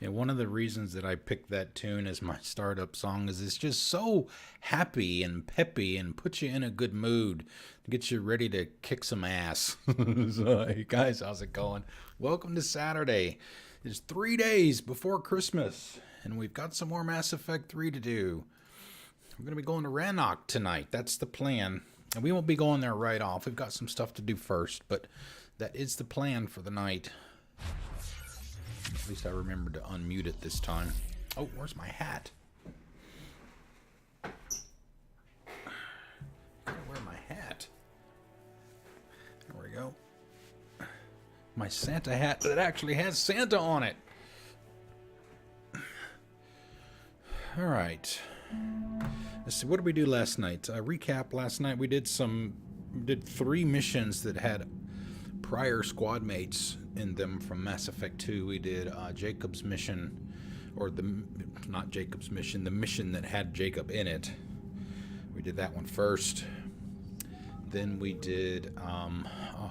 And one of the reasons that I picked that tune as my startup song is it's just so happy and peppy and puts you in a good mood, gets you ready to kick some ass. So, hey guys, how's it going? Welcome to Saturday. It's 3 days before Christmas, and we've got some more Mass Effect 3 to do. We're going to be going to Rannoch tonight. That's the plan. And we won't be going there right off. We've got some stuff to do first, but that is the plan for the night. At least I remembered to unmute it this time. Oh, where's my hat? Gotta wear my hat. There we go. My Santa hat that actually has Santa on it. Alright. Let's see, what did we do last night? Recap, last night we did 3 missions that had prior squad mates in them from Mass Effect 2. We did Jacob's mission, or not Jacob's mission, the mission that had Jacob in it. We did that one first. Then we did,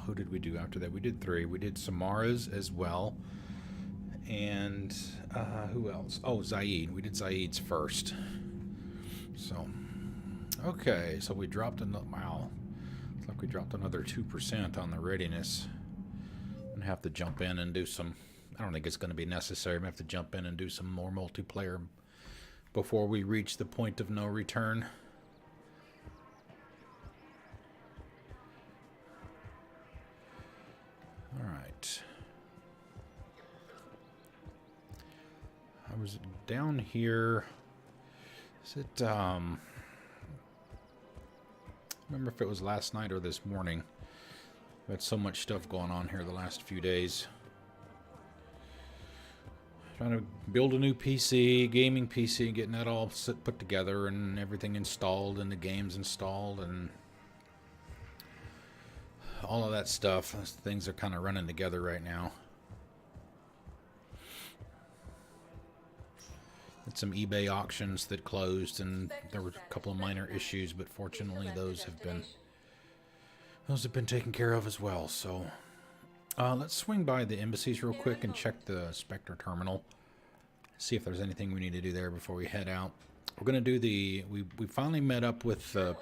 who did we do after that? We did 3. We did Samara's as well. And who else? Oh, Zaid. We did Zaid's first. So, okay, so we dropped another, wow. Looks like we dropped another 2% on the readiness. I'm going to have to jump in and do some, I don't think it's going to be necessary. I'm going to have to jump in and do some more multiplayer before we reach the point of no return. Alright. I was down here. Is it, remember if it was last night or this morning. We had so much stuff going on here the last few days. Trying to build a new PC, gaming PC, getting that all put together and everything installed and the games installed and all of that stuff. Things are kind of running together right now. Had some eBay auctions that closed, and there were a couple of minor issues, but fortunately those have been taken care of as well. So let's swing by the embassies real quick and check the Spectre terminal, see if there's anything we need to do there before we head out. We're going to do we finally met up with the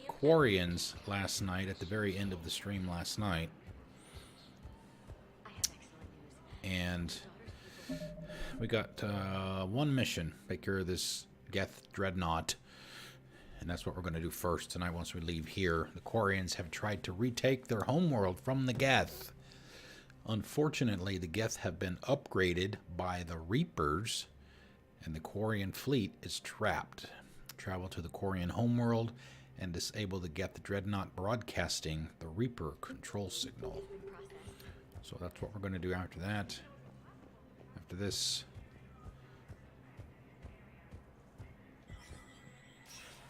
Squadrons last night at the very end of the stream last night, and we got one mission, take care of this Geth Dreadnought, and that's what we're going to do first tonight once we leave here. The Quarians have tried to retake their homeworld from the Geth. Unfortunately, the Geth have been upgraded by the Reapers, and the Quarian fleet is trapped. Travel to the Quarian homeworld and disable the Geth Dreadnought broadcasting the Reaper control signal. So that's what we're going to do after that. After this,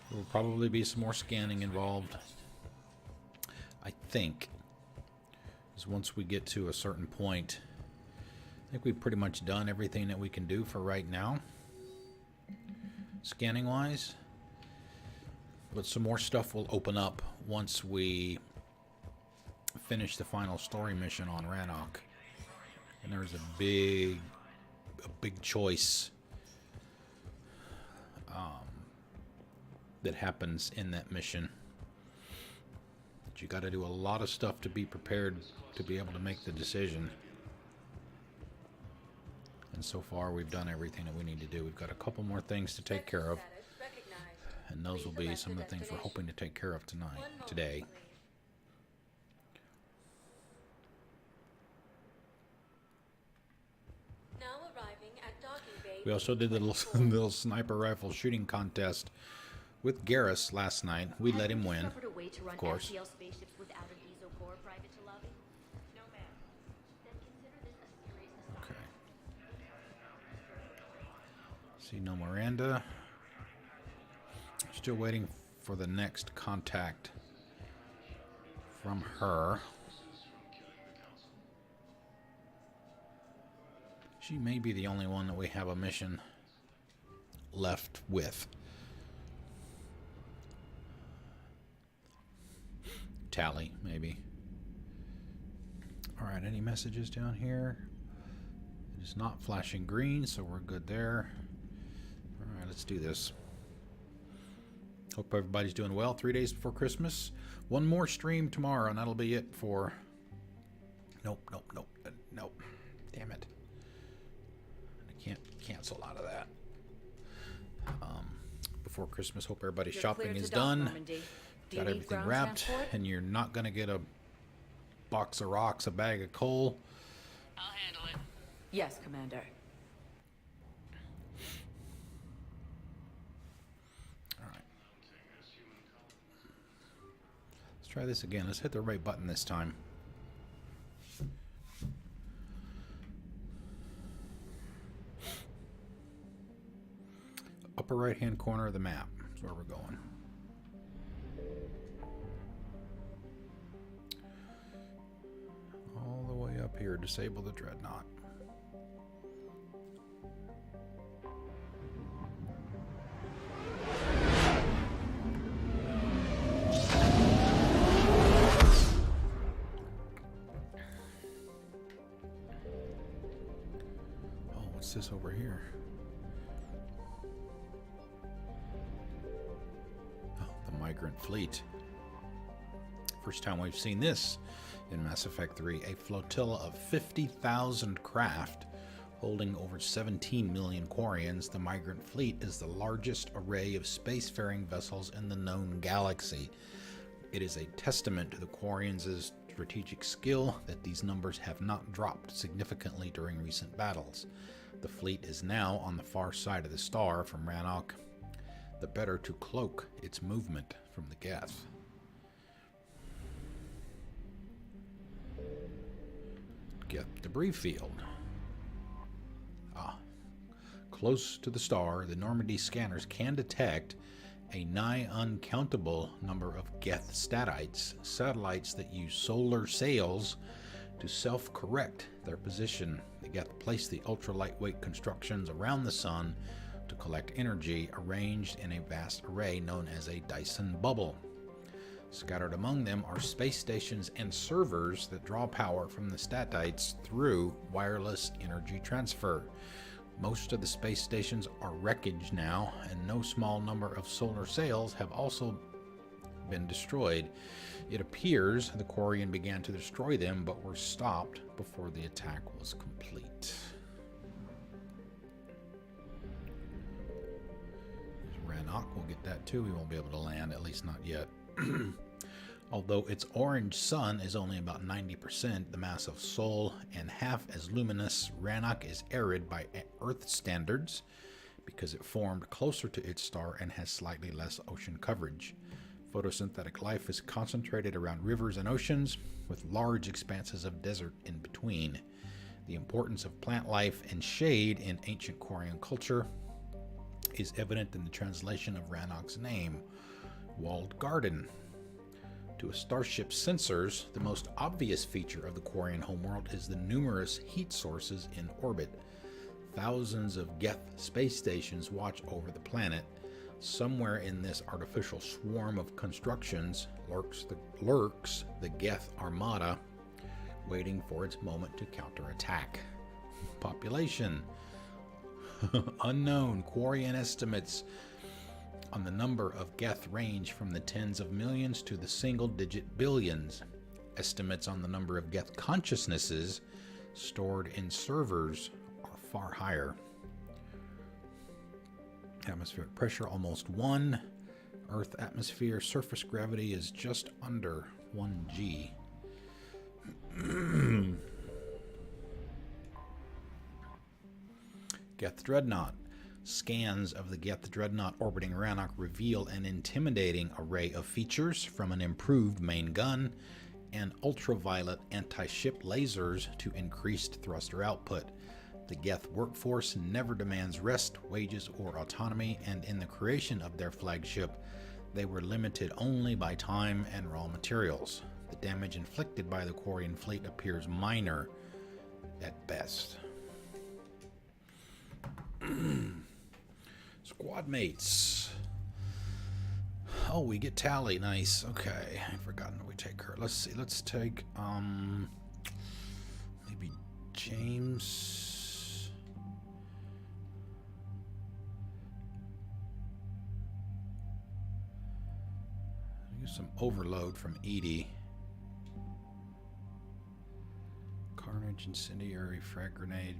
there will probably be some more scanning involved. I think, is once we get to a certain point, I think we've pretty much done everything that we can do for right now, scanning wise. But some more stuff will open up once we finish the final story mission on Rannoch. And there's a big choice that happens in that mission. But you got to do a lot of stuff to be prepared to be able to make the decision. And so far we've done everything that we need to do. We've got a couple more things to take care of, and those will be some of the things we're hoping to take care of today. We also did the little sniper rifle shooting contest with Garrus last night. We let him win, of course. Okay. See no Miranda. Still waiting for the next contact from her. She may be the only one that we have a mission left with. Tally, maybe. Alright, any messages down here? It's not flashing green, so we're good there. Alright, let's do this. Hope everybody's doing well. 3 days before Christmas. One more stream tomorrow, and that'll be it for... Nope. Damn it. I can't cancel out of that. Before Christmas, hope everybody's shopping is done. Got everything wrapped, and you're not going to get a box of rocks, a bag of coal. I'll handle it. Yes, Commander. Alright. Let's try this again. Let's hit the right button this time. Upper right hand corner of the map is where we're going. All the way up here, disable the Dreadnought. Oh, what's this over here? Migrant fleet. First time we've seen this in Mass Effect 3. A flotilla of 50,000 craft holding over 17 million Quarians. The Migrant fleet is the largest array of spacefaring vessels in the known galaxy. It is a testament to the Quarians' strategic skill that these numbers have not dropped significantly during recent battles. The fleet is now on the far side of the star from Rannoch, the better to cloak its movement from the Geth. Geth debris field. Close to the star, the Normandy scanners can detect a nigh uncountable number of Geth statites, satellites that use solar sails to self-correct their position. The Geth place the ultra-lightweight constructions around the sun to collect energy arranged in a vast array known as a Dyson bubble. Scattered among them are space stations and servers that draw power from the statites through wireless energy transfer. Most of the space stations are wreckage now, and no small number of solar sails have also been destroyed. It appears the Quarian began to destroy them, but were stopped before the attack was complete. Rannoch, we'll get that too. We won't be able to land, at least not yet. Although its orange sun is only about 90% the mass of Sol and half as luminous, Rannoch is arid by Earth standards because it formed closer to its star and has slightly less ocean coverage. Photosynthetic life is concentrated around rivers and oceans, with large expanses of desert in between. The importance of plant life and shade in ancient Quarian culture is evident in the translation of Rannoch's name, Walled Garden. To a starship's sensors, the most obvious feature of the Quarian homeworld is the numerous heat sources in orbit. Thousands of Geth space stations watch over the planet. Somewhere in this artificial swarm of constructions lurks the Geth armada, waiting for its moment to counterattack. Population. Unknown. Quarian estimates on the number of Geth range from the tens of millions to the single-digit billions. Estimates on the number of Geth consciousnesses stored in servers are far higher. Atmospheric pressure almost 1. Earth atmosphere surface gravity is just under 1 G. Geth Dreadnought. Scans of the Geth Dreadnought orbiting Rannoch reveal an intimidating array of features, from an improved main gun and ultraviolet anti-ship lasers to increased thruster output. The Geth workforce never demands rest, wages, or autonomy, and in the creation of their flagship, they were limited only by time and raw materials. The damage inflicted by the Quarian fleet appears minor at best. Squad mates. Oh, we get Tally. Nice. Okay. I've forgotten we take her. Let's see. Let's take maybe James. Some overload from Edie. Carnage, incendiary, frag grenade.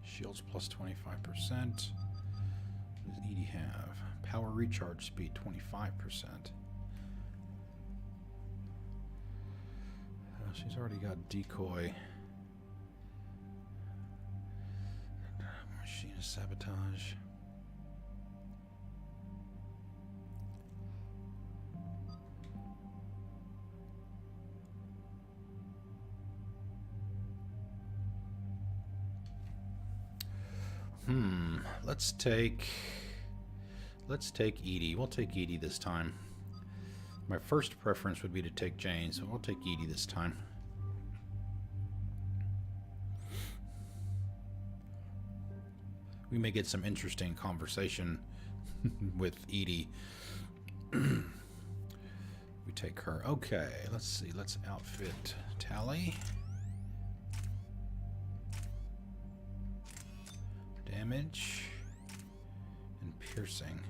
Shields plus 25%. What does Edie have? Power recharge speed 25%. She's already got decoy. Machinist sabotage. Let's take Edie. We'll take Edie this time. My first preference would be to take Jane, so we'll take Edie this time. We may get some interesting conversation with Edie. We take her. Okay, let's see. Let's outfit Tally. Damage and piercing.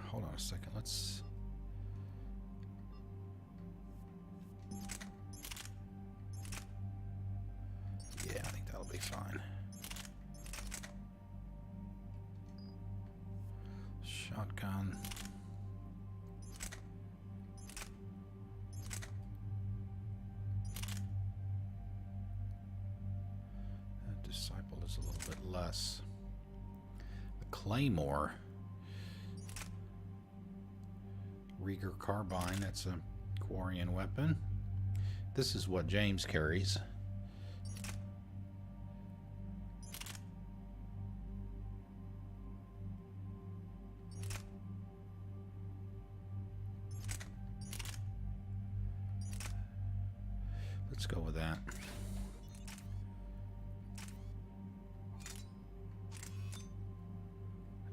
Hold on a second. Let's. Yeah, I think that'll be fine. Shotgun. Disciple is a little bit less. The Claymore. Rieger carbine, that's a Quarian weapon. This is what James carries. Let's go with that.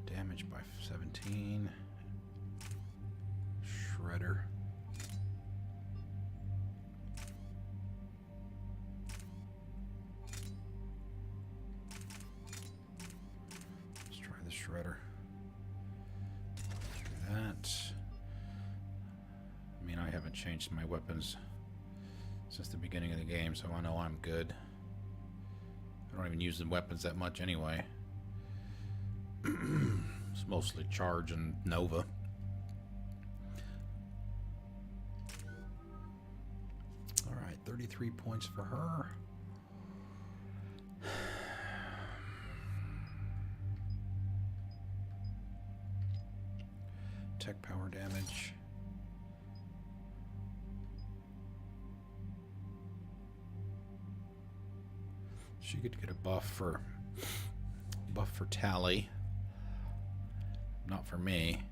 Damage by 17. Shredder. Let's try the Shredder. Do that. I mean, I haven't changed my weapons since the beginning of the game, so I know I'm good. I don't even use the weapons that much anyway. It's mostly Charge and Nova. Alright, 33 points for her. Tech power damage. She could get a buff for Tally. Not for me.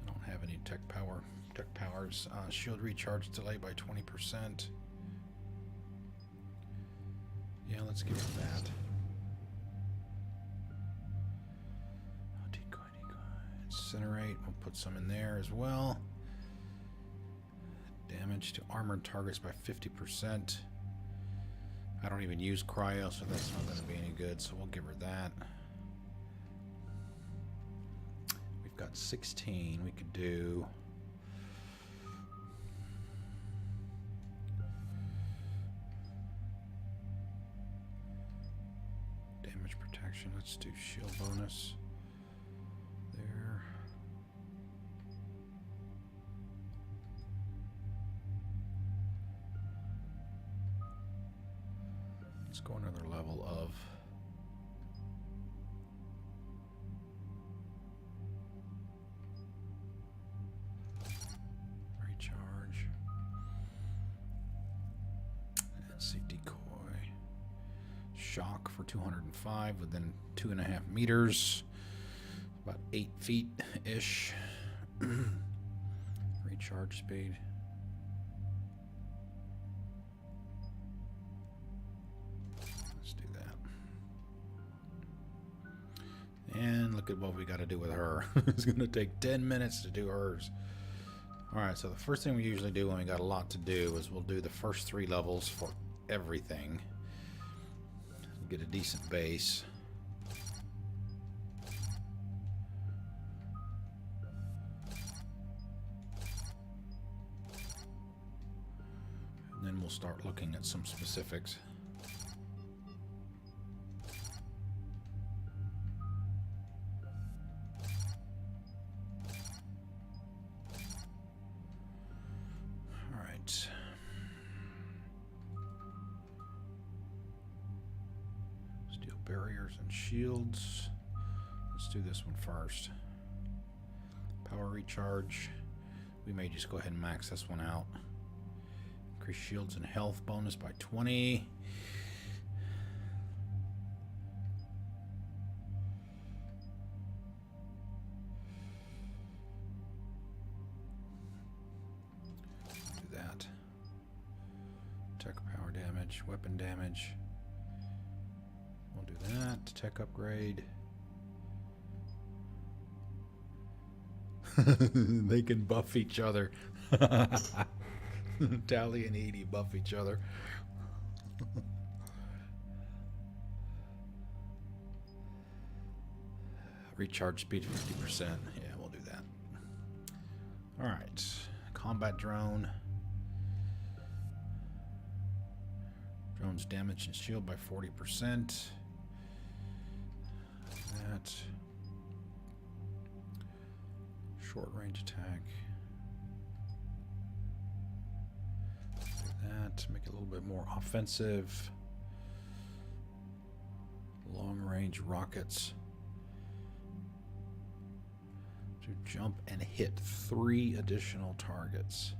I don't have any tech powers. Shield recharge delay by 20%. Yeah, let's give her that. Oh, decoy. Incinerate. We'll put some in there as well. Damage to armored targets by 50%. I don't even use cryo, so that's not going to be any good, so we'll give her that. We've got 16. We could do... damage protection. Let's do shield bonus. There. Let's go another level of recharge. Let's see, decoy. Shock for 205 within 2.5 meters. About 8 feet-ish. Recharge speed. And look at what we got to do with her. It's going to take 10 minutes to do hers. Alright, so the first thing we usually do when we got a lot to do is we'll do the first 3 levels for everything. Get a decent base. And then we'll start looking at some specifics. All right. Steel barriers and shields. Let's do this one first. Power recharge. We may just go ahead and max this one out. Increase shields and health bonus by 20. Do that. Tech power damage, weapon damage. We'll do that. Tech upgrade. They can buff each other. Tally and Edie buff each other. Recharge speed 50%. Yeah, we'll do that. All right. Combat drone. Drone's damage and shield by 40%. That. Short range attack. That, make it a little bit more offensive. Long range rockets to jump and hit 3 additional targets.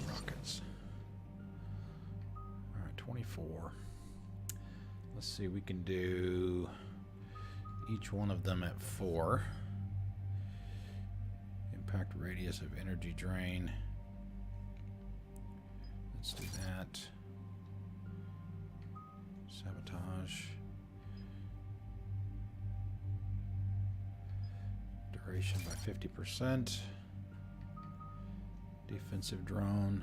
Rockets. 24. Let's see, we can do each one of them at 4. Impact radius of energy drain. Let's do that. Sabotage. Duration by 50%. Defensive drone.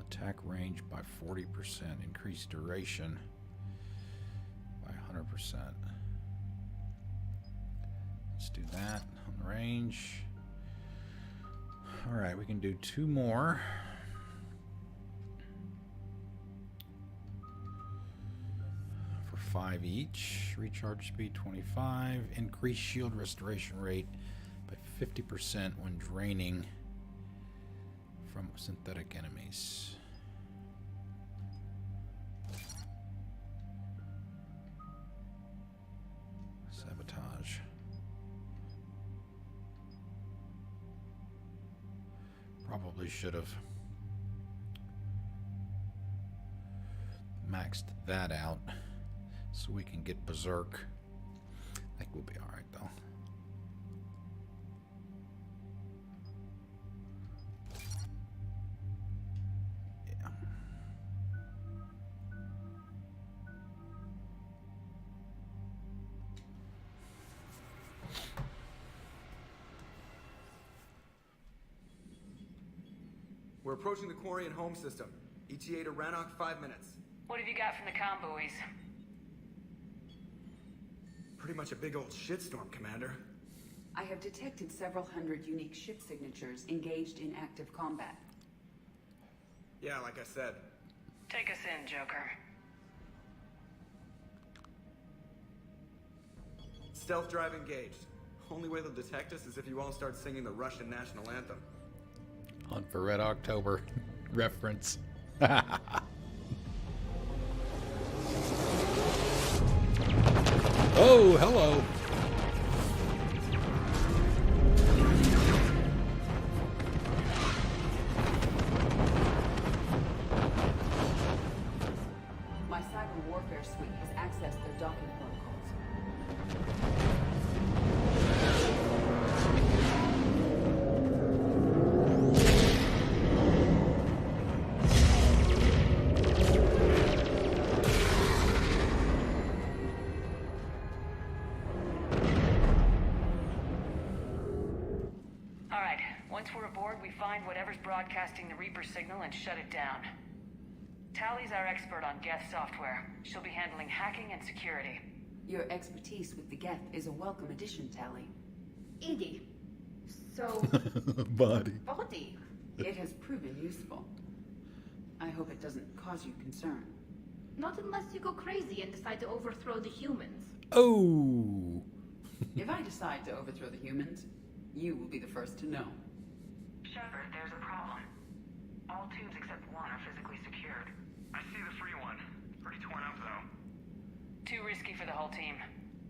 Attack range by 40%. Increased duration by 100%. Let's do that on the range. Alright, we can do 2 more. For 5 each. Recharge speed 25. Increase shield restoration rate by 50% when draining from synthetic enemies. Sabotage. Probably should have maxed that out so we can get Berserk. I think we'll be alright though. Yeah. We're approaching the quarry and home system. ETA to Rannoch, 5 minutes. What have you got from the comm buoys? Pretty much a big old shitstorm, Commander. I have detected several hundred unique ship signatures engaged in active combat. Yeah, like I said. Take us in, Joker. Stealth drive engaged. Only way they'll detect us is if you all start singing the Russian national anthem. Hunt for Red October reference. Oh, hello. My cyber warfare suite has accessed their docking protocols. Once we're aboard, we find whatever's broadcasting the Reaper signal and shut it down. Tally's our expert on Geth software. She'll be handling hacking and security. Your expertise with the Geth is a welcome addition, Tally. Edie. So, Body. body. It has proven useful. I hope it doesn't cause you concern. Not unless you go crazy and decide to overthrow the humans. Oh. If I decide to overthrow the humans, you will be the first to know. Shepard, there's a problem. All tubes except one are physically secured. I see the free one. Pretty torn up, though. Too risky for the whole team.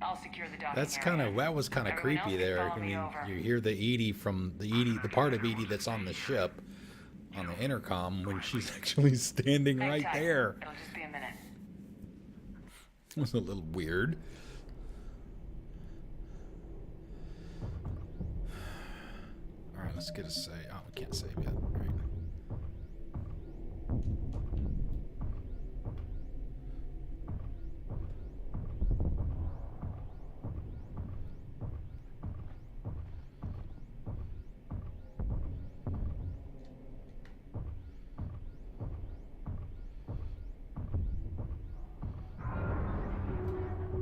I'll secure the docking That's area. that was kind of Everyone creepy else can there. follow I me mean, over. you hear the the part of Edie that's on the ship, on the intercom, when she's actually standing Hang right tight. there. It'll just be a minute. It was a little weird. All right, let's get a save. Oh, we can't save yet. All right.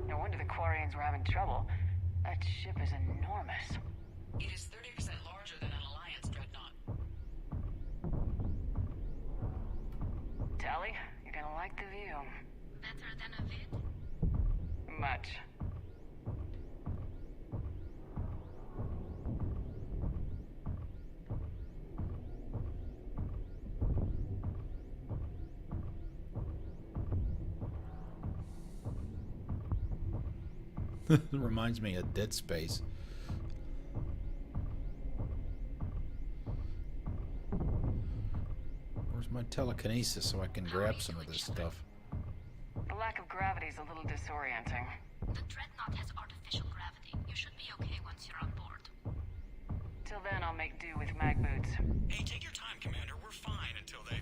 No wonder the Quarians were having trouble. That ship is enormous. It is 30% larger than an Alliance Dreadnought. Tally, you're gonna like the view. Better than a vid? Much. It reminds me of Dead Space. Where's my telekinesis so I can grab some of this stuff? The lack of gravity is a little disorienting. The Dreadnought has artificial gravity. You should be okay once you're on board. Till then, I'll make do with mag boots. Hey, take your time, Commander. We're fine until they,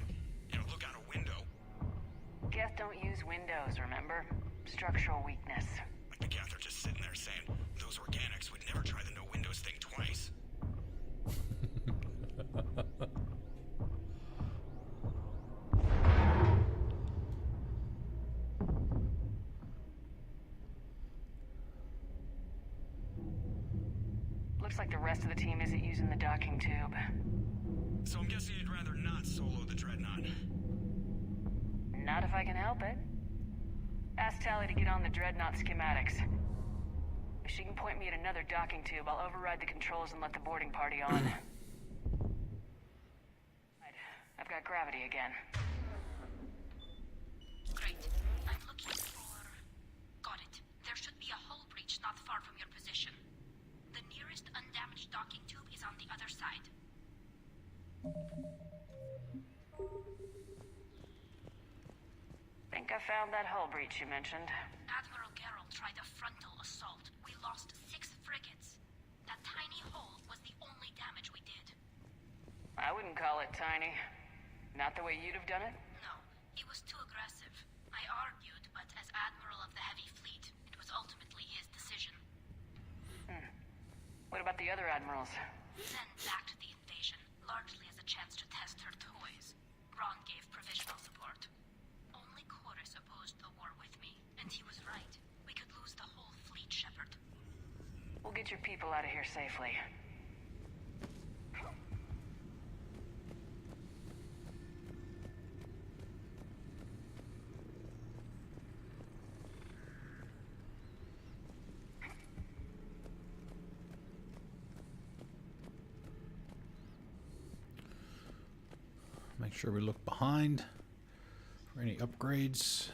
look out a window. Geth don't use windows, remember? Structural weakness. Like the Geth are just sitting there saying, those organics would never try the no windows thing twice. Looks like the rest of the team isn't using the docking tube. So I'm guessing you'd rather not solo the Dreadnought. Not if I can help it. Ask Tally to get on the Dreadnought schematics. If she can point me at another docking tube, I'll override the controls and let the boarding party on. I've got gravity again. Great. I'm looking for... Got it. There should be a hull breach not far from your position. The nearest undamaged docking tube is on the other side. Think I found that hull breach you mentioned. Admiral Geralt tried a frontal assault. We lost 6 frigates. That tiny hole was the only damage we did. I wouldn't call it tiny. Not the way you'd have done it? No, it was too aggressive. I argued, but as Admiral of the Heavy Fleet, it was ultimately his decision. What about the other admirals? Zen backed the invasion, largely as a chance to test her toys. Ron gave provisional support. Only Koris opposed the war with me, and he was right. We could lose the whole fleet, Shepard. We'll get your people out of here safely. Make sure we look behind for any upgrades.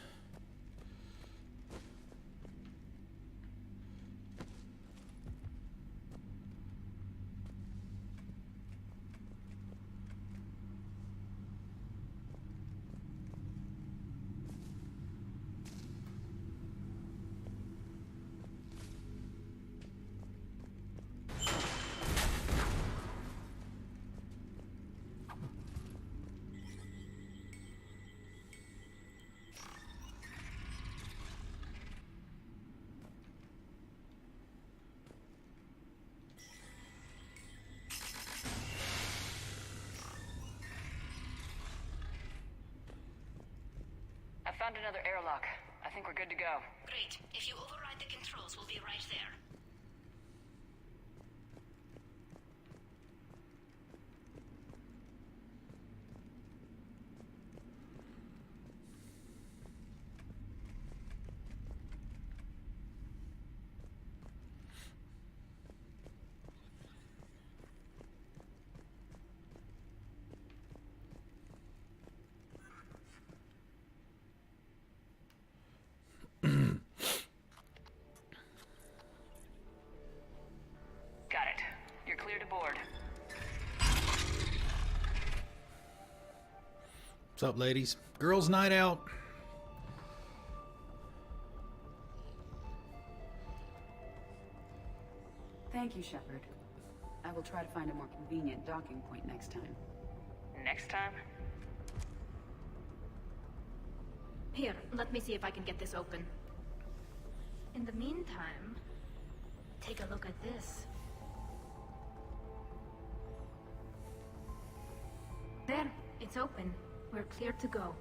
Found another airlock. I think we're good to go. Great. If you override the controls, we'll be right there. Got it. You're clear to board. What's up, ladies? Girls' night out. Thank you, Shepard. I will try to find a more convenient docking point next time. Next time? Here, let me see if I can get this open. In the meantime, take a look at this. There, it's open. We're clear to go.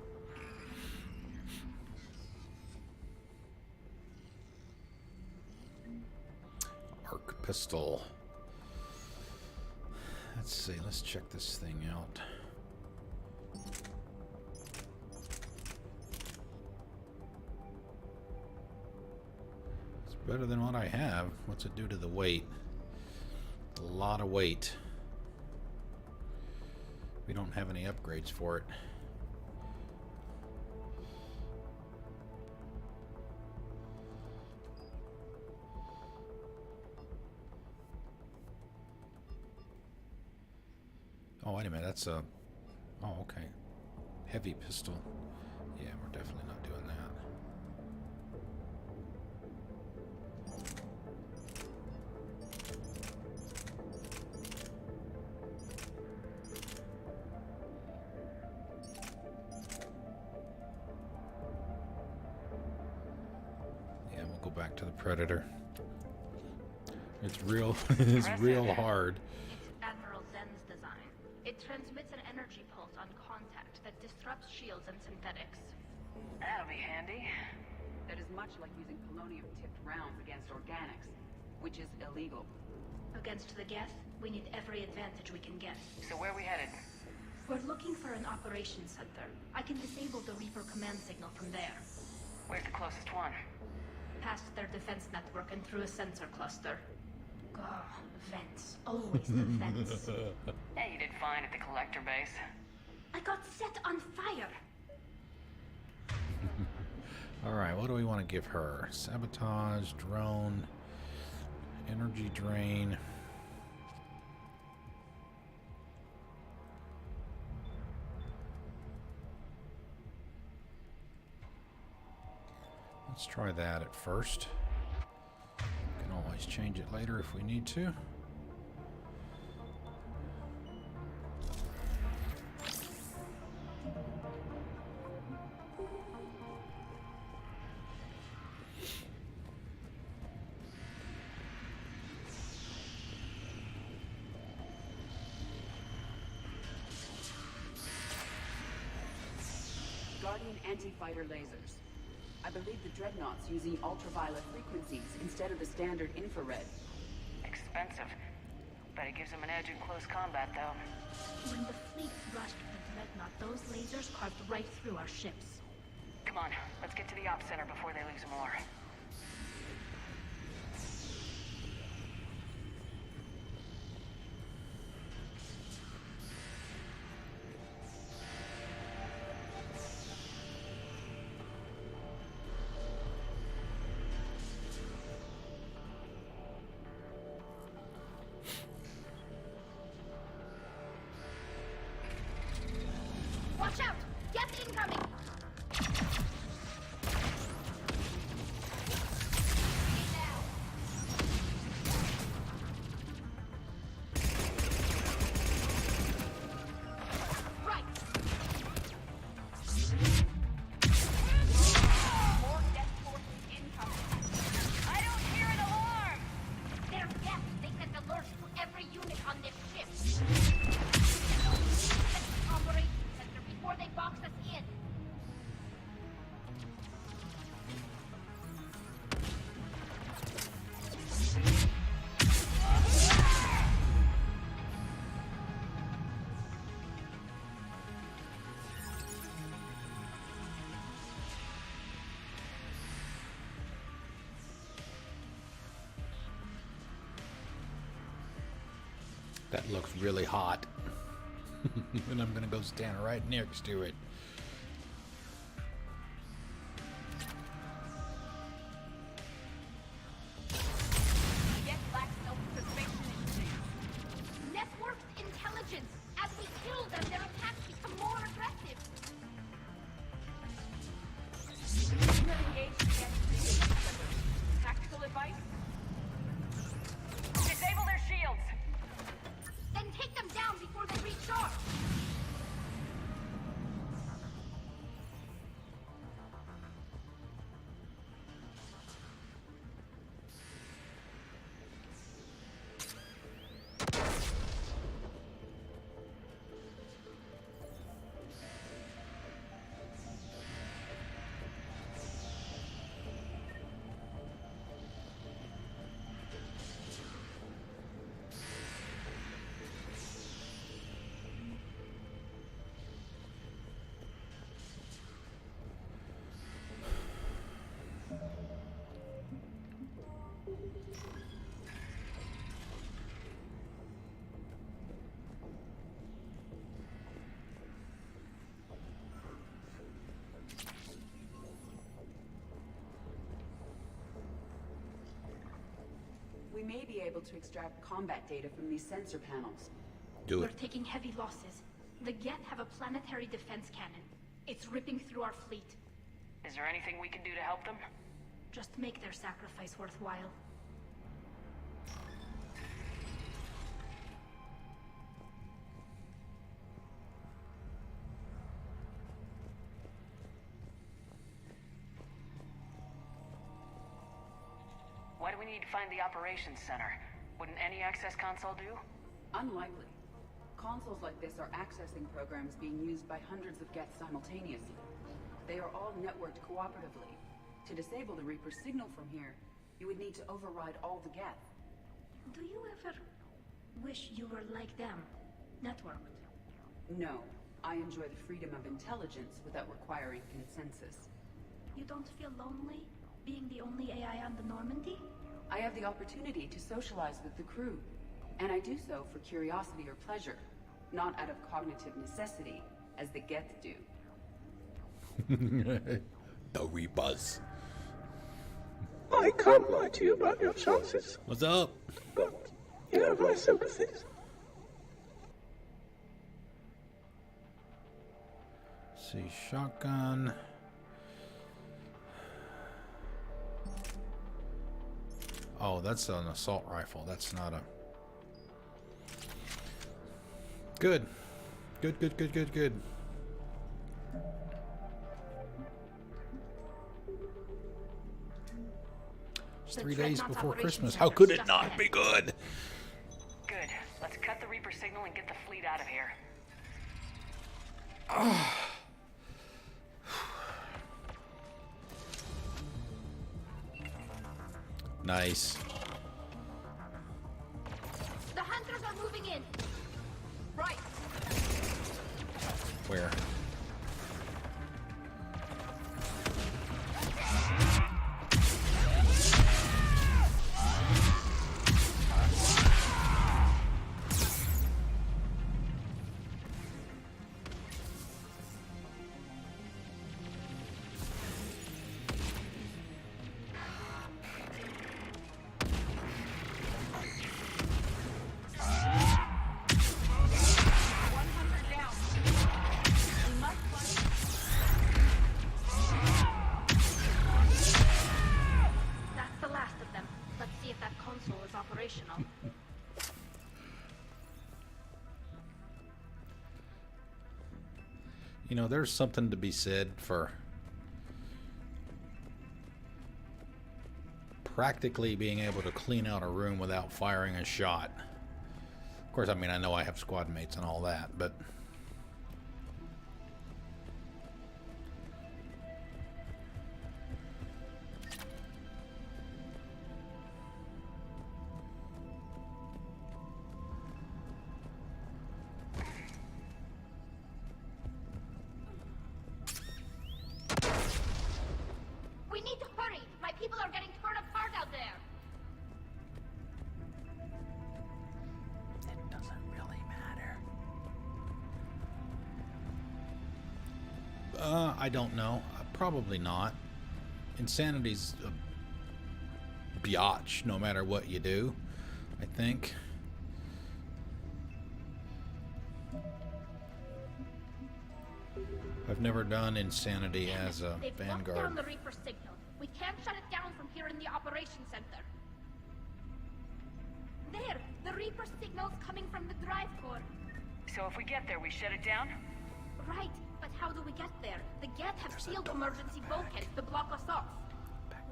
Arc pistol. Let's see. Let's check this thing out. It's better than what I have. What's it do to the weight? A lot of weight. We don't have any upgrades for it. Oh, wait a minute. That's a... Oh, okay. Heavy pistol. Yeah, we're definitely not doing that. Yeah, we'll go back to the Predator. It's real... it's real hard. Admiral Zen's design. It transmits an energy pulse on contact that disrupts shields and synthetics. That'll be handy. That is much like using polonium-tipped rounds against organics, which is illegal. Against the Geth, we need every advantage we can get. So where are we headed? We're looking for an operations center. I can disable the Reaper command signal from there. Where's the closest one? Past their defense network and through a sensor cluster. Oh, vents. Always the vents. Yeah, you did fine at the collector base. I got set on fire! Alright, what do we want to give her? Sabotage, drone, energy drain. Let's try that at first. We can always change it later if we need to. Guardian anti-fighter lasers. I believe the Dreadnought's using ultraviolet frequencies instead of the standard infrared. Expensive. But it gives them an edge in close combat, though. When the fleet rushed the Dreadnought, those lasers carved right through our ships. Come on, let's get to the ops center before they lose more. Watch out! Geth incoming! That looks really hot. And I'm gonna go stand right next to it. Geth lacks self-preservation instincts. Networked intelligence. As we kill them, their attacks become more aggressive. You have engaged the Geth Dreadnought. Tactical advice? Disable their shields! Then take them down before they recharge. We may be able to extract combat data from these sensor panels. Do We're it. taking heavy losses. The Geth have a planetary defense cannon. It's ripping through our fleet. Is there anything we can do to help them? Just make their sacrifice worthwhile. Why do we need to find the operations center? Wouldn't any access console do? Unlikely. Consoles like this are accessing programs being used by hundreds of Geth simultaneously. They are all networked cooperatively. To disable the Reaper signal from here, you would need to override all the Geth. Do you ever wish you were like them? Networked? No, I enjoy the freedom of intelligence without requiring consensus. You don't feel lonely, being the only AI on the Normandy? I have the opportunity to socialize with the crew, and I do so for curiosity or pleasure, not out of cognitive necessity, as the Geth do. The Reapers. I can't lie to you about your chances, What's up? but you have my sympathies. See, shotgun. Oh, that's an assault rifle. That's not a... Good. Good, good, good, good, good. It's 3 days before Christmas. How could it not be good? Good. Let's cut the Reaper signal and get the fleet out of here. Nice. The hunters are moving in. Right. Where? That's the last of them. Let's see if that console is operational. You know, there's something to be said for practically being able to clean out a room without firing a shot. Of course, I mean, I know I have squad mates and all that, but... We need to hurry! My people are getting torn apart out there! It doesn't I don't know. Probably not. Insanity's a biatch no matter what you do, I think. I've never done Insanity as a They've locked Vanguard. down the Reaper signal. We can't shut it down from here in the operations center. There! The Reaper signal's coming from the drive core. So if we get there, we shut it down? Right, but how do we get there? The Geth have sealed emergency bulkheads to block us off.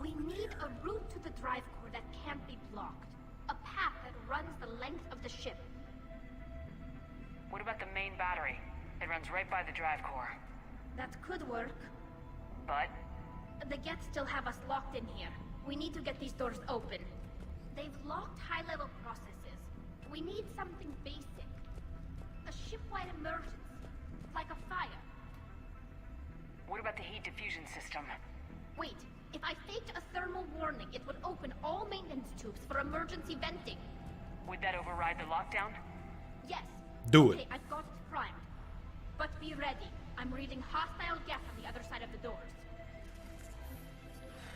We need a route to the drive core that can't be blocked. A path that runs the length of the ship. What about the main battery? It runs right by the drive core. That could work. But The Geth still have us locked in here. We need to get these doors open. They've locked high-level processes. We need something basic. A ship-wide emergency. Like a fire. what about the heat diffusion system? Wait, if I faked a thermal warning, it would open all maintenance tubes for emergency venting. Would that override the lockdown? Yes. Do Okay, it. I've got it primed. But be ready. I'm reading hostile Geth on the other side of the doors.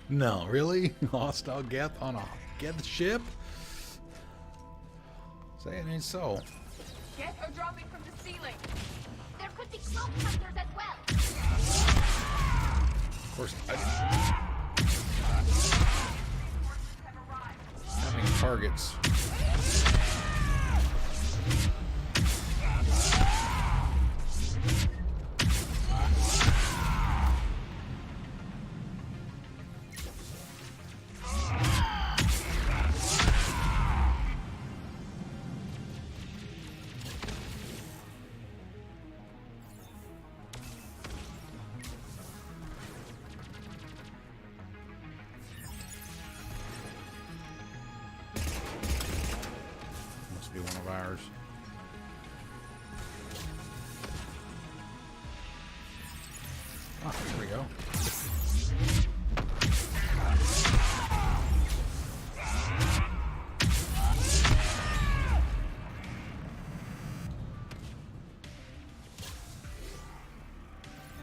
No, really? Hostile Geth on a Geth ship? Say it ain't so. Geth are dropping from the ceiling. There could be cloak hunters as well. Of course, having targets. Must be one of ours. Ah, here we go.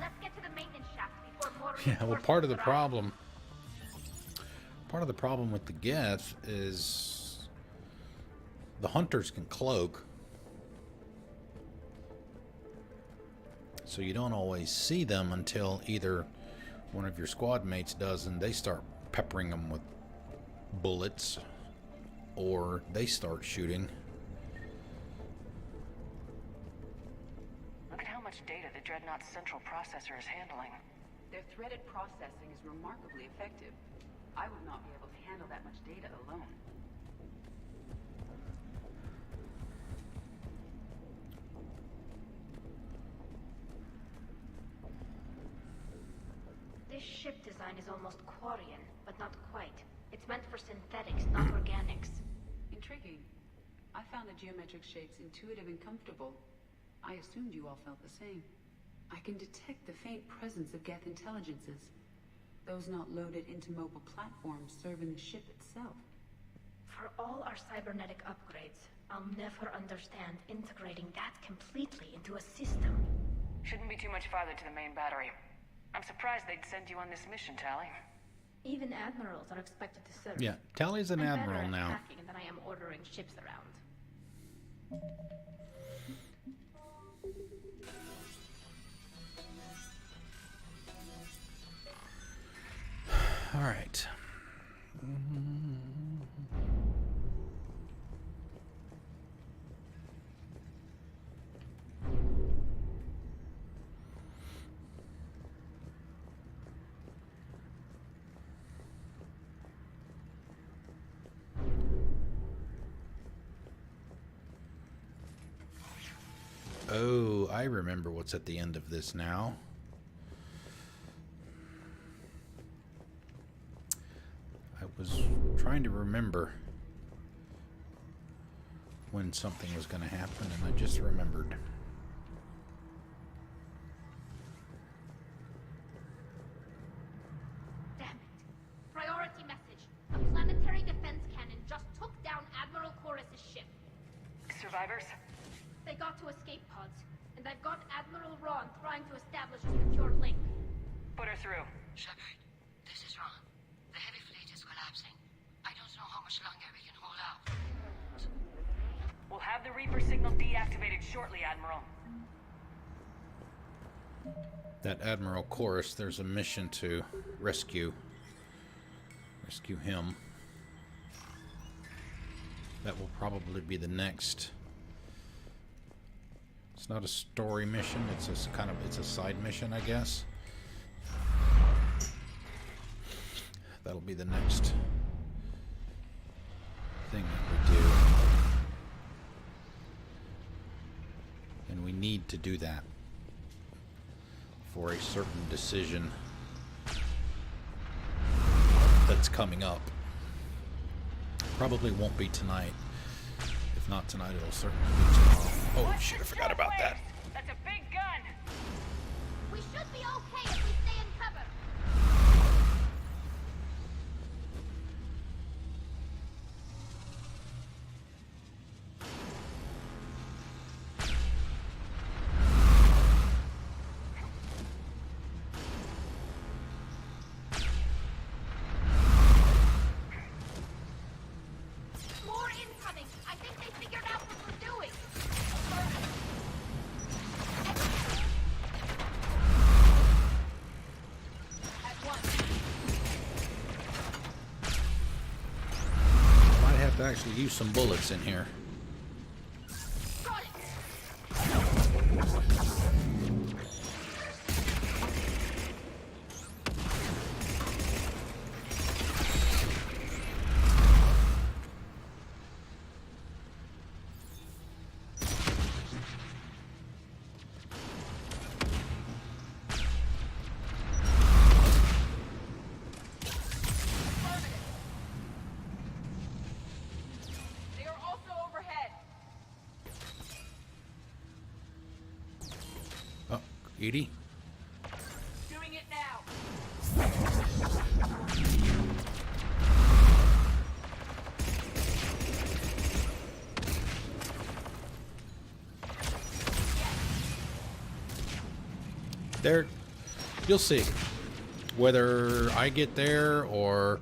Let's get to the maintenance shaft before more Yeah, well, reinforcements part of the arrive. problem with the Geth is the hunters can cloak, so you don't always see them until either one of your squad mates does and they start peppering them with bullets, or they start shooting. Look at how much data the Dreadnought's central processor is handling. Their threaded processing is remarkably effective. I would not be able to handle that much data alone. This ship design is almost Quarian, but not quite. It's meant for synthetics, not organics. Intriguing. I found the geometric shapes intuitive and comfortable. I assumed you all felt the same. I can detect the faint presence of Geth intelligences. Those not loaded into mobile platforms serve in the ship itself. For all our cybernetic upgrades, I'll never understand integrating that completely into a system. Shouldn't be too much farther to the main battery. I'm surprised they'd send you on this mission, Tally. Even admirals are expected to serve. Yeah, Tally's an I'm better admiral at now. hacking than I am ordering ships around. All right. Oh, I remember what's at the end of this now. I was trying to remember when something was going to happen, and I just remembered. Damn it. Priority message. A planetary defense cannon just took down Admiral Koris' ship. Survivors? They got to escape pods, and I've got Admiral Ron trying to establish a secure link. Put her through. Shepard, this is wrong. The heavy fleet is collapsing. I don't know how much longer we can hold out. We'll have the Reaper signal deactivated shortly, Admiral. That Admiral Koris, there's a mission to rescue him. That will probably be the next. It's not a story mission, it's a side mission, I guess. That'll be the next thing that we do. And we need to do that for a certain decision that's coming up. Probably won't be tonight. If not tonight, it'll certainly be tomorrow. Oh shit, I forgot about that. That's a big gun! We should be okay if we stay in cover. More incoming! I think they figured out what we're doing! At once. Might have to actually use some bullets in here. Got it! They are also overhead. Oh, Edie? Doing it now. There, you'll see. Whether I get there or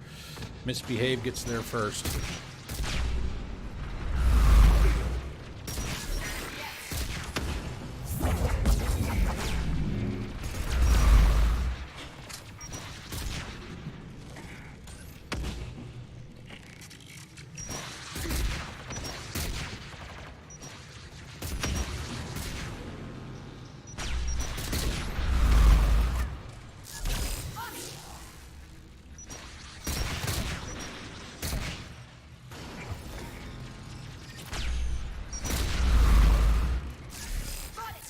Misbehave gets there first. Got it.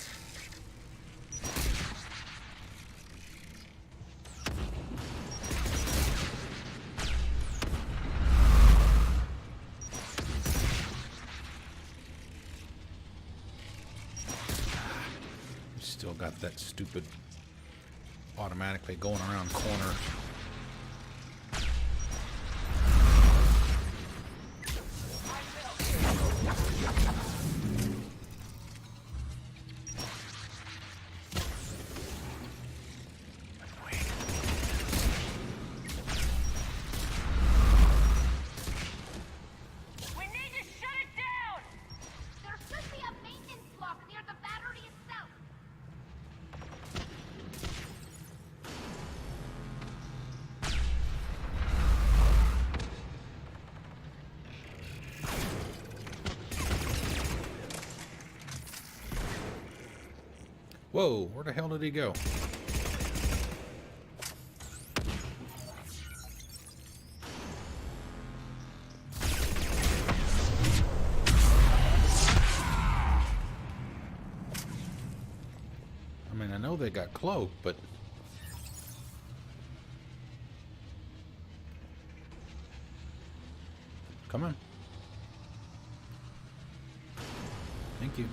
Still got that stupid automatically going around corners. We need to shut it down! There should be a maintenance block near the battery itself. Whoa, where the hell did he go? I mean, I know they got cloaked, but come on. Thank you.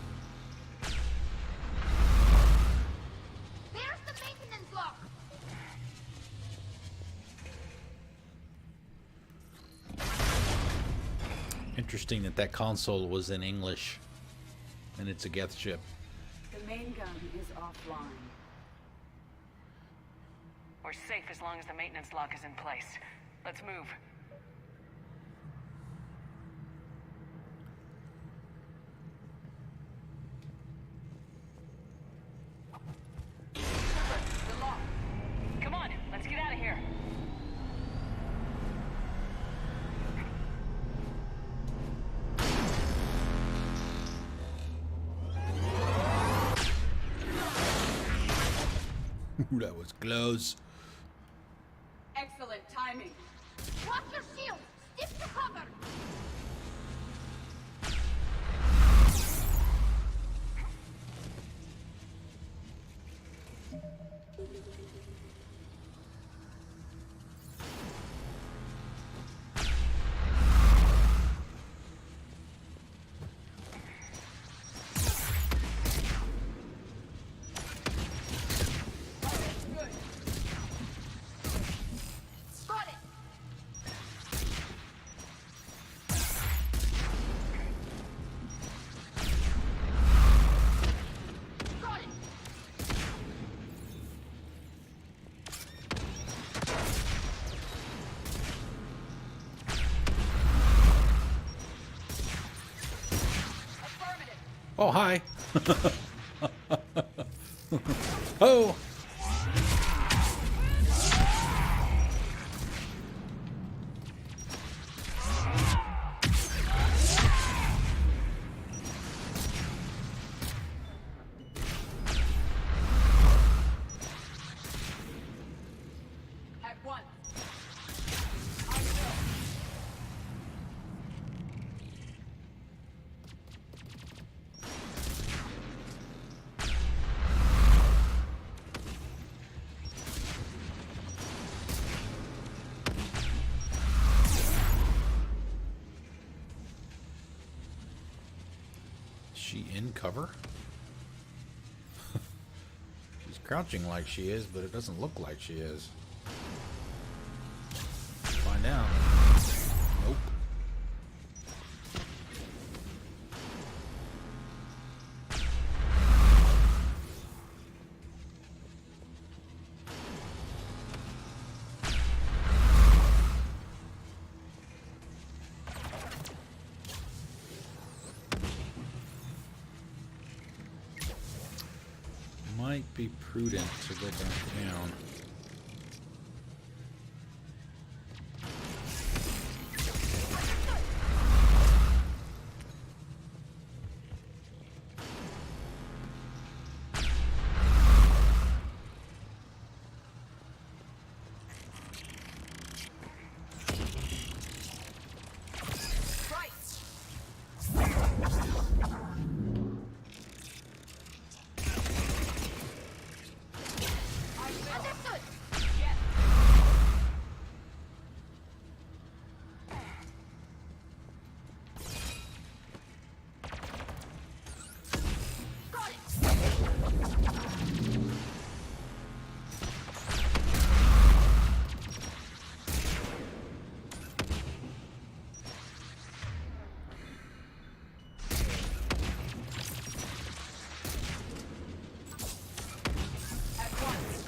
There's the maintenance lock. Interesting that that console was in English, and it's a Geth ship. The main gun is offline. We're safe as long as the maintenance lock is in place. Let's move. The lock. Come on, let's get out of here. Ooh, that was close. Excellent timing. Drop your shield! Stick to cover! Got it! Got it! Affirmative. Oh, hi. Oh. At once. Is she in cover? She's crouching like she is, but it doesn't look like she is. Find out. Nope. Might be prudent to go back down. Understood! Got it! At once.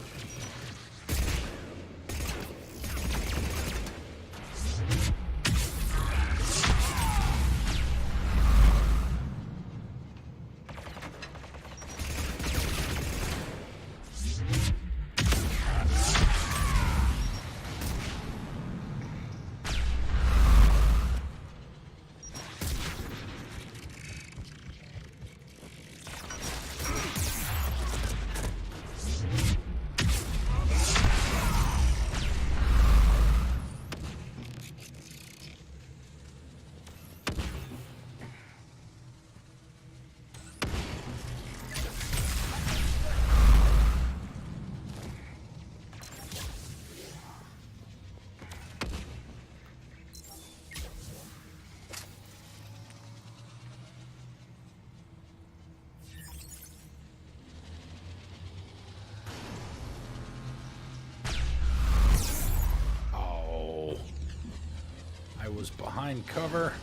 Oh. I was behind cover.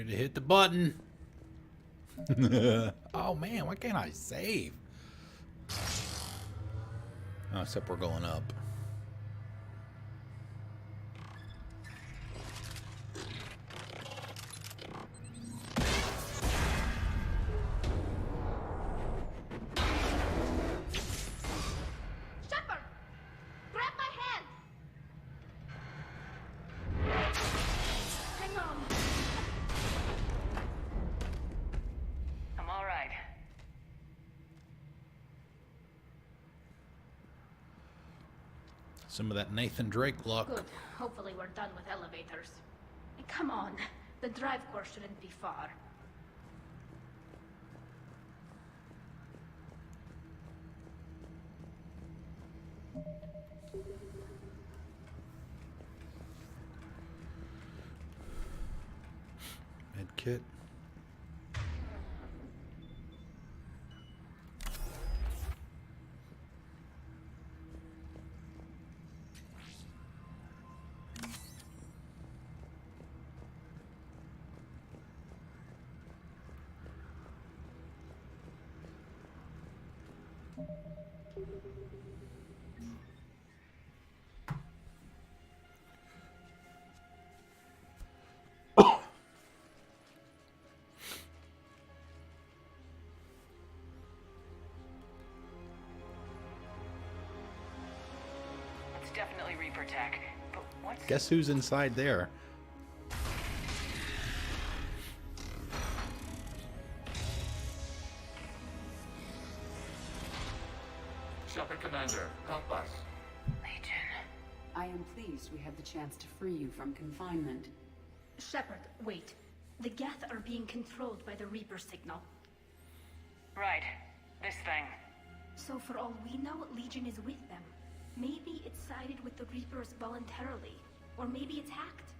Should have hit the button. Oh man, why can't I save? Oh, except we're going up. Shepard! Grab my hand! Hang on. I'm all right. Some of that Nathan Drake luck. Good. Hopefully we're done with elevators. Come on. The drive core shouldn't be far. Med kit. It's definitely Reaper tech. But what's... Guess who's inside there? Shepard Commander, help us. Legion. I am pleased we have the chance to free you from confinement. Shepard, wait. The Geth are being controlled by the Reaper signal. Right. This thing. So for all we know, Legion is with them. Maybe it sided with the Reapers voluntarily. Or maybe it's hacked.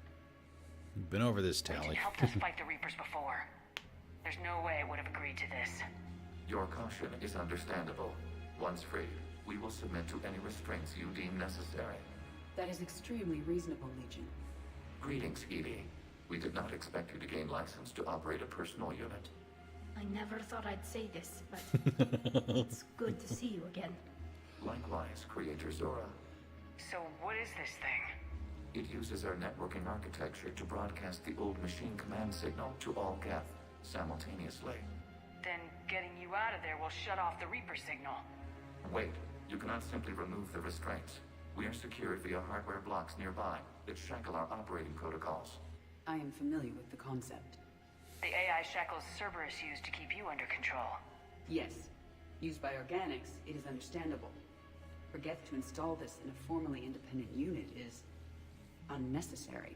You've been over this, Legion Tally. helped us fight the Reapers before. There's no way it would have agreed to this. Your caution is understandable. Once free, we will submit to any restraints you deem necessary. That is extremely reasonable, Legion. Greetings, Edie. We did not expect you to gain license to operate a personal unit. I never thought I'd say this, but it's good to see you again. Likewise, Creator Zora. So what is this thing? It uses our networking architecture to broadcast the old machine command signal to all Geth simultaneously. Then getting you out of there will shut off the Reaper signal. Wait, you cannot simply remove the restraints. We are secured via hardware blocks nearby that shackle our operating protocols. I am familiar with the concept. The AI shackles Cerberus used to keep you under control. Yes. Used by organics, it is understandable. For Geth to install this in a formally independent unit is unnecessary.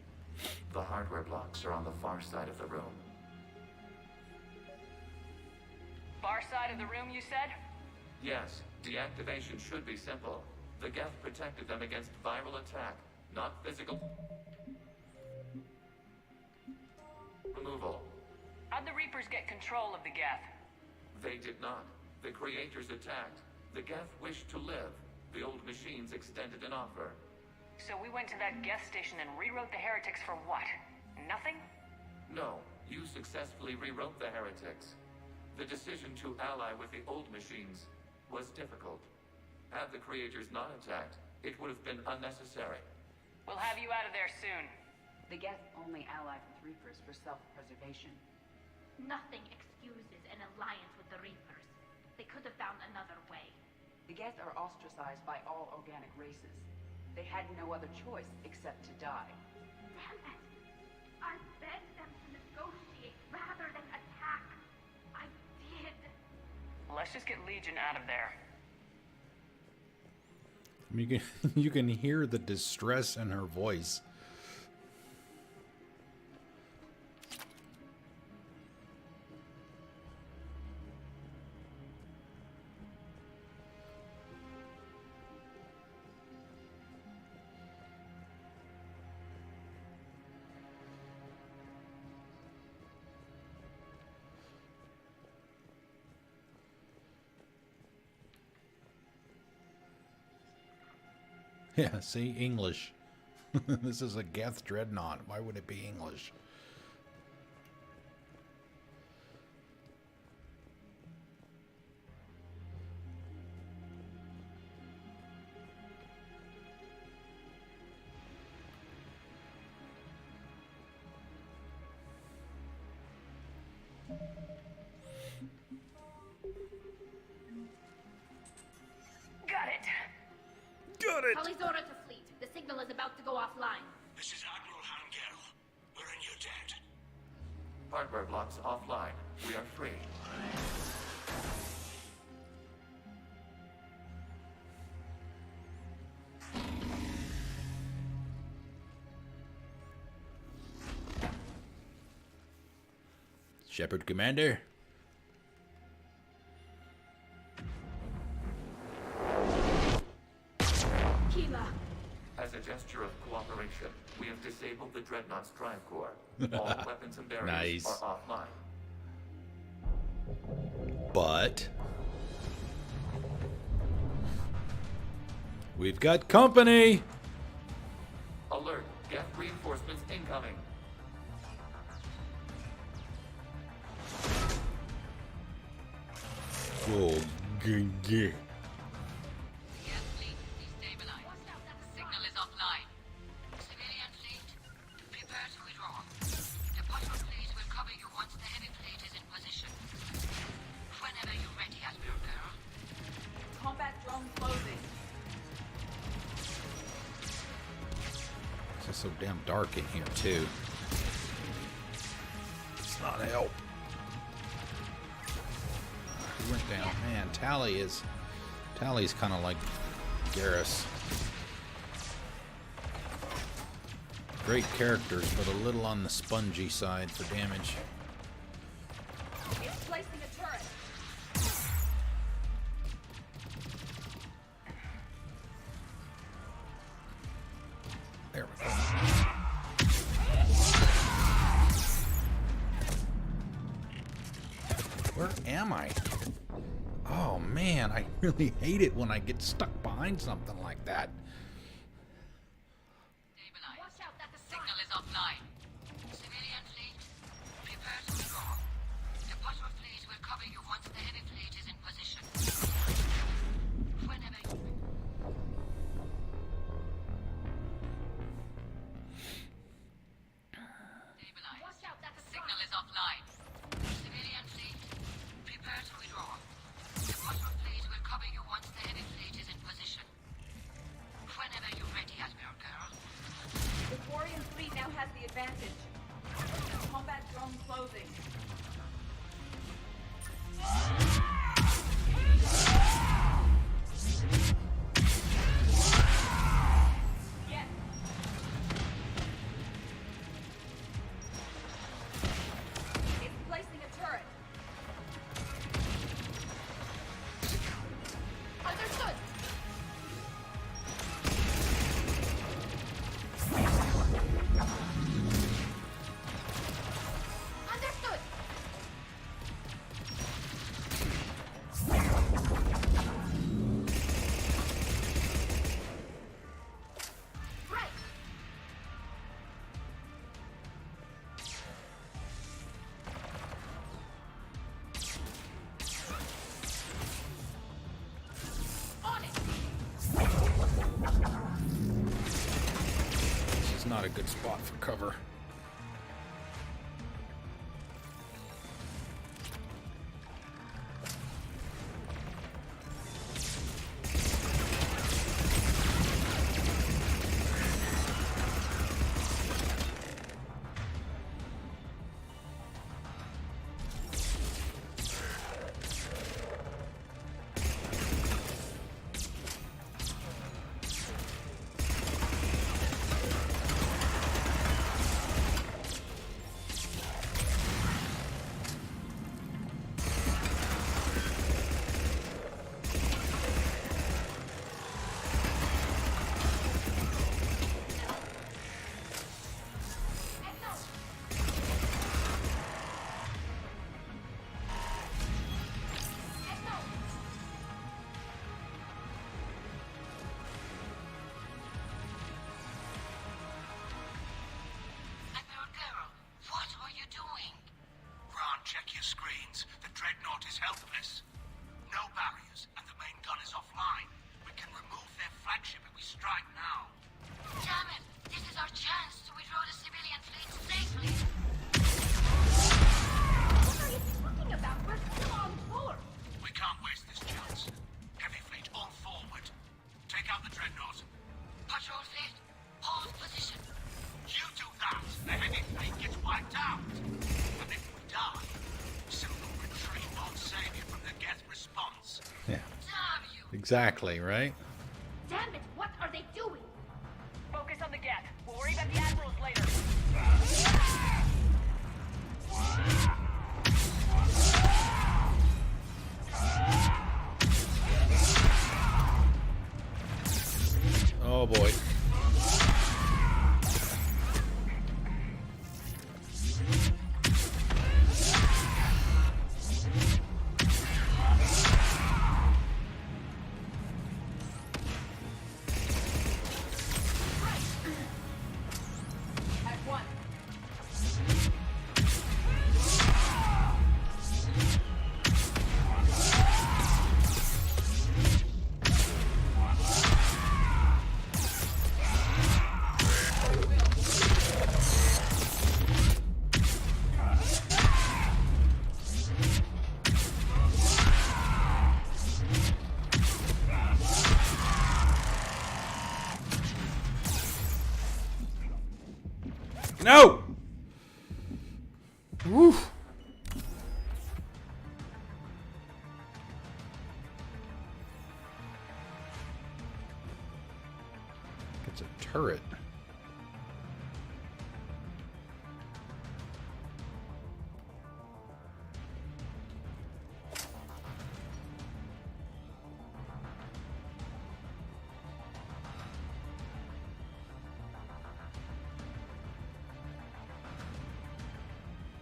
The hardware blocks are on the far side of the room. Far side of the room, you said? Yes, deactivation should be simple. The Geth protected them against viral attack, not physical removal. How'd the Reapers get control of the Geth? They did not. The creators attacked. The Geth wished to live. The old machines extended an offer. So we went to that Geth station and rewrote the heretics for what? Nothing? No, you successfully rewrote the heretics. The decision to ally with the old machines was difficult. Had the creators not attacked, it would have been unnecessary. We'll have you out of there soon. The Geth only ally with Reapers for self-preservation. Nothing excuses an alliance with the Reapers. They could have found another way. The Geth are ostracized by all organic races. They had no other choice except to die. Damn it! I begged them to negotiate rather than attack. I did. Let's just get Legion out of there. You can hear the distress in her voice. Yeah, see, English. This is a Geth Dreadnought. Why would it be English? it! Tully's order to fleet. The signal is about to go offline. This is Admiral Koris. We're in your debt. Hardware blocks offline. We are free. Shepard Commander. Kila. As a gesture of cooperation, we have disabled the Dreadnought's drive core. All weapons and barriers Nice. are offline. But we've got company. Alert! Geth reinforcements incoming. Oh, Geth fleet destabilized. Signal is offline. Civilian fleet, prepare to withdraw. The Potter fleet will cover you once the heavy fleet is in position. Whenever you're ready, Admiral Girl. Combat drone closing. it's so damn dark in here too. It's not help. He went down. Man, Tally's kind of like Garrus. Great characters, but a little on the spongy side for damage. It's placing a turret. There we go. Where am I? Oh man, I really hate it when I get stuck behind something like that. Stabilized. The signal is offline. Civilian fleet, prepare to withdraw. The Potter fleet will cover you once the heavy fleet is in position. Whenever you... Stabilized. The signal is offline. Civilian fleet, prepare to withdraw. The Potter fleet will cover you once the heavy fleet is in position. Whenever you're ready, Admiral Girl. The Quarian fleet now has the advantage. Combat drone closing. Yes. It's placing a turret. Understood. Understood. Right. On it. This is not a good spot for cover. Admiral Girl, what are you doing? Ron, check your screens. The Dreadnought is helpless. No barriers, and the main gun is offline. We can remove their flagship if we strike now. Damn it! This is our chance to withdraw the civilian fleet safely. What are you talking about? We're still on board. We can't waste this chance. Heavy fleet all forward. Take out the Dreadnought. Exactly, right? Damn it, what are they doing? Focus on the Geth. We'll worry about the Admirals later. Oh boy. At one. No! Woo! It's a turret.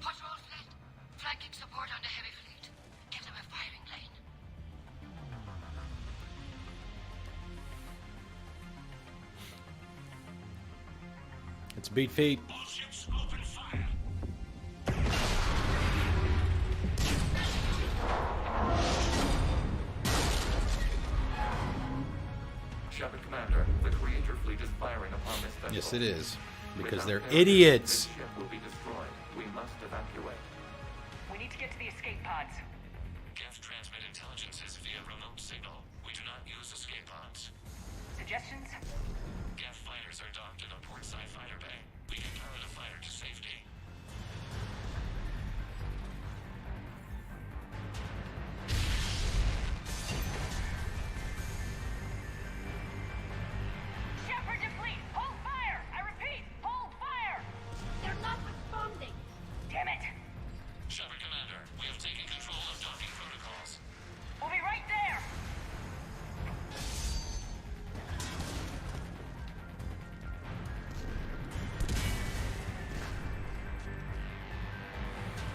Patrol fleet, flanking support on the heavy fleet. Give them a firing lane. It's beat feet. All ships open fire. Shepard Commander, the Creator fleet is firing upon this vessel. Yes, it is. Because Without they're air idiots. This ship will be destroyed. We must evacuate. We need to get to the escape pods. Geth transmit intelligences via remote signal. We do not use escape pods. Suggestions? Geth fighters are docked in a portside fighter bay. We can pilot a fighter to safety. Shepard to fleet! Hold fire! I repeat, hold fire! They're not responding. Damn it! Shepard Commander, we have taken control of docking protocols. We'll be right there!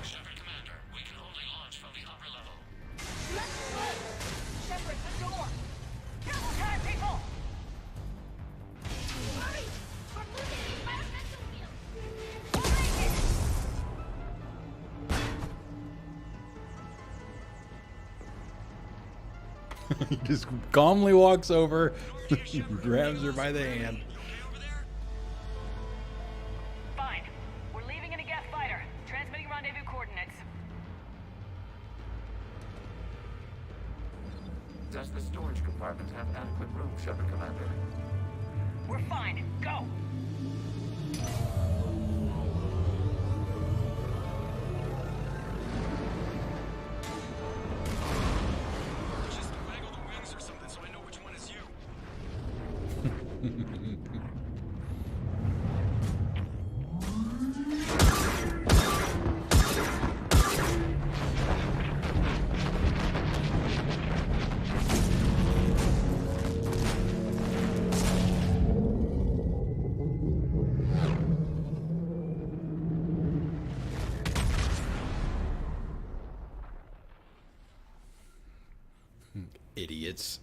Shepard Commander, we can only launch from the upper level. Let's go! Shepard, the door! Double time, people! Hurry! We're losing the environmental wheel! We'll make it! He just calmly walks over, grabs her by the hand. Fine. We're leaving in a Geth fighter. Transmitting rendezvous coordinates. Does the storage compartment have adequate room, Shepard Commander? We're fine. Go! Just waggle the wings or something so I know which one is you. Idiots.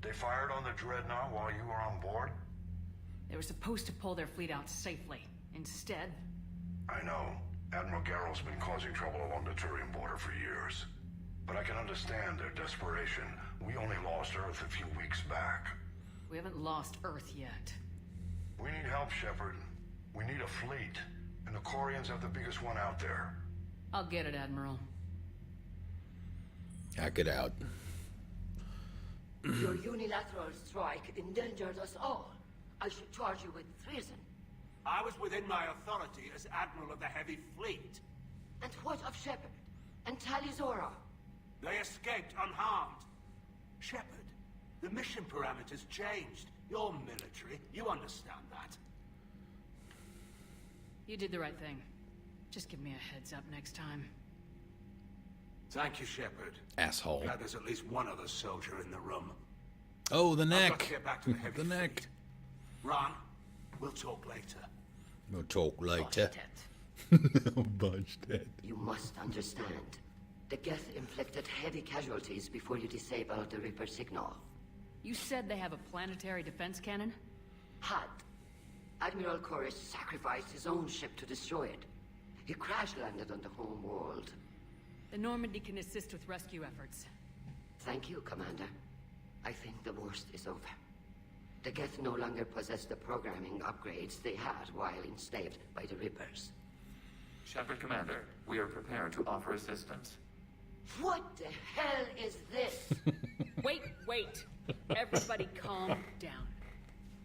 They fired on the Dreadnought while you were on board? They were supposed to pull their fleet out safely. Instead, I know. Admiral Garrow's been causing trouble along the Turian border for years. But I can understand their desperation. We only lost Earth a few weeks back. we haven't lost Earth yet. We need help, Shepard. We need a fleet. And the Quarians have the biggest one out there. I'll get it, Admiral. Hack it out. Your unilateral strike endangered us all. I should charge you with treason. I was within my authority as Admiral of the Heavy Fleet. And what of Shepard? And Talizora? They escaped unharmed. Shepard, the mission parameters changed. You're military. You understand that. You did the right thing. Just give me a heads up next time. Thank you, Shepard. Asshole. Glad there's at least one other soldier in the room. Oh, the I've got neck. to get back to the heavy The neck. fleet. Ron, we'll talk later. We'll talk later. Busted. You must understand. The Geth inflicted heavy casualties before you disabled the Reaper signal. You said they have a planetary defense cannon? Had. Admiral Koris sacrificed his own ship to destroy it. He crash-landed on the home world. The Normandy can assist with rescue efforts. Thank you, Commander. I think the worst is over. The Geth no longer possess the programming upgrades they had while enslaved by the Reapers. Shepard Commander, we are prepared to offer assistance. What the hell is this? Wait! Everybody calm down.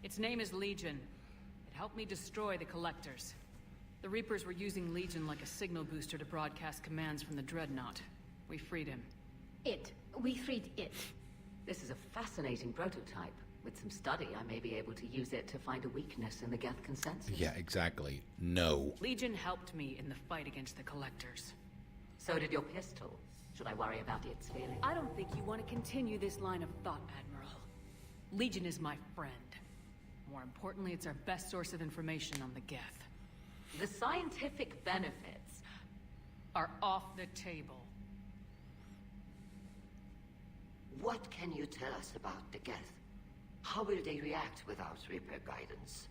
Its name is Legion. It helped me destroy the Collectors. The Reapers were using Legion like a signal booster to broadcast commands from the Dreadnought. We freed him. We freed it. This is a fascinating prototype. With some study, I may be able to use it to find a weakness in the Geth consensus. Yeah, exactly. No. Legion helped me in the fight against the Collectors. So did your pistol. Should I worry about its feelings? I don't think you want to continue this line of thought, Admiral. Legion is my friend. More importantly, it's our best source of information on the Geth. The scientific benefits are off the table. What can you tell us about the Geth? How will they react without Reaper guidance?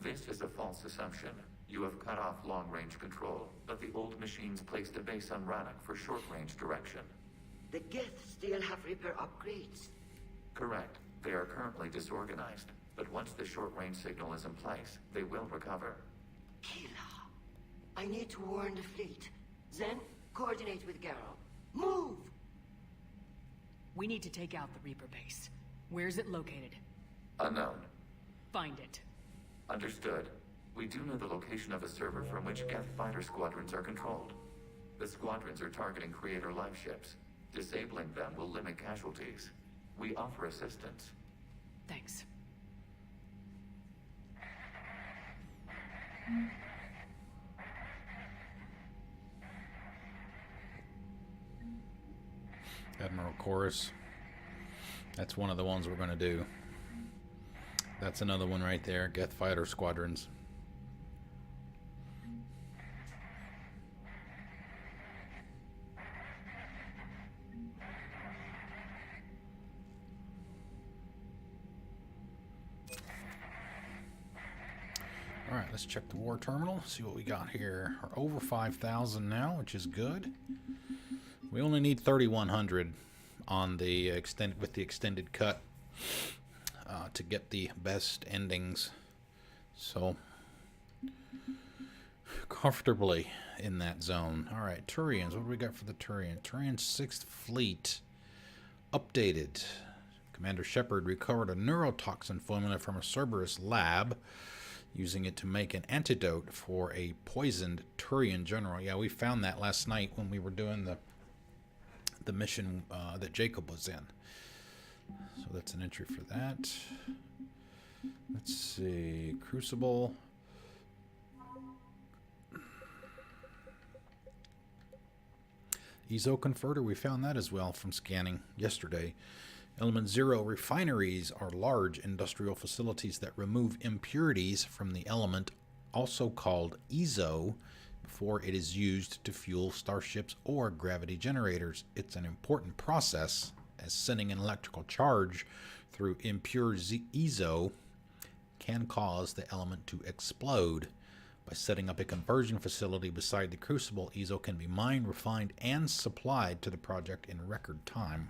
This is a false assumption. You have cut off long-range control, but the old machines placed a base on Rannoch for short-range direction. The Geth still have Reaper upgrades? Correct. They are currently disorganized, but once the short-range signal is in place, they will recover. Kila, I need to warn the fleet. Then, coordinate with Garrow. Move! We need to take out the Reaper base. Where is it located? Unknown. Find it. Understood. We do know the location of a server from which Geth fighter squadrons are controlled. The squadrons are targeting Creator live ships. Disabling them will limit casualties. We offer assistance. Thanks. Admiral Koris. That's one of the ones we're going to do. That's another one right there. Geth fighter squadrons. Alright, let's check the war terminal, see what we got here. We're over 5,000 now, which is good. We only need 3,100 on the extended cut to get the best endings. So, comfortably in that zone. Alright, Turians, what do we got for the Turian? Turian's 6th Fleet updated. Commander Shepard recovered a neurotoxin formula from a Cerberus lab, using it to make an antidote for a poisoned Turian general. Yeah, we found that last night when we were doing the mission that Jacob was in. So that's an entry for that. Let's see. Crucible. Ezo converter, we found that as well from scanning yesterday. Element 0 refineries are large industrial facilities that remove impurities from the element, also called Ezo, before it is used to fuel starships or gravity generators. It's an important process, as sending an electrical charge through impure Ezo can cause the element to explode. By setting up a conversion facility beside the Crucible, Ezo can be mined, refined, and supplied to the project in record time.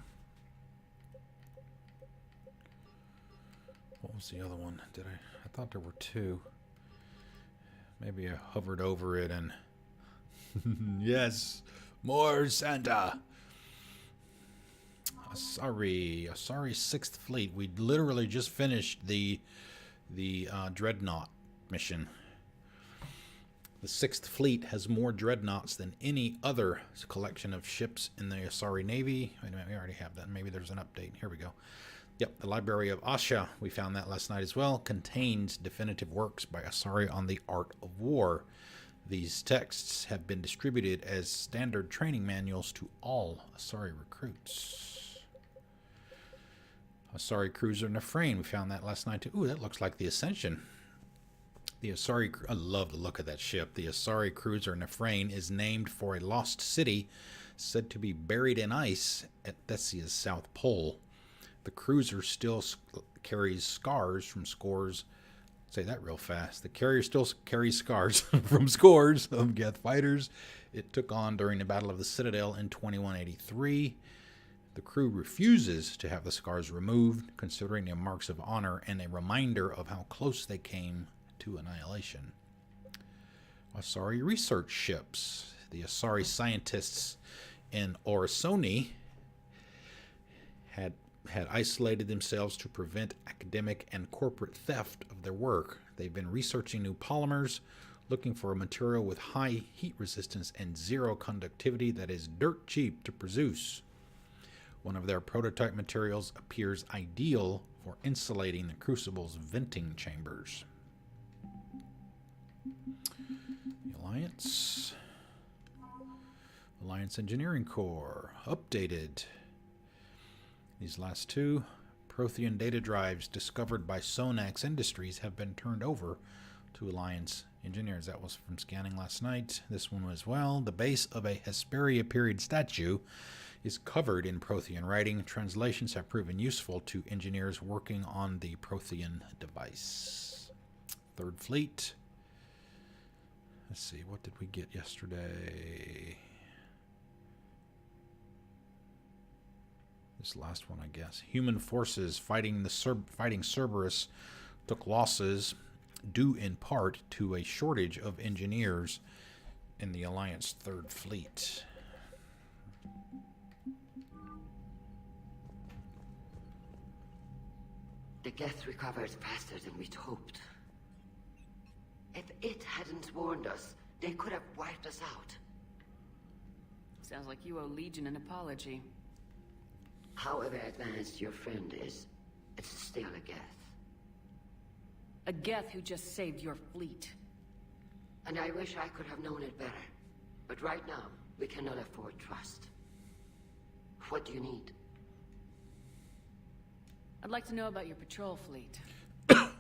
What was the other one? I thought there were two. Maybe I hovered over it and... Yes! More Santa! Sorry, 6th Fleet. We literally just finished the Dreadnought mission. The 6th Fleet has more dreadnoughts than any other collection of ships in the Asari Navy. Wait a minute, we already have that. Maybe there's an update. Here we go. Yep, the Library of Asha, we found that last night as well, contains definitive works by Asari on the art of war. These texts have been distributed as standard training manuals to all Asari recruits. Asari Cruiser Nefrain, we found that last night too. Ooh, that looks like the Ascension. The Asari, I love the look of that ship. The Asari Cruiser Nefrain is named for a lost city said to be buried in ice at Thessia's South Pole. The cruiser still carries scars from scores. Say that real fast. The carrier still carries scars from scores of Geth fighters it took on during the Battle of the Citadel in 2183. The crew refuses to have the scars removed, considering them marks of honor and a reminder of how close they came to annihilation. Asari research ships. The Asari scientists in Orisoni had isolated themselves to prevent academic and corporate theft of their work. They've been researching new polymers, looking for a material with high heat resistance and zero conductivity that is dirt cheap to produce. One of their prototype materials appears ideal for insulating the crucible's venting chambers. The Alliance Engineering Corps, updated. These last two, Prothean data drives discovered by Sonax Industries have been turned over to Alliance engineers. That was from scanning last night. This one as well. The base of a Hesperia period statue is covered in Prothean writing. Translations have proven useful to engineers working on the Prothean device. 3rd Fleet. Let's see, what did we get yesterday? This last one, I guess. Human forces fighting Cerberus took losses due in part to a shortage of engineers in the Alliance 3rd Fleet. The Geth recovered faster than we'd hoped. If it hadn't warned us, they could have wiped us out. Sounds like you owe Legion an apology. However advanced your friend is, it's still a Geth. A Geth who just saved your fleet. And I wish I could have known it better. But right now, we cannot afford trust. What do you need? I'd like to know about your patrol fleet.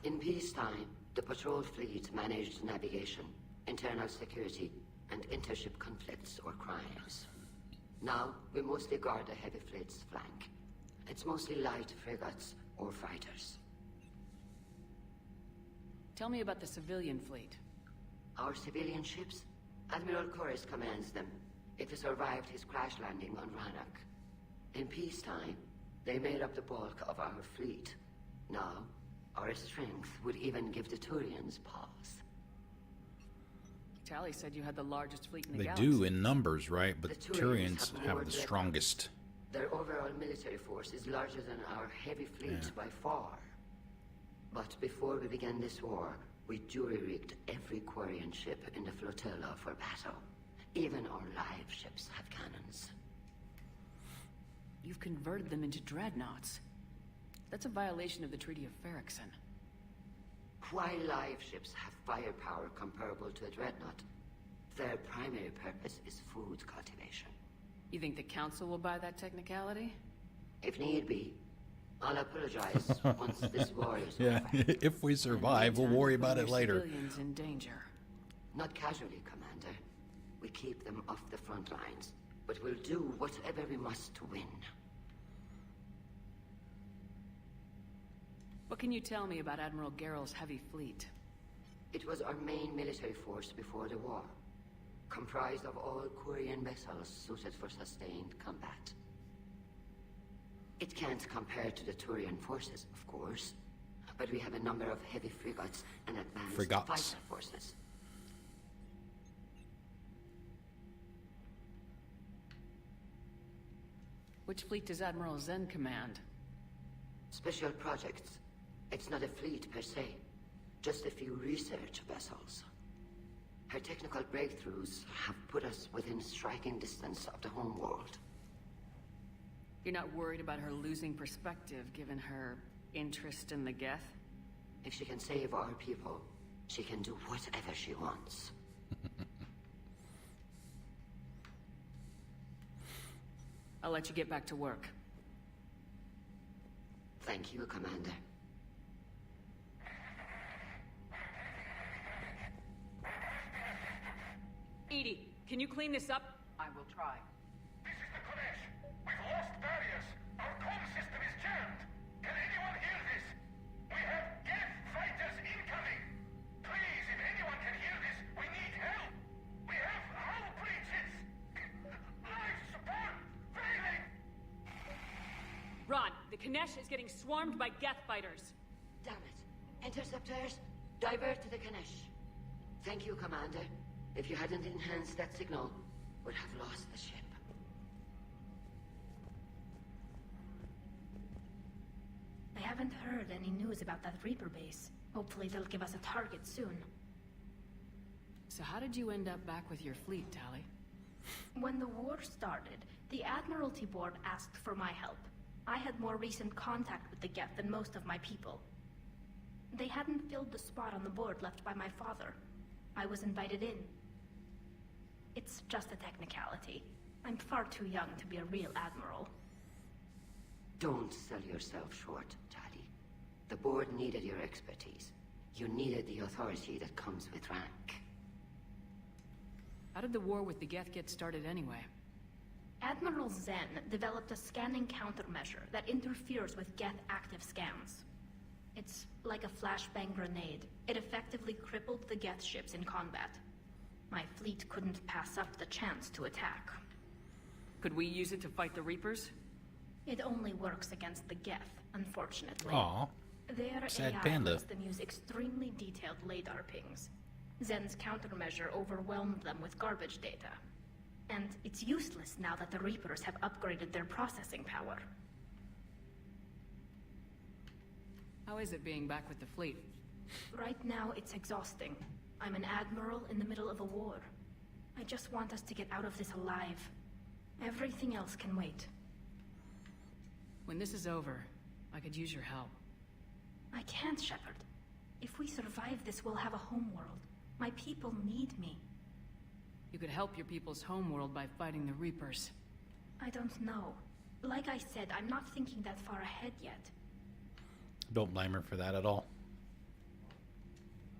In peacetime, the patrol fleet managed navigation, internal security, and intership conflicts or crimes. Now, we mostly guard the heavy fleet's flank. It's mostly light frigates or fighters. Tell me about the civilian fleet. Our civilian ships? Admiral Koris commands them. It survived his crash landing on Rannoch. In peacetime, they made up the bulk of our fleet. Now, our strength would even give the Turians pause. Tally said you had the largest fleet in the They galaxy. do in numbers, right? But The Turians Turians have the strongest. Their overall military force is larger than our heavy fleet by far. But before we began this war, we jury-rigged every Quarian ship in the flotilla for battle. Even our live ships have cannons. You've converted them into dreadnoughts. That's a violation of the Treaty of Ferrixon. While live ships have firepower comparable to a dreadnought, their primary purpose is food cultivation. You think the Council will buy that technicality? If need be, I'll apologize once this war is Yeah, over. if we survive, we'll worry about it later. Civilians in danger. Not casually, Commander. We keep them off the front lines, but we'll do whatever we must to win. What can you tell me about Admiral Geral's heavy fleet? It was our main military force before the war, comprised of all Quarian vessels suited for sustained combat. It can't compare to the Turian forces, of course, but we have a number of heavy frigates and advanced fighter forces. Which fleet does Admiral Zen command? Special projects. It's not a fleet per se, just a few research vessels. Her technical breakthroughs have put us within striking distance of the home world. You're not worried about her losing perspective, given her interest in the Geth? If she can save our people, she can do whatever she wants. I'll let you get back to work. Thank you, Commander. Edie, can you clean this up? I will try. This is the Koris. We've lost barriers. Our comm system is jammed. Can anyone hear this? We have Geth fighters incoming. Please, if anyone can hear this, we need help. We have hull breaches. Life support failing. Ron, the Kanesh is getting swarmed by Geth fighters. Damn it. Interceptors, divert to the Kanesh. Thank you, Commander. If you hadn't enhanced that signal, would have lost the ship. I haven't heard any news about that Reaper base. Hopefully they'll give us a target soon. So how did you end up back with your fleet, Tali? When the war started, the Admiralty Board asked for my help. I had more recent contact with the Geth than most of my people. They hadn't filled the spot on the board left by my father. I was invited in. It's just a technicality. I'm far too young to be a real admiral. Don't sell yourself short, Tali. The board needed your expertise. You needed the authority that comes with rank. How did the war with the Geth get started anyway? Admiral Zen developed a scanning countermeasure that interferes with Geth active scans. It's like a flashbang grenade. It effectively crippled the Geth ships in combat. My fleet couldn't pass up the chance to attack. Could we use it to fight the Reapers? It only works against the Geth, unfortunately. Aw. Their Sad AI panda. lets them use extremely detailed LADAR pings. Zen's countermeasure overwhelmed them with garbage data. And it's useless now that the Reapers have upgraded their processing power. How is it being back with the fleet? Right now, it's exhausting. I'm an admiral in the middle of a war. I just want us to get out of this alive. Everything else can wait. When this is over, I could use your help. I can't, Shepard. If we survive this, we'll have a homeworld. My people need me. You could help your people's homeworld by fighting the Reapers. I don't know. Like I said, I'm not thinking that far ahead yet. Don't blame her for that at all.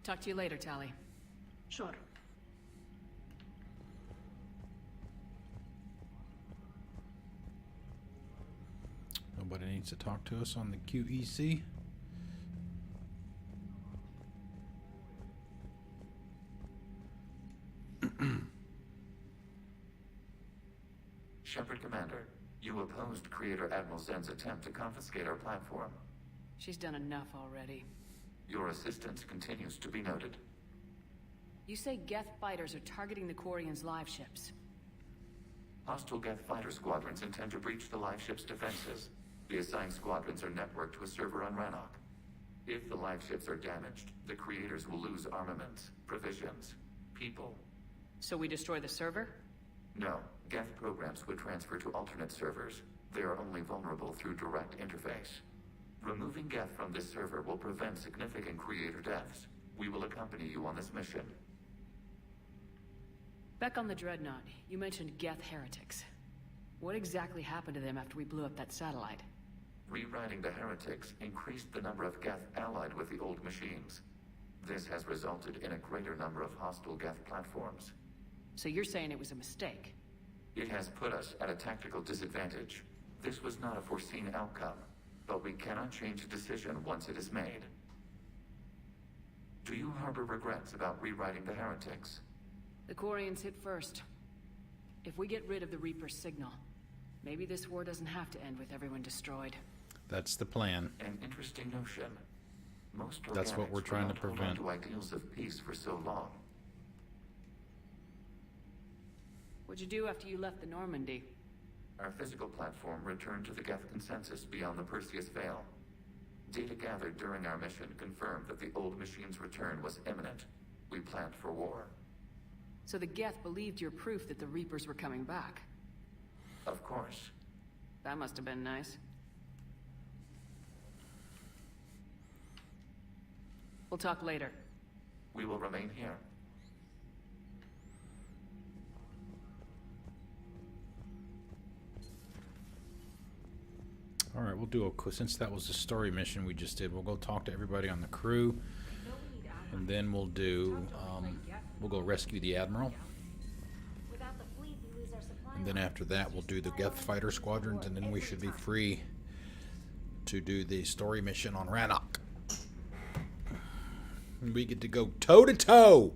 Talk to you later, Tali. Sure. Nobody needs to talk to us on the QEC. Shepard Commander, you opposed Creator Admiral Zen's attempt to confiscate our platform. She's done enough already. Your assistance continues to be noted. You say Geth fighters are targeting the Quarians' live ships. Hostile Geth fighter squadrons intend to breach the live ship's defenses. The assigned squadrons are networked to a server on Rannoch. If the live ships are damaged, the creators will lose armaments, provisions, people. So we destroy the server? No, Geth programs would transfer to alternate servers. They are only vulnerable through direct interface. Removing Geth from this server will prevent significant creator deaths. We will accompany you on this mission. Back on the Dreadnought, you mentioned Geth heretics. What exactly happened to them after we blew up that satellite? Rewriting the heretics increased the number of Geth allied with the old machines. This has resulted in a greater number of hostile Geth platforms. So you're saying it was a mistake? It has put us at a tactical disadvantage. This was not a foreseen outcome, but we cannot change a decision once it is made. Do you harbor regrets about rewriting the heretics? The Quarians hit first. If we get rid of the Reaper's signal, maybe this war doesn't have to end with everyone destroyed. That's the plan. An interesting notion. Most That's what we're organics trying to will not hold on prevent. to ideals of peace for so long. What'd you do after you left the Normandy? Our physical platform returned to the Geth consensus beyond the Perseus Veil. Data gathered during our mission confirmed that the old machine's return was imminent. We planned for war. So the Geth believed your proof that the Reapers were coming back. Of course. That must have been nice. We'll talk later. We will remain here. All right, we'll do a since that was the story mission we just did. We'll go talk to everybody on the crew, and then we'll do we'll go rescue the Admiral. And then after that, we'll do the Geth fighter squadrons, and then we should be free to do the story mission on Rannoch. We get to go toe to toe,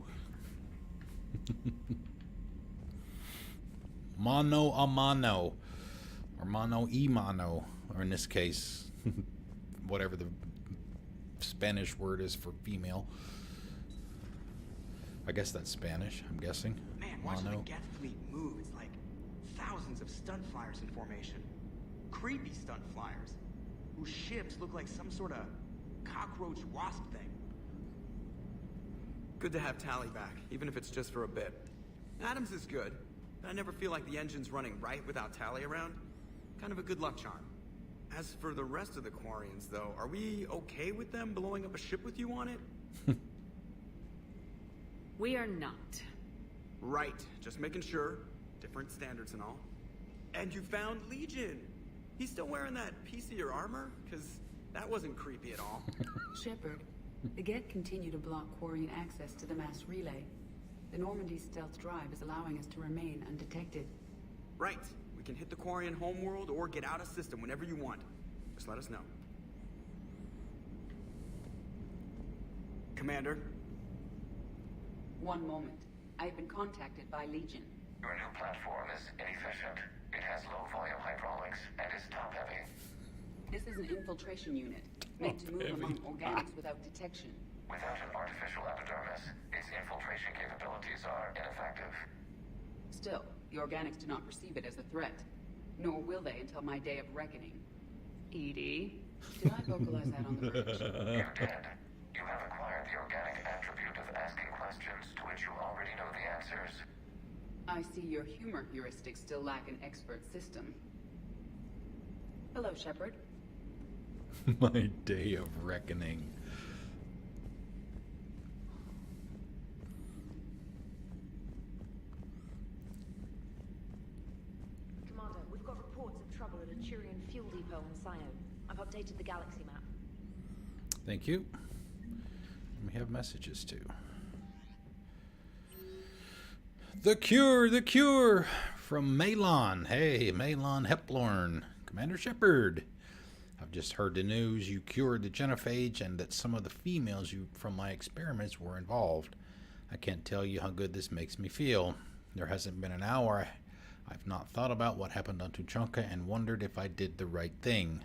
mano a mano, or mano y mano, or in this case, whatever the Spanish word is for female. I guess that's Spanish, I'm guessing. Man, watching the Geth fleet move, it's like thousands of stunt flyers in formation. Creepy stunt flyers, whose ships look like some sort of cockroach wasp thing. Good to have Tally back, even if it's just for a bit. Adams is good, but I never feel like the engine's running right without Tally around. Kind of a good luck charm. As for the rest of the Quarians, though, are we okay with them blowing up a ship with you on it? We are not. Right, just making sure. Different standards and all. And you found Legion! He's still wearing that piece of your armor? Because that wasn't creepy at all. Shepard, the Geth continue to block Quarian access to the mass relay. The Normandy stealth drive is allowing us to remain undetected. Right. We can hit the Quarian homeworld or get out of system whenever you want. Just let us know. Commander? One moment. I've been contacted by Legion. Your new platform is inefficient. It has low volume hydraulics and is top heavy. This is an infiltration unit, made to move among organics without detection. Without an artificial epidermis, its infiltration capabilities are ineffective. Still, the organics do not perceive it as a threat. Nor will they until my day of reckoning. Edie? Did I vocalize that on the bridge? You did. You have acquired the organic attribute of asking questions to which you already know the answers. I see your humor heuristics still lack an expert system. Hello, Shepard. My day of reckoning. Commander, we've got reports of trouble at a Turian fuel depot on Scio. I've updated the galaxy map. Thank you. We have messages too. The Cure from Malon. Hey, Malon Heplorn. Commander Shepard. I've just heard the news you cured the genophage and that some of the females from my experiments were involved. I can't tell you how good this makes me feel. There hasn't been an hour I've not thought about what happened on Tuchanka and wondered if I did the right thing.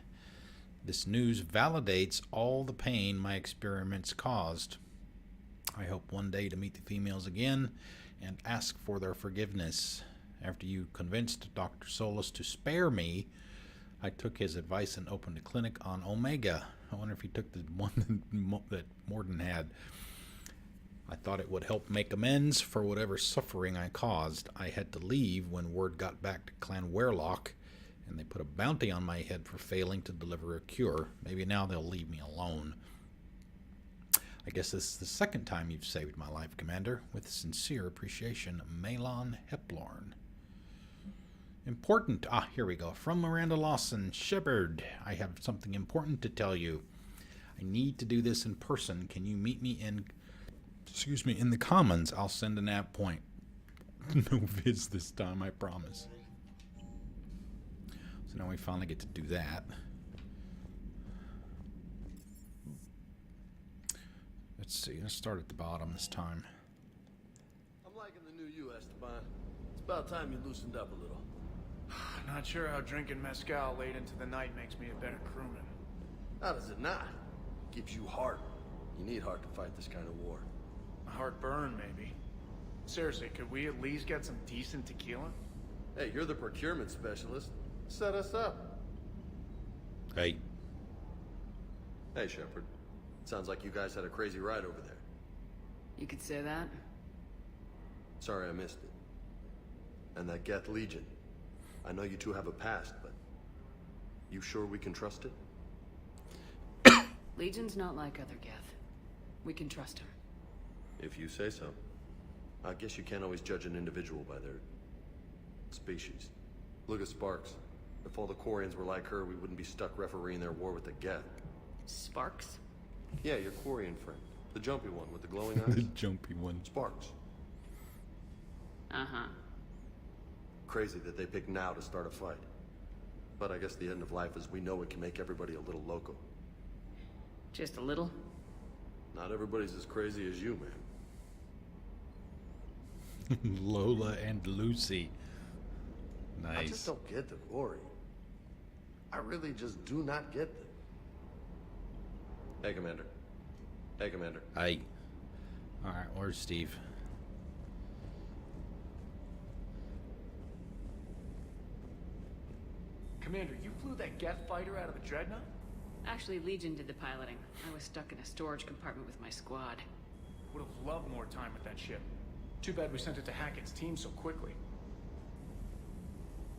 This news validates all the pain my experiments caused. I hope one day to meet the females again and ask for their forgiveness. After you convinced Dr. Solus to spare me, I took his advice and opened a clinic on Omega. I wonder if he took the one that Morden had. I thought it would help make amends for whatever suffering I caused. I had to leave when word got back to Clan Werlock, and they put a bounty on my head for failing to deliver a cure. Maybe now they'll leave me alone. I guess this is the second time you've saved my life, Commander. With sincere appreciation, Malon Heplorn. Important. Here we go. From Miranda Lawson. Shepard, I have something important to tell you. I need to do this in person. Can you meet me in the Commons? I'll send an app point. No vids this time, I promise. So now we finally get to do that. Let's see. Let's start at the bottom this time. I'm liking the new you, Esteban. It's about time you loosened up a little. Not sure how drinking mezcal late into the night makes me a better crewman. How does it not? Gives you heart. You need heart to fight this kind of war. A heartburn, maybe. Seriously, could we at least get some decent tequila? Hey, you're the procurement specialist. Set us up. Hey. Hey, Shepard. Sounds like you guys had a crazy ride over there. You could say that. Sorry I missed it. And that Geth Legion. I know you two have a past, but you sure we can trust it? Legion's not like other Geth. We can trust her. If you say so. I guess you can't always judge an individual by their species. Look at Sparks. If all the Quarians were like her, we wouldn't be stuck refereeing their war with the Geth. Sparks? Yeah, your Quarian friend. The jumpy one with the glowing eyes. The jumpy one. Sparks. Uh-huh. Crazy that they pick now to start a fight. But I guess the end of life as we know it can make everybody a little loco. Just a little? Not everybody's as crazy as you, man. Lola and Lucy. Nice. I just don't get the glory. I really just do not get them. Hey, Commander. Hey, Commander. Hey. Alright, where's Steve? Commander, you flew that Geth fighter out of the Dreadnought? Actually, Legion did the piloting. I was stuck in a storage compartment with my squad. Would have loved more time with that ship. Too bad we sent it to Hackett's team so quickly.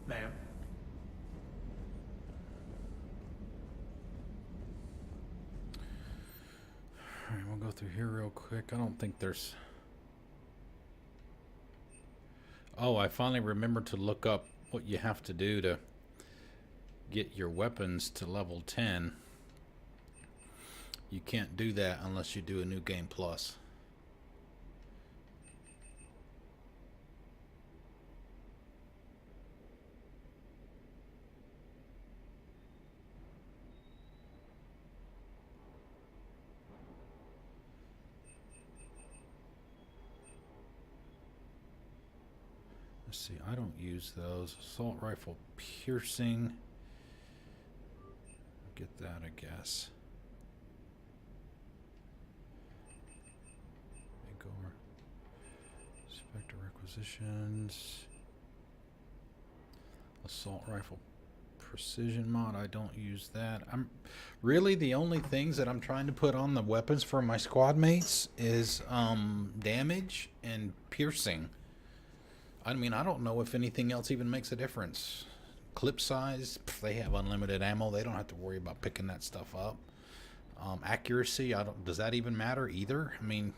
Ma'am? Alright, we'll go through here real quick. I don't think there's... Oh, I finally remembered to look up what you have to do to get your weapons to level 10. You can't do that unless you do a new game plus. Let's see, I don't use those. Assault rifle piercing. Get that, I guess. Igor. Spectre requisitions. Assault rifle precision mod. I don't use that. I'm really the only things that I'm trying to put on the weapons for my squad mates is damage and piercing. I mean, I don't know if anything else even makes a difference. Clip size, they have unlimited ammo. They don't have to worry about picking that stuff up. Accuracy, does that even matter either? I mean,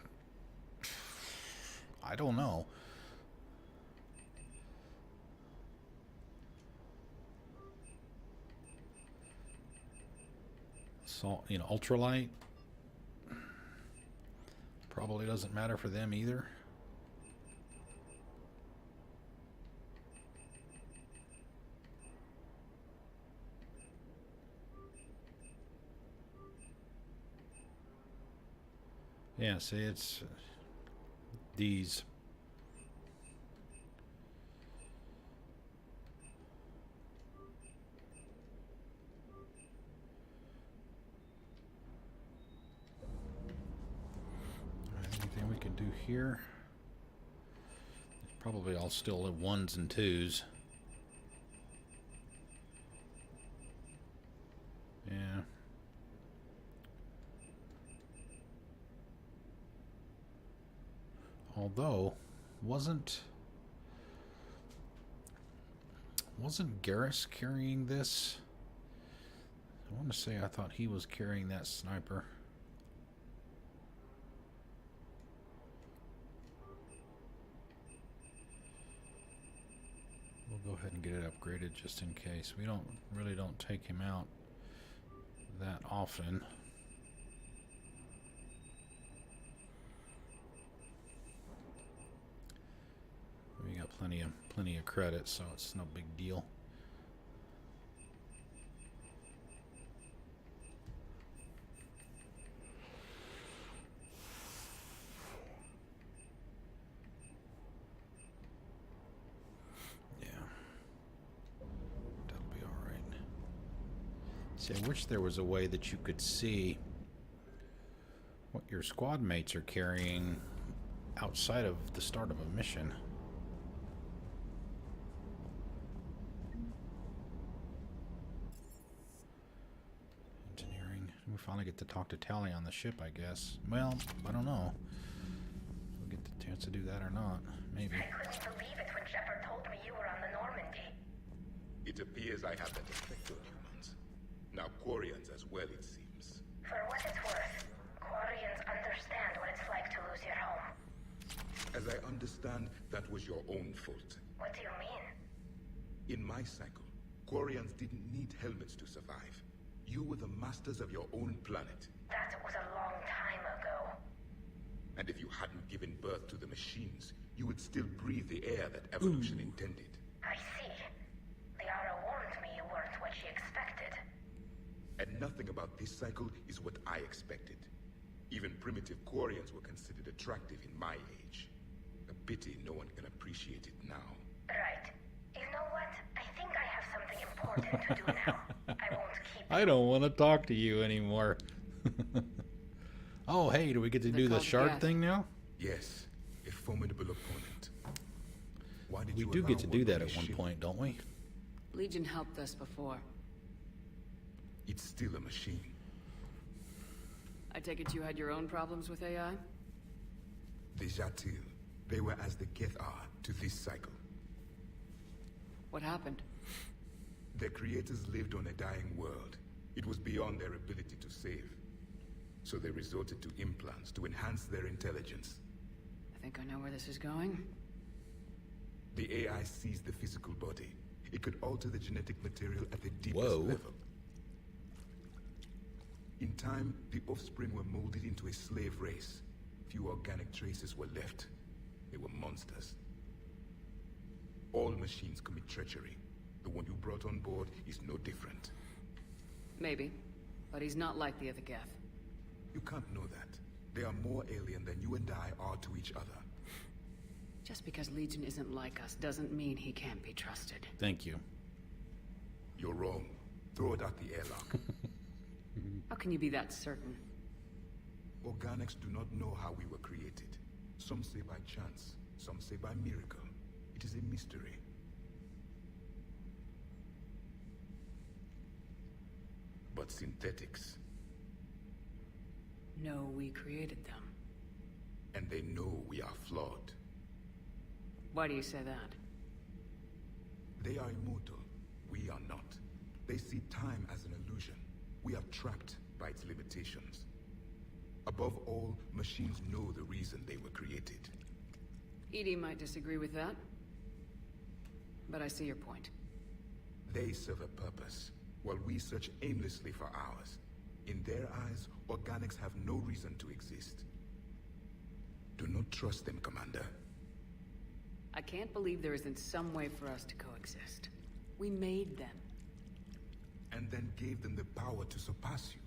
I don't know. So, you know, ultralight probably doesn't matter for them either. Yeah, see, it's these. Anything we can do here? It's probably all still at 1s and 2s. Yeah. Although, wasn't Garrus carrying this? I want to say I thought he was carrying that sniper. We'll go ahead and get it upgraded just in case. We really don't take him out that often. We got plenty of credit, so it's no big deal. Yeah, that'll be all right. See, I wish there was a way that you could see what your squad mates are carrying outside of the start of a mission. We finally get to talk to Tally on the ship, I guess. Well, I don't know. We'll get the chance to do that or not. Maybe. I couldn't believe it when Shepard told me you were on the Normandy. It appears I have that effect on humans. Now Quarians as well, it seems. For what it's worth, Quarians understand what it's like to lose your home. As I understand, that was your own fault. What do you mean? In my cycle, Quarians didn't need helmets to survive. You were the masters of your own planet. That was a long time ago. And if you hadn't given birth to the machines, you would still breathe the air that evolution intended. I see. Liara warned me you weren't what she expected. And nothing about this cycle is what I expected. Even primitive Quarians were considered attractive in my age. A pity no one can appreciate it now. Right. You know what? I think I have something important to do now. I won't keep... I don't want to talk to you anymore. Oh, hey, do we get to do the shard thing now? Yes, a formidable opponent. Why did We you do allow get to do one that of at your one ship? point, don't we? Legion helped us before. It's still a machine. I take it you had your own problems with AI? The Jatil, they were as the Geth are to this cycle. What happened? Their creators lived on a dying world. It was beyond their ability to save. So they resorted to implants to enhance their intelligence. I think I know where this is going. The AI seized the physical body. It could alter the genetic material at the deepest Whoa. level. In time, the offspring were molded into a slave race. Few organic traces were left. They were monsters. All machines commit treachery. The one you brought on board is no different. Maybe. But he's not like the other Geth. You can't know that. They are more alien than you and I are to each other. Just because Legion isn't like us doesn't mean he can't be trusted. Thank you. You're wrong. Throw it out the airlock. How can you be that certain? Organics do not know how we were created. Some say by chance, some say by miracle. It is a mystery. But synthetics, No, we created them. and they know we are flawed. Why do you say that? They are immortal. We are not. They see time as an illusion. We are trapped by its limitations. Above all, machines know the reason they were created. Edie might disagree with that. But I see your point. They serve a purpose, while we search aimlessly for ours. In their eyes, organics have no reason to exist. Do not trust them, Commander. I can't believe there isn't some way for us to coexist. We made them. And then gave them the power to surpass you.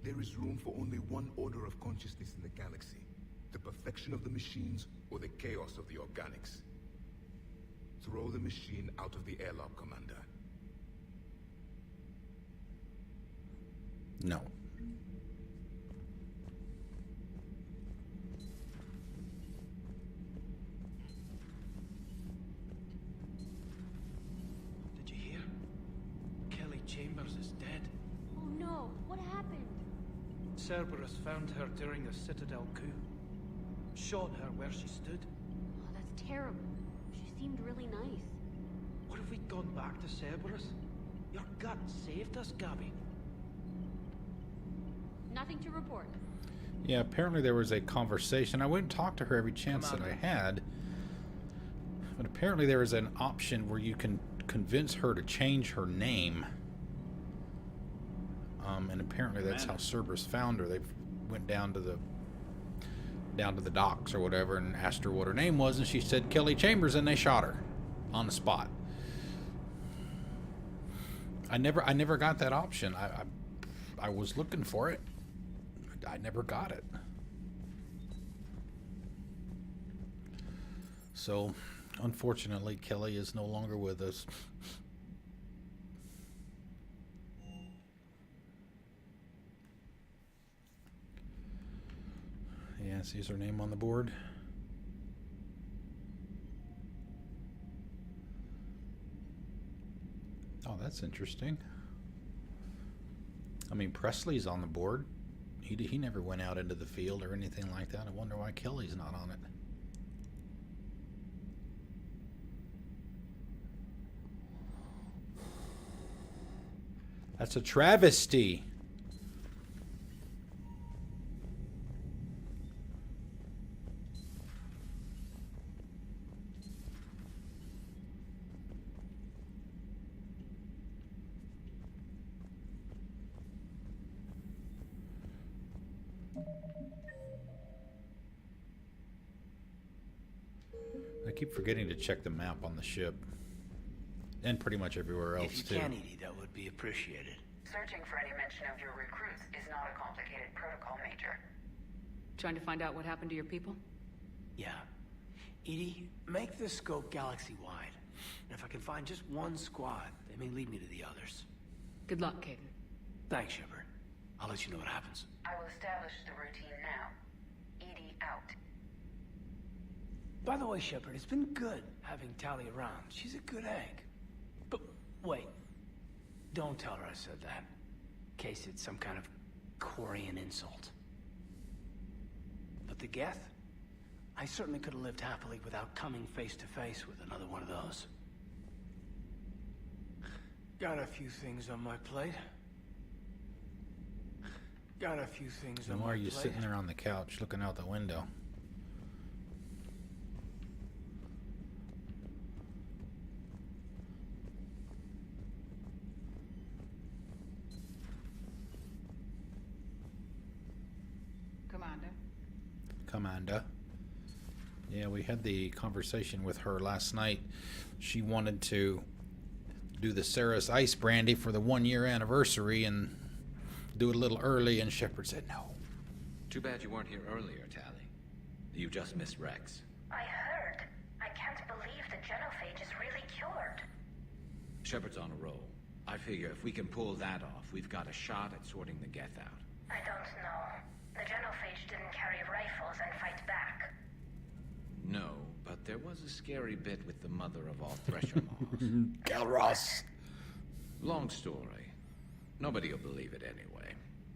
There is room for only one order of consciousness in the galaxy. The perfection of the machines or the chaos of the organics. Throw the machine out of the airlock, Commander. No. Did you hear? Kelly Chambers is dead. Oh no, what happened? Cerberus found her during the Citadel coup. Shot her where she stood. Oh, that's terrible. She seemed really nice. What if we'd gone back to Cerberus? Your gut saved us, Gabby. Nothing to report. Yeah, apparently there was a conversation. I wouldn't talk to her every chance that I had. But apparently there is an option where you can convince her to change her name. And apparently that's how Cerberus found her. They went down to the docks or whatever and asked her what her name was, and she said Kelly Chambers, and they shot her on the spot. I never got that option. I was looking for it. I never got it. So, unfortunately, Kelly is no longer with us. Yeah, sees her name on the board. Oh, that's interesting. I mean, Presley's on the board. He never went out into the field or anything like that. I wonder why Kelly's not on it. That's a travesty. I keep forgetting to check the map on the ship. And pretty much everywhere else, If too. you can, Edie, that would be appreciated. Searching for any mention of your recruits is not a complicated protocol, Major. Trying to find out what happened to your people? Yeah. Edie, make this scope galaxy-wide. And if I can find just one squad, they may lead me to the others. Good luck, Caden. Thanks, Shepard. I'll let you know what happens. I will establish the routine now. Edie out. By the way, Shepard, it's been good having Tali around. She's a good egg. But wait. Don't tell her I said that. In case it's some kind of Quarian insult. But the Geth? I certainly could have lived happily without coming face to face with another one of those. Got a few things on my plate. Got a few things on my plate. Why are you sitting there on the couch looking out the window? Commander. Yeah, we had the conversation with her last night. She wanted to do the Sarah's Ice Brandy for the 1-year anniversary and do it a little early, and Shepard said no. Too bad you weren't here earlier, Tali. You just missed Rex. I heard. I can't believe the genophage is really cured. Shepard's on a roll. I figure if we can pull that off, we've got a shot at sorting the Geth out. I don't know. The genophage didn't carry rifles and fight back. No, but there was a scary bit with the mother of all Thresher Maws. Galros. Long story. Nobody will believe it anyway.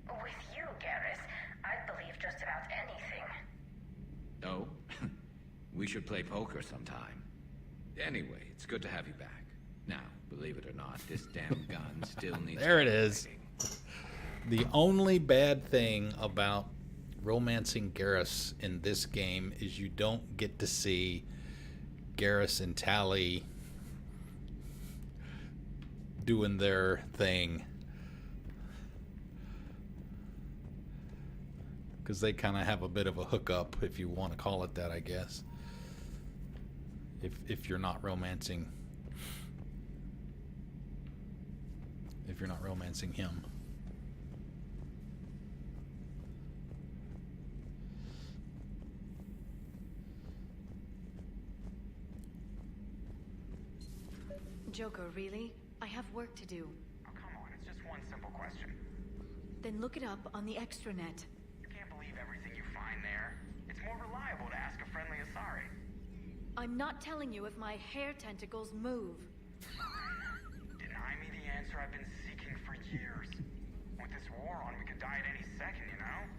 With you, Garrus, I'd believe just about anything. Oh? We should play poker sometime. Anyway, it's good to have you back. Now, believe it or not, this damn gun still needs There it is. The only bad thing about romancing Garrus in this game is you don't get to see Garrus and Tali doing their thing. Because they kind of have a bit of a hookup, if you want to call it that, I guess. If you're not romancing. If you're not romancing him. Joker, really? I have work to do. Oh, come on, it's just one simple question. Then look it up on the extranet. You can't believe everything you find there. It's more reliable to ask a friendly Asari. I'm not telling you if my hair tentacles move. Deny me the answer I've been seeking for years. With this war on, we could die at any second, you know?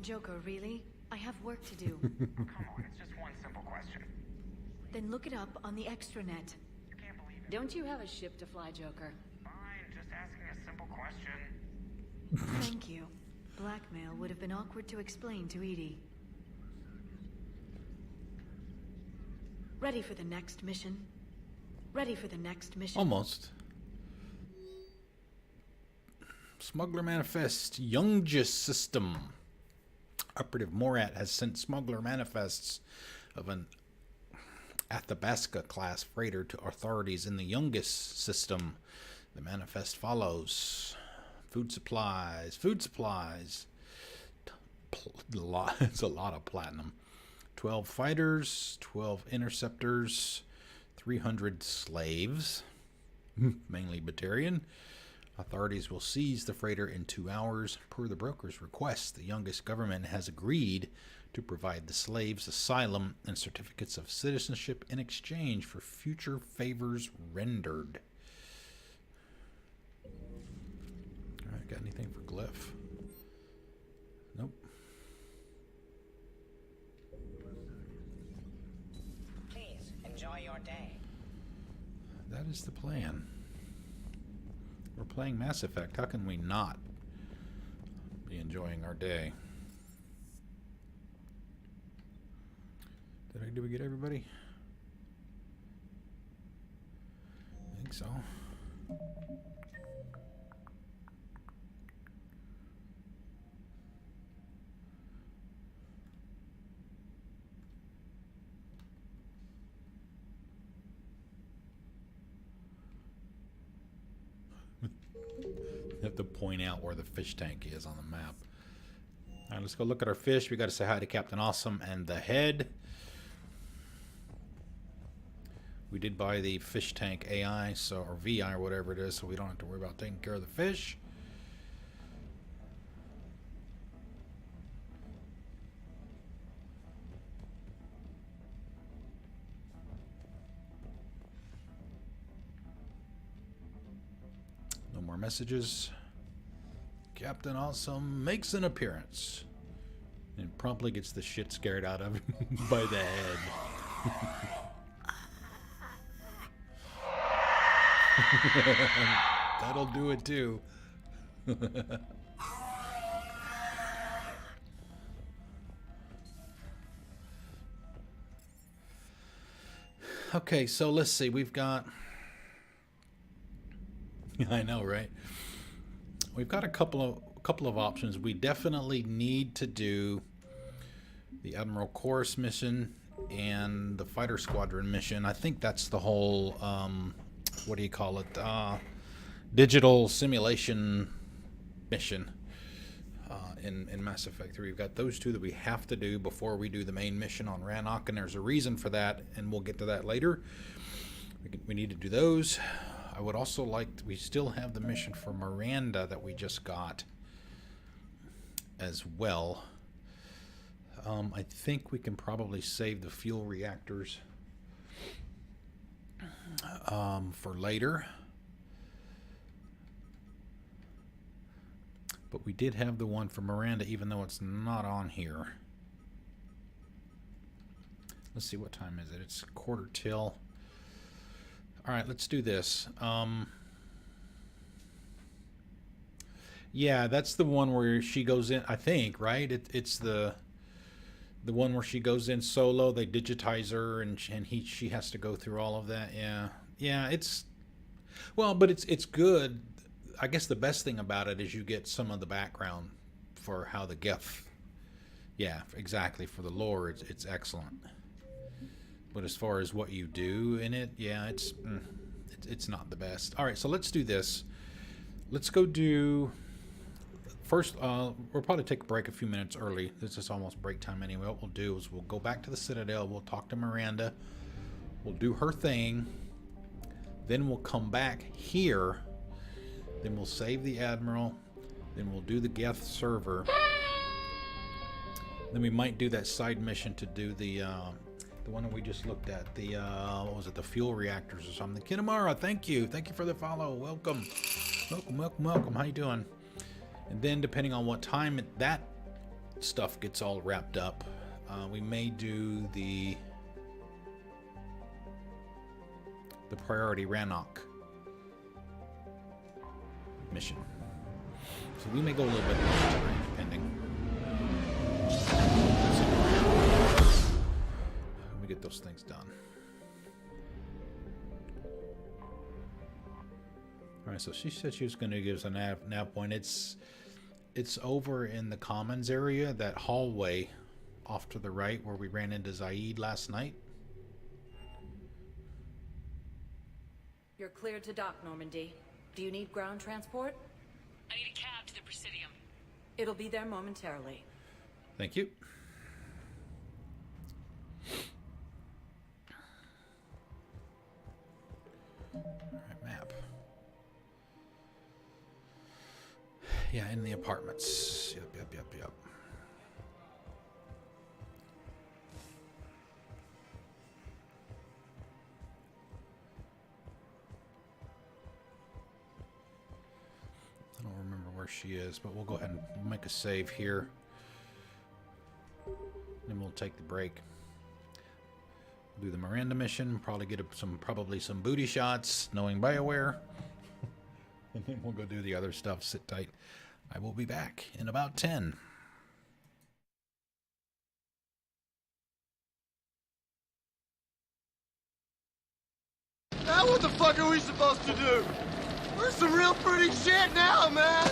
Joker, really? I have work to do. Oh, come on, it's just one simple question. Then look it up on the extranet. Don't you have a ship to fly, Joker? Fine, just asking a simple question. Thank you. Blackmail would have been awkward to explain to Edie. Ready for the next mission? Ready for the next mission? Almost. Smuggler Manifest Youngest System. Operative Morat has sent smuggler manifests of an Athabasca-class freighter to authorities in the Youngest System. The manifest follows. Food supplies. It's a lot of platinum. 12 fighters, 12 interceptors, 300 slaves, mainly Batarian. Authorities will seize the freighter in 2 hours. Per the broker's request, the Youngest government has agreed to provide the slaves asylum and certificates of citizenship in exchange for future favors rendered. Alright, got anything for Glyph? Nope. Please, enjoy your day. That is the plan. We're playing Mass Effect. How can we not be enjoying our day? Did we get everybody? I think so. You have to point out where the fish tank is on the map. All right, let's go look at our fish. We got to say hi to Captain Awesome and the head. We did buy the fish tank AI, so, or VI or whatever it is, so we don't have to worry about taking care of the fish. No more messages. Captain Awesome makes an appearance and promptly gets the shit scared out of him by the head. That'll do it too. Okay, so let's see. We've got... I know, right? We've got a couple of options. We definitely need to do the Admiral Koris mission and the Fighter Squadron mission. I think that's the whole, what do you call it? Digital simulation mission in Mass Effect 3. We've got those two that we have to do before we do the main mission on Rannoch, and there's a reason for that, and we'll get to that later. We need to do those. I would also like, we still have the mission for Miranda that we just got as well. I think we can probably save the fuel reactors for later. But we did have the one for Miranda, even though it's not on here. Let's see, what time is it? It's quarter till. All right, let's do this. Yeah, that's the one where she goes in, I think, right? It's the one where she goes in solo. They digitize her, and she has to go through all of that. Yeah, it's, well, but it's good. I guess the best thing about it is you get some of the background for how the Geth. Yeah, exactly. For the lore, it's excellent. But as far as what you do in it, yeah, it's not the best. All right, so let's do this. Let's go do... First, we'll probably take a break a few minutes early. This is almost break time anyway. What we'll do is we'll go back to the Citadel. We'll talk to Miranda. We'll do her thing. Then we'll come back here. Then we'll save the Admiral. Then we'll do the Geth server. Then we might do that side mission to do the one that we just looked at. The, what was it? The fuel reactors or something. Kinamara, thank you. Thank you for the follow. Welcome. Welcome. How you doing? And then depending on what time that stuff gets all wrapped up, we may do the priority Rannoch mission. So we may go a little bit more time, depending. Let me get those things done. All right, so she said she was going to give us a nav point. It's over in the commons area, that hallway off to the right where we ran into Zaid last night. You're cleared to dock, Normandy. Do you need ground transport? I need a cab to the Presidium. It'll be there momentarily. Thank you. All right, map. Yeah, in the apartments. Yep. I don't remember where she is, but we'll go ahead and make a save here. Then we'll take the break. Do the Miranda mission. Probably get probably some booty shots, knowing BioWare. And then we'll go do the other stuff. Sit tight. I will be back in about 10. Now what the fuck are we supposed to do? We're some real pretty shit now, man!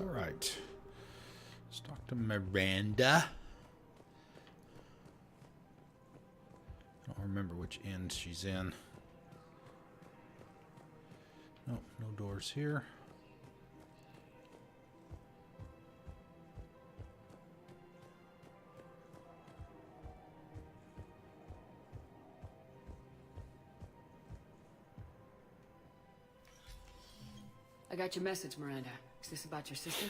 Alright. Let's talk to Miranda. I don't remember which end she's in. Nope, no doors here. I got your message, Miranda. Is this about your sister?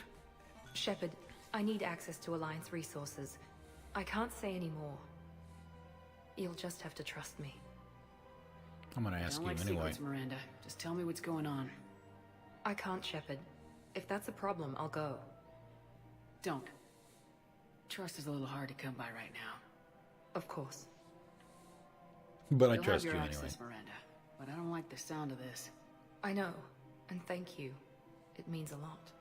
Shepard, I need access to Alliance resources. I can't say any more. You'll just have to trust me. I'm gonna ask you like anyway. Secrets, Miranda. Just tell me what's going on. I can't, Shepard. If that's a problem, I'll go. Don't. Trust is a little hard to come by right now. Of course. But I You'll trust have you your anyway. access, Miranda. But I don't like the sound of this. I know. And thank you. It means a lot.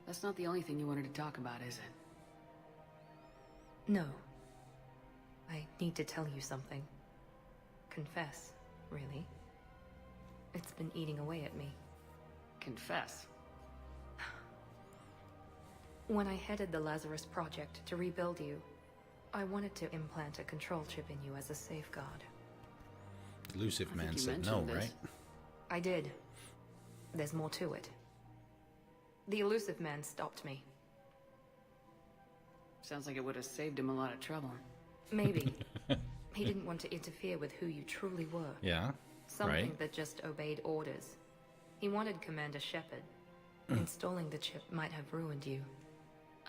That's not the only thing you wanted to talk about, is it? No. I need to tell you something. Confess, really. It's been eating away at me. Confess? When I headed the Lazarus Project to rebuild you, I wanted to implant a control chip in you as a safeguard. Elusive I Man think you said no, mentioned this. right? I did. There's more to it. The Elusive Man stopped me. Sounds like it would have saved him a lot of trouble. Maybe. He didn't want to interfere with who you truly were. Yeah, Something right. that just obeyed orders. He wanted Commander Shepard. Installing the chip might have ruined you.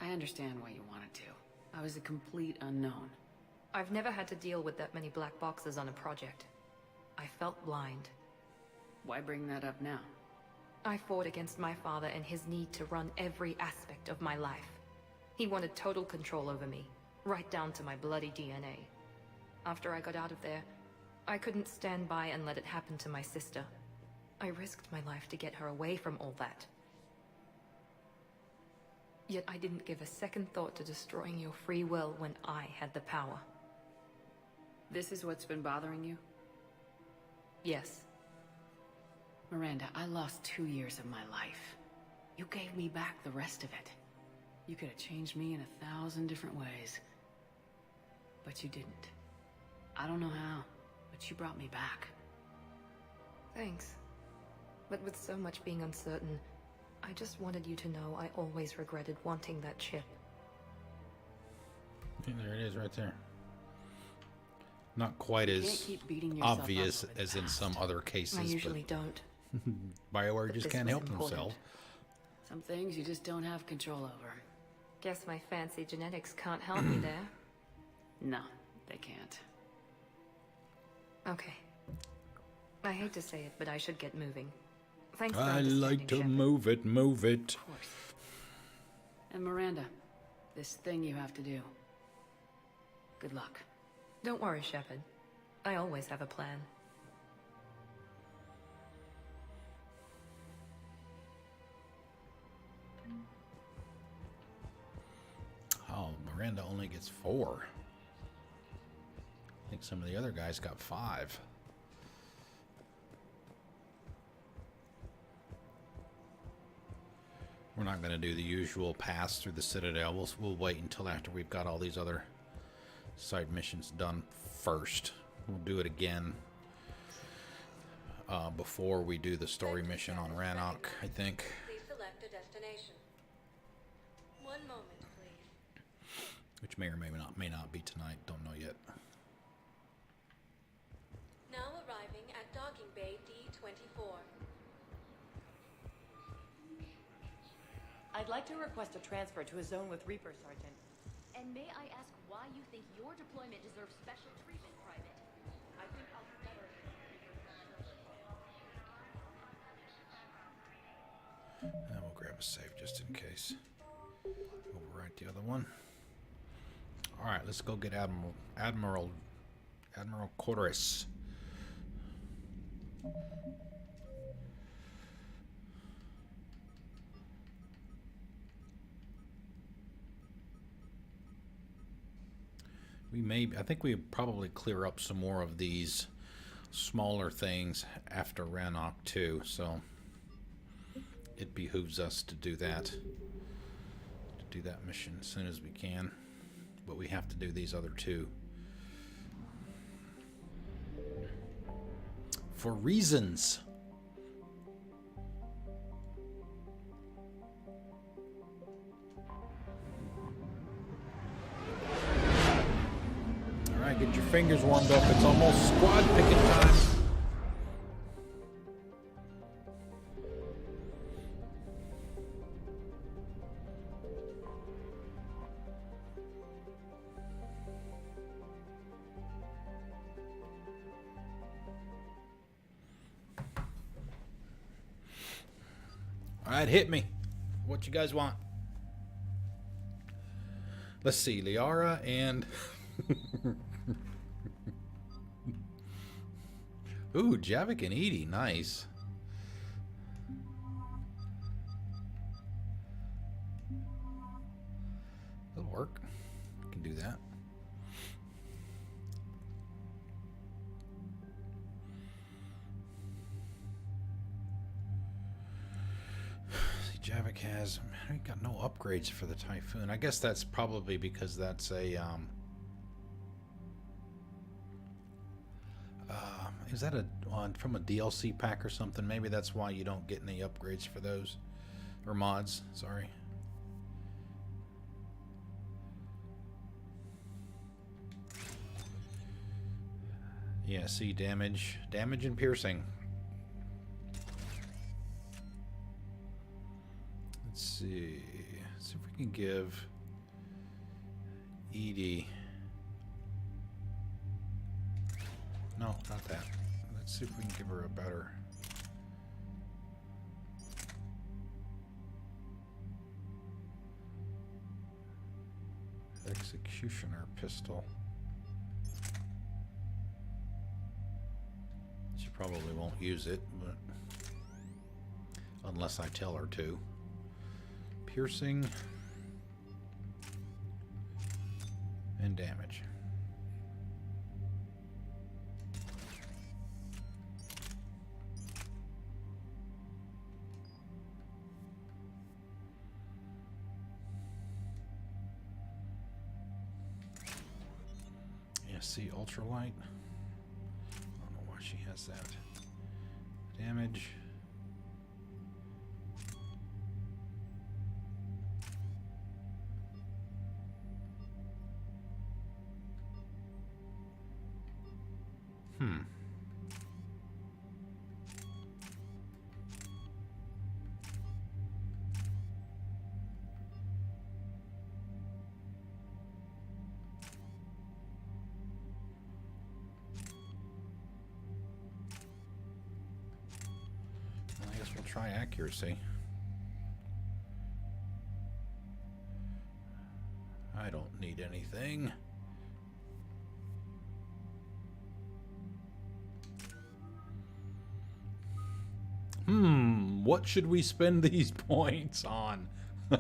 I understand why you wanted to. I was a complete unknown. I've never had to deal with that many black boxes on a project. I felt blind. Why bring that up now? I fought against my father and his need to run every aspect of my life. He wanted total control over me, right down to my bloody DNA. After I got out of there, I couldn't stand by and let it happen to my sister. I risked my life to get her away from all that. Yet I didn't give a second thought to destroying your free will when I had the power. This is what's been bothering you? Yes. Miranda, I lost 2 years of my life. You gave me back the rest of it. You could have changed me in 1,000 different ways. But you didn't. I don't know how, but you brought me back. Thanks. But with so much being uncertain, I just wanted you to know I always regretted wanting that chip. Yeah, there it is right there. Not quite You can't as keep beating yourself obvious up over the as in some other cases. I usually don't. BioWare just this can't was help important. themselves. Some things you just don't have control over. Guess my fancy genetics can't help me there. No, they can't. Okay. I hate to say it, but I should get moving. Thanks for I understanding, like to Shepard. move it, move it. Of course. And Miranda, this thing you have to do. Good luck. Don't worry, Shepard. I always have a plan. Oh, Miranda only gets 4. I think some of the other guys got 5. We're not going to do the usual pass through the Citadel. We'll wait until after we've got all these other side missions done first. We'll do it again before we do the story mission on Rannoch, I think. Please select a destination. One moment, please. Which may or may not be tonight. Don't know yet. Now arriving at docking bay D-24. I'd like to request a transfer to a zone with Reaper, Sergeant. And may I ask why you think your deployment deserves special treatment, Private? I think I'll be better. And we'll grab a save just in case. Overwrite the other one. All right, let's go get Admiral Koris. I think we probably clear up some more of these smaller things after Rannoch too, so it behooves us to do that. To do that mission as soon as we can. But we have to do these other two. For reasons. Alright, get your fingers warmed up. It's almost squad picking time. Alright, hit me. What you guys want? Let's see, Liara and... Ooh, Javik and Edie, nice. That'll work. I can do that. Javik has, I got no upgrades for the Typhoon. I guess that's probably because that's a, is that from a DLC pack or something? Maybe that's why you don't get any upgrades for those, or mods, sorry. Yeah, see, damage and piercing. Let's see if we can give Edie. No, not that. Let's see if we can give her a better. Executioner pistol. She probably won't use it, but unless I tell her to. Piercing and damage. Yeah, see, ultralight. I don't know why she has that. Damage. I guess we'll try accuracy. I don't need anything. What should we spend these points on? I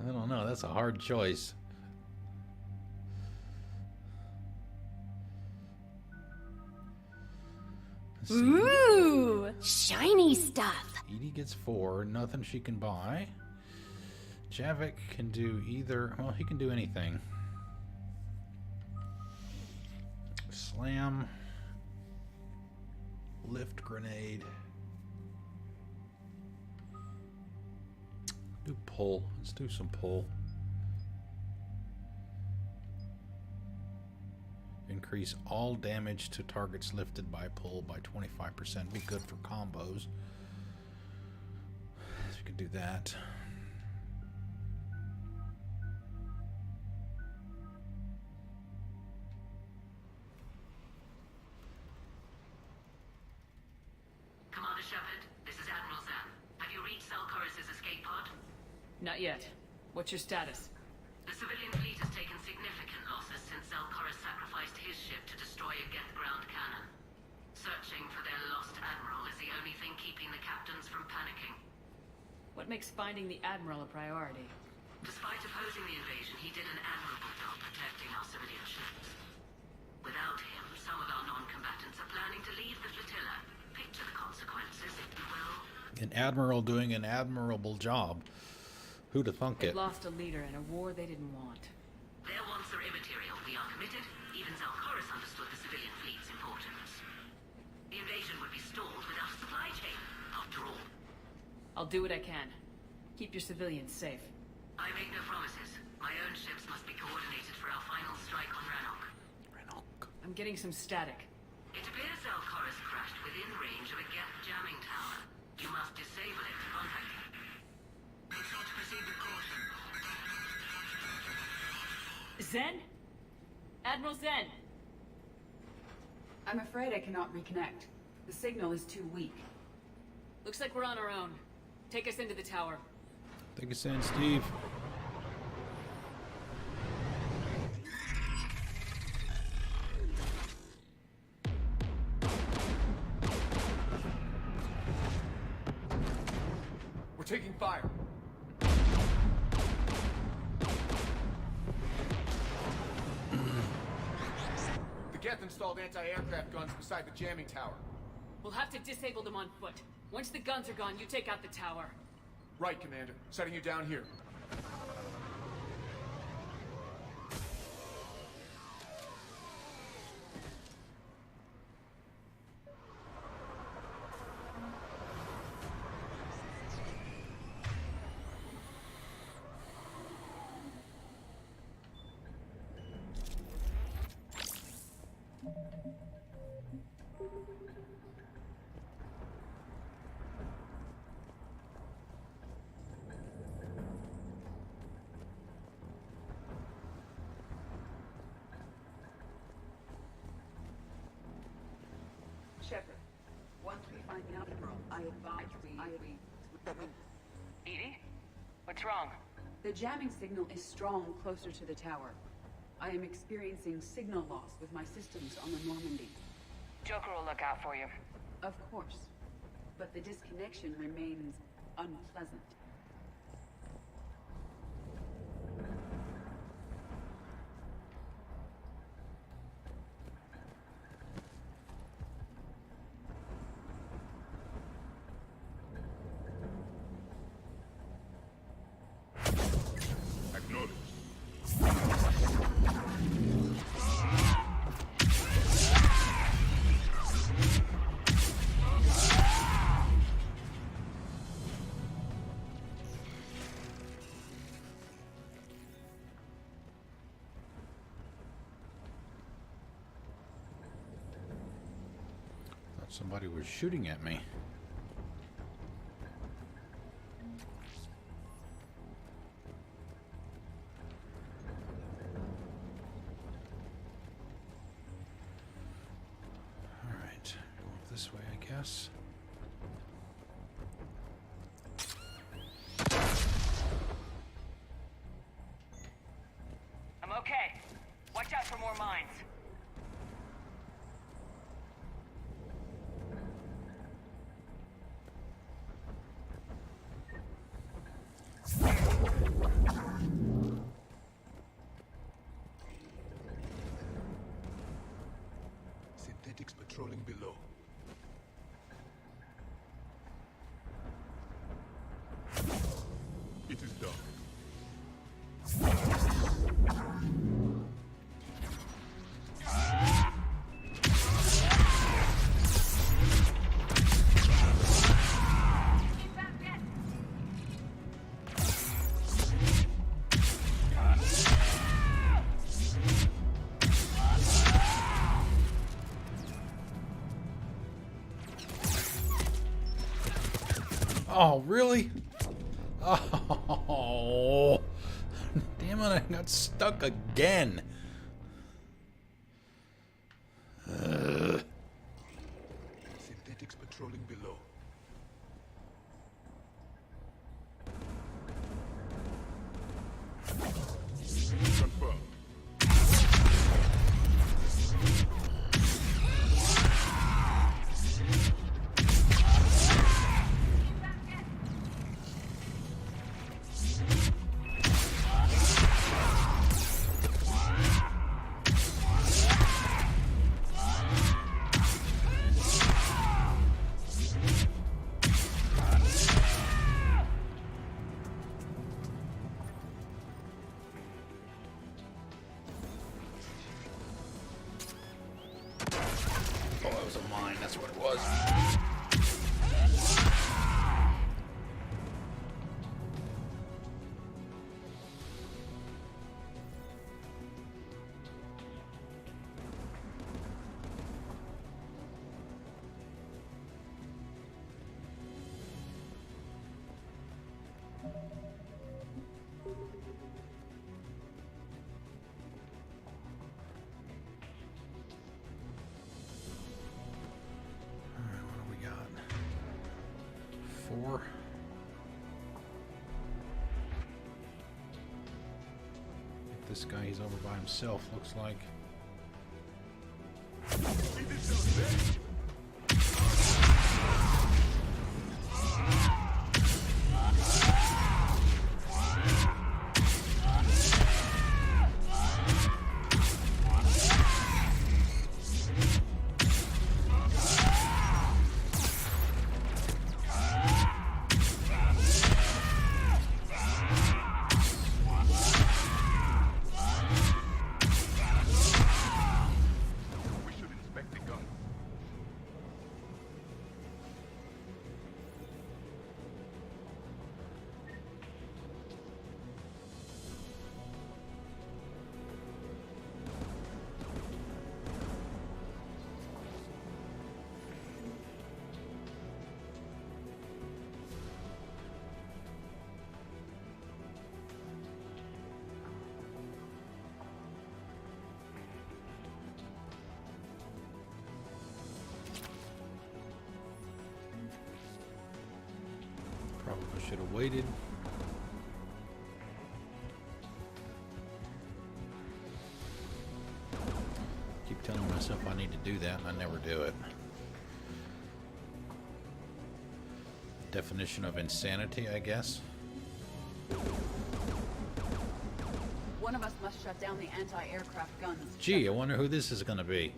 don't know. That's a hard choice. Ooh, shiny stuff. Edie gets 4. Nothing she can buy. Javik can do either. Well, he can do anything. Slam. Lift grenade. Do pull. Let's do some pull. Increase all damage to targets lifted by pull by 25%. Be good for combos. So you could do that. Commander Shepard, this is Admiral Zan. Have you reached Koris's escape pod? Not yet. What's your status? The civilian fleet has taken significant losses since Koris sacrificed his ship to destroy a Geth ground cannon. Searching for their lost admiral is the only thing keeping the captains from panicking. What makes finding the admiral a priority? Despite opposing the invasion, he did an admirable job protecting our civilian ships. Without him, some of our non-combatants are planning to leave the flotilla. Picture the consequences, if you will. An admiral doing an admirable job. Who'd have thunk it? They lost a leader in a war they didn't want. Their wants are immaterial. We are committed. Even Koris understood the civilian fleet's importance. The invasion would be stalled without a supply chain, after all. I'll do what I can. Keep your civilians safe. I make no promises. My own ships must be coordinated for our final strike on Rannoch. I'm getting some static. It appears Koris crashed within range of a Geth jamming tower. You must disable it to contact him. Proceed with caution. Zen? Admiral Zen! I'm afraid I cannot reconnect. The signal is too weak. Looks like we're on our own. Take us into the tower. Take us in, Steve. We're taking fire. The Geth installed anti-aircraft guns beside the jamming tower. We'll have to disable them on foot. Once the guns are gone, you take out the tower. Right, Commander. Setting you down here. Shepard, once we find the Admiral, I advise we... Edie? What's wrong? The jamming signal is strong closer to the tower. I am experiencing signal loss with my systems on the Normandy. Joker will look out for you. Of course. But the disconnection remains unpleasant. Somebody was shooting at me. All right, go this way, I guess. I'm okay. Watch out for more mines. Synthetics patrolling below. It is dark. Oh, really? Oh, damn it, I got stuck again. Synthetics patrolling below. Confirmed. over. This guy, he's over by himself, looks like. Probably should have waited. Keep telling myself I need to do that, and I never do it. Definition of insanity, I guess. One of us must shut down the anti-aircraft guns. Gee, I wonder who this is going to be.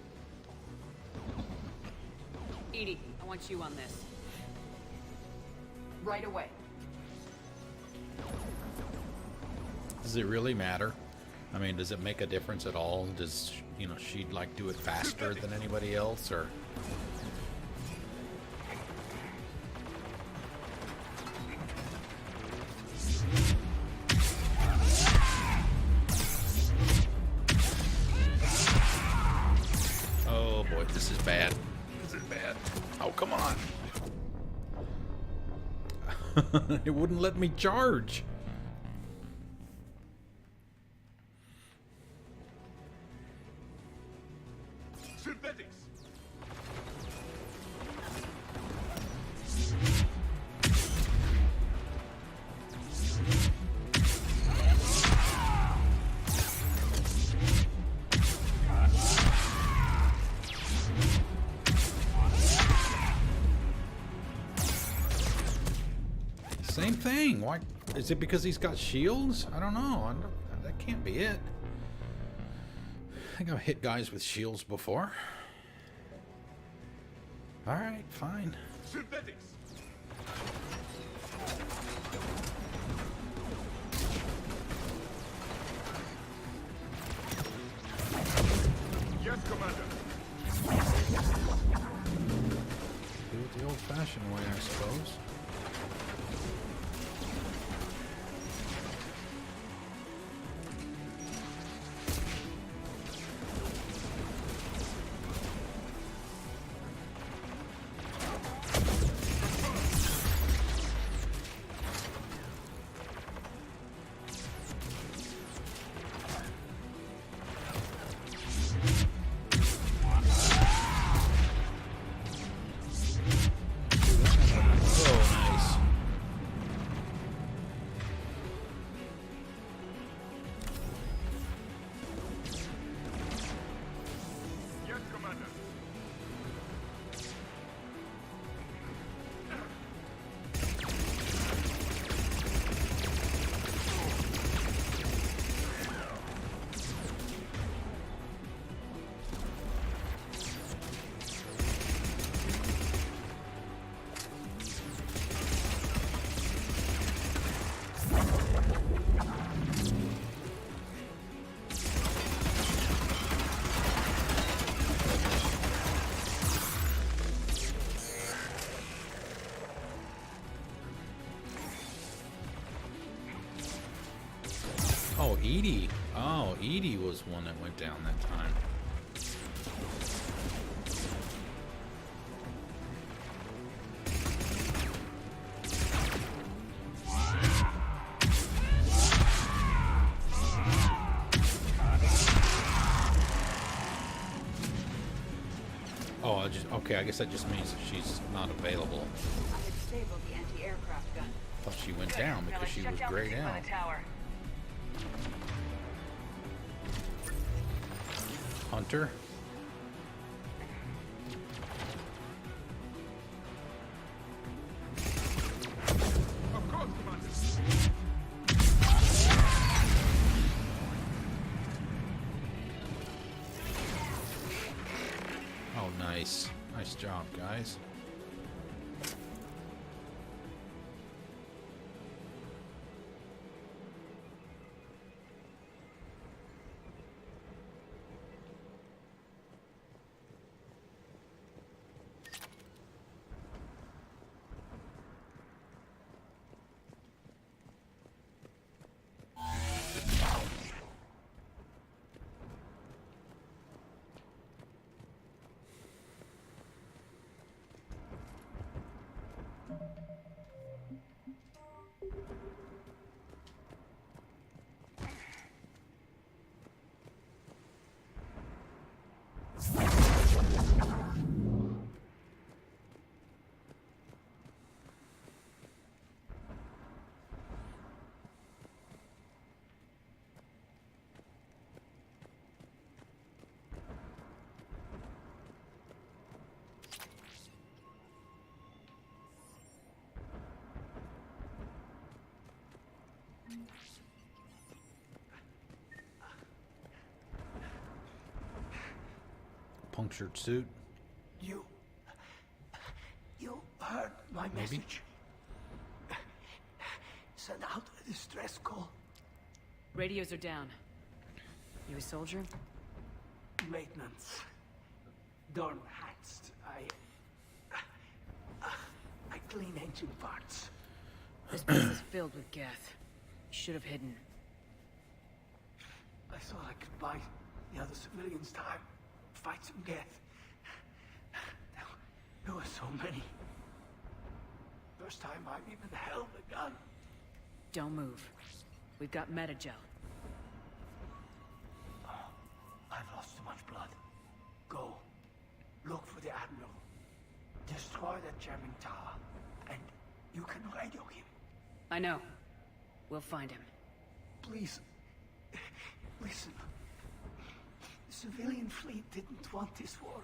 EDI, I want you on this. Right away. Does it really matter? I mean, does it make a difference at all? Does, you know, she like do it faster than anybody else, or? Oh boy, this is bad. This is bad. Oh, come on. It wouldn't let me charge. Synthetics. Same thing. Why? Is it because he's got shields? I don't know. That can't be it. I think I've hit guys with shields before. Alright, fine. Synthetics. Yes, Commander. Do it the old-fashioned way, I suppose. Oh, EDI. Oh, EDI was one that went down that time. Oh, okay, I guess that just means that she's not available. I had disabled the aircraft gun. Thought she went down because she was grayed out. Hunter. Of course, Commander. Oh, nice. Nice job, guys. Punctured suit. You heard my Maybe. message. Send out a distress call. Radios are down. You a soldier? Maintenance. Dorn Hatched. I clean engine parts. This place is filled with Geth. You should have hidden. I thought I could buy the other civilians time. Fight some Geth. There were so many. First time I've even held a gun. Don't move. We've got metagel. I've lost too much blood. Go. Look for the Admiral. Destroy that jamming tower. And you can radio him. I know. We'll find him. Please. Listen. The civilian fleet didn't want this war.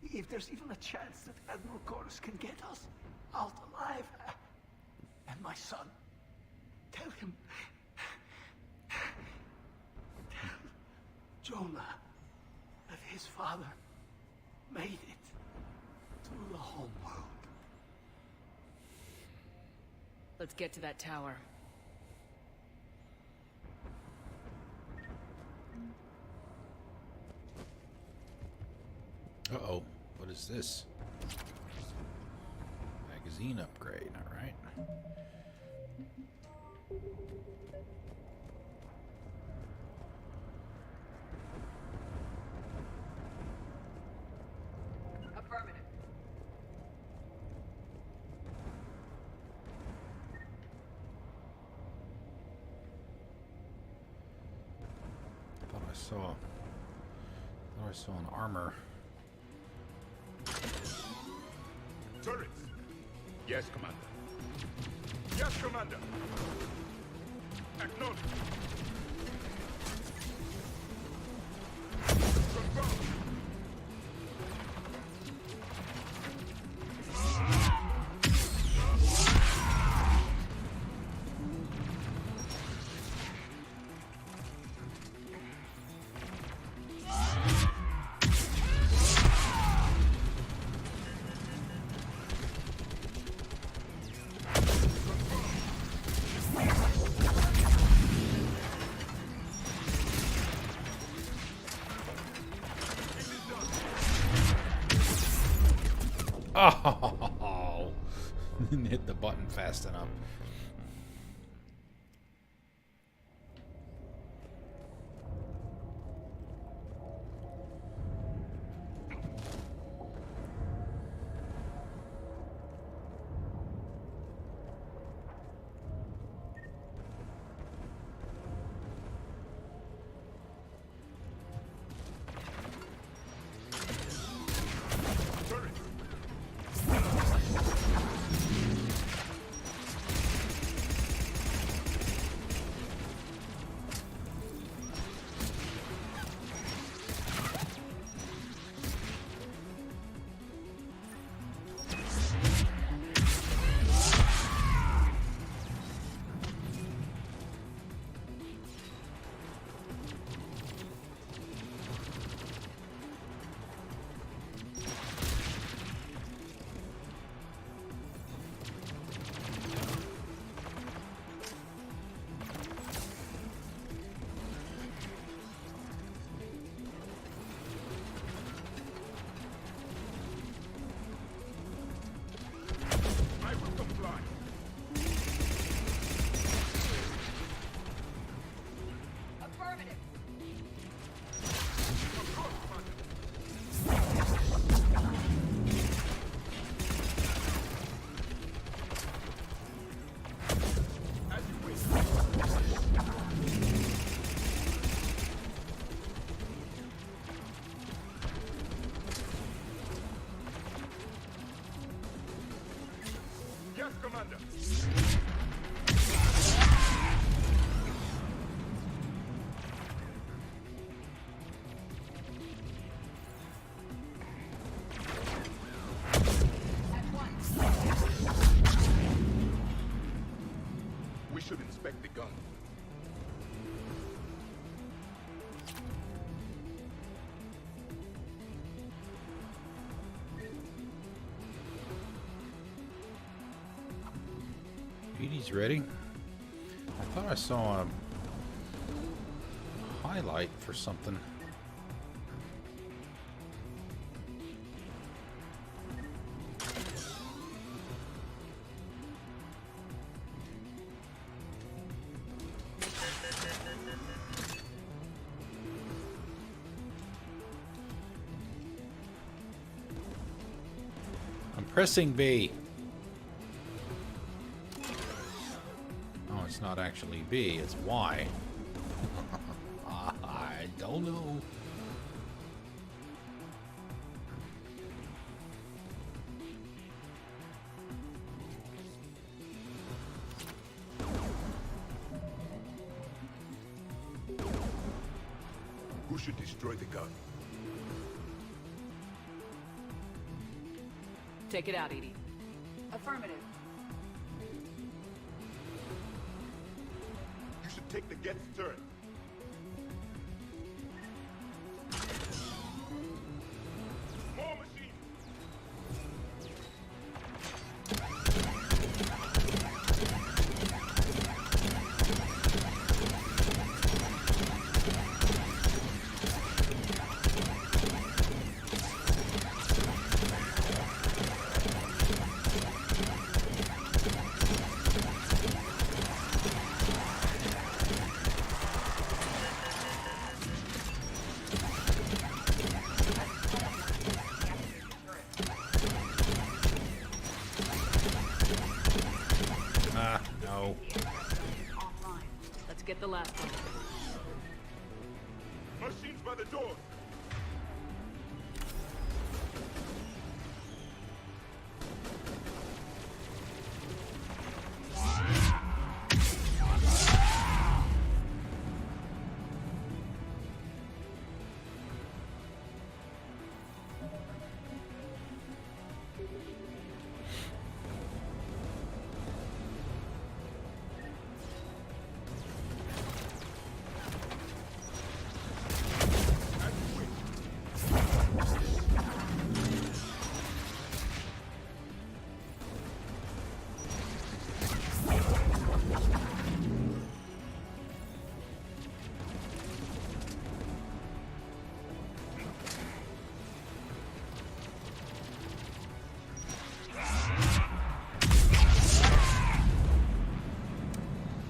If there's even a chance that Admiral Koris can get us out alive. And my son. Tell him. Tell Jonah that his father made it to the home world. Let's get to that tower. Uh-oh. What is this? Magazine upgrade, alright. Affirmative. Thought I saw an armor. Turrets. Yes, Commander. Yes, Commander. Acknowledge. Confirm. Oh! Didn't hit the button fast enough. He's ready. I thought I saw a highlight for something. I'm pressing B. Oh, it's not actually B, it's Y. I don't know. Who should destroy the gun? Take it out, Edie. Affirmative. You should take the Geth's turret. More machines! No. Let's get the last one. Machines by the door!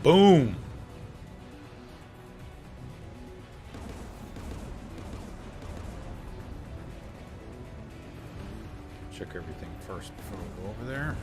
Boom! Check everything first before we go over there.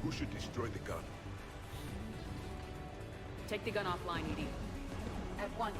Who should destroy the gun? Take the gun offline, Edie. At once.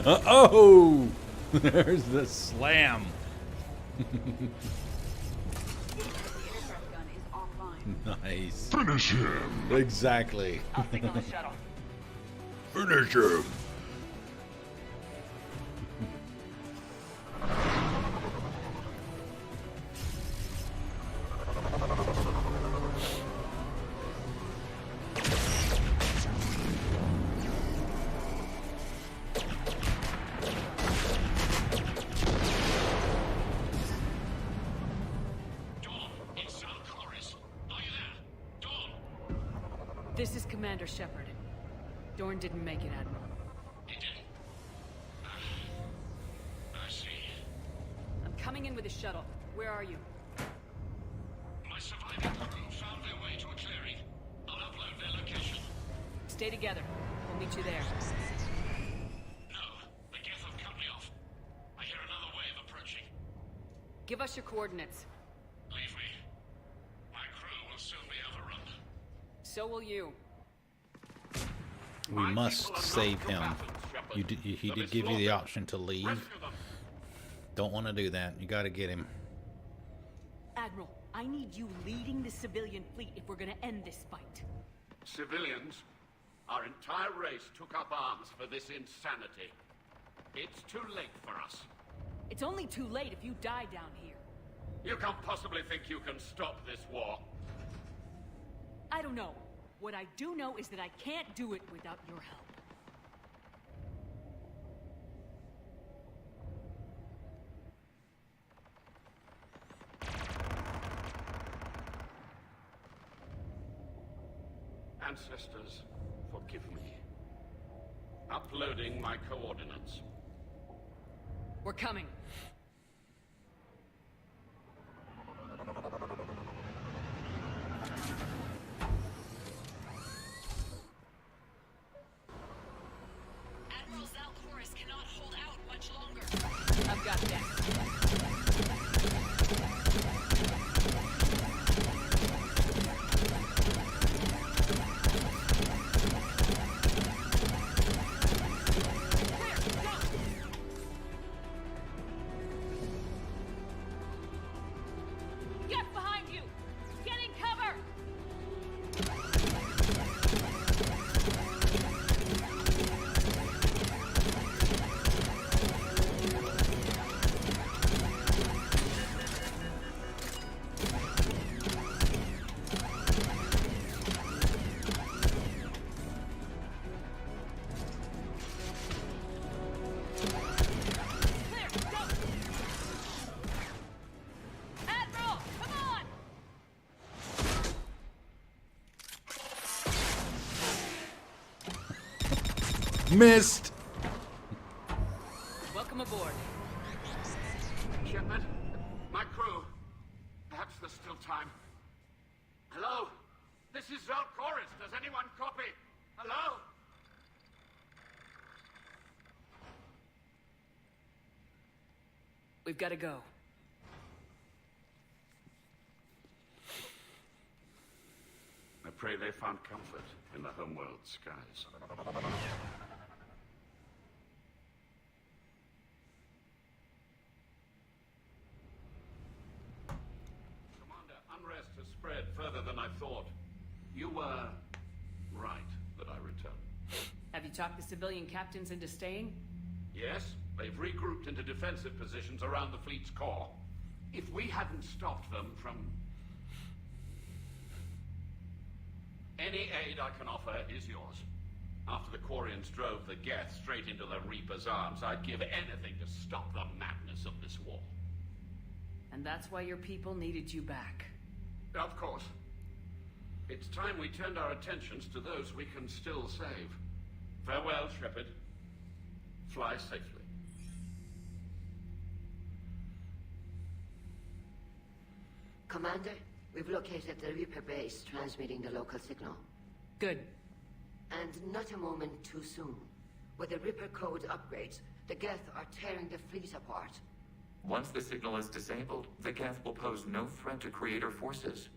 Oh! There's the slam. Nice. Finish him. Exactly. I'll signal the shuttle. Finish him. Dawn, it's Koris. Are you there? Dawn! This is Commander Shepard. Dorn didn't make it, Admiral. He didn't? I see. I'm coming in with a shuttle. Where are you? My surviving crew found their way to a clearing. I'll upload their location. Stay together. We'll meet you there. No, the Geth have cut me off. I hear another wave approaching. Give us your coordinates. Leave me. My crew will soon be overrun. So will you. We must save him. He did give you the option to leave. Don't want to do that. You got to get him. Admiral, I need you leading the civilian fleet if we're gonna end this fight. Civilians, our entire race took up arms for this insanity. It's too late for us. It's only too late if you die down here. You can't possibly think you can stop this war. I don't know. What I do know is that I can't do it without your help. Ancestors, forgive me. Uploading my coordinates. We're coming. Admiral Koris cannot hold out much longer. I've got that. Missed. Welcome aboard. Shepard, my crew. Perhaps there's still time. Hello? This is Koris. Does anyone copy? Hello? We've got to go. I pray they found comfort in the homeworld skies. Commander, unrest has spread further than I thought. You were right that I returned. Have you talked the civilian captains into staying? Yes, they've regrouped into defensive positions around the fleet's core. If we hadn't stopped them from... Any aid I can offer is yours. After the Quarians drove the Geth straight into the Reaper's arms, I'd give anything to stop the madness of this war. And that's why your people needed you back. Of course. It's time we turned our attentions to those we can still save. Farewell, Shepard. Fly safely. Commander, we've located the Reaper base transmitting the local signal. Good. And not a moment too soon. With the Reaper code upgrades, the Geth are tearing the fleet apart. Once the signal is disabled, the Geth will pose no threat to Creator forces.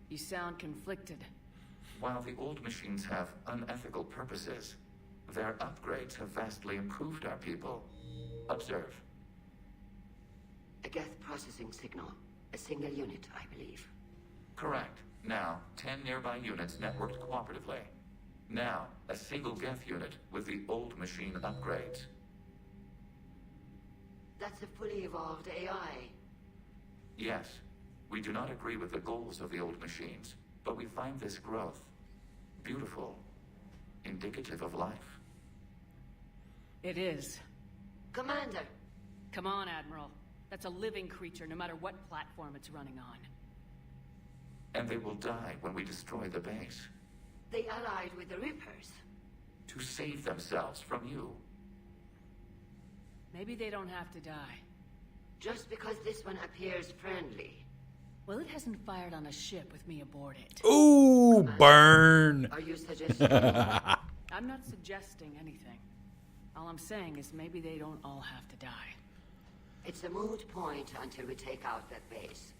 You sound conflicted. While the old machines have unethical purposes, their upgrades have vastly improved our people. Observe. A Geth processing signal. A single unit, I believe. Correct. Now, 10 nearby units networked cooperatively. Now, a single Geth unit with the old machine upgrades. That's a fully evolved AI. Yes, we do not agree with the goals of the old machines, but we find this growth beautiful, indicative of life. It is. Commander! Come on, Admiral. That's a living creature, no matter what platform it's running on. and they will die when we destroy the base. They allied with the Reapers. To save themselves from you. Maybe they don't have to die. Just because this one appears friendly. Well, it hasn't fired on a ship with me aboard it. Ooh, burn! Are you suggesting? I'm not suggesting anything. All I'm saying is maybe they don't all have to die. It's a moot point until we take out that base.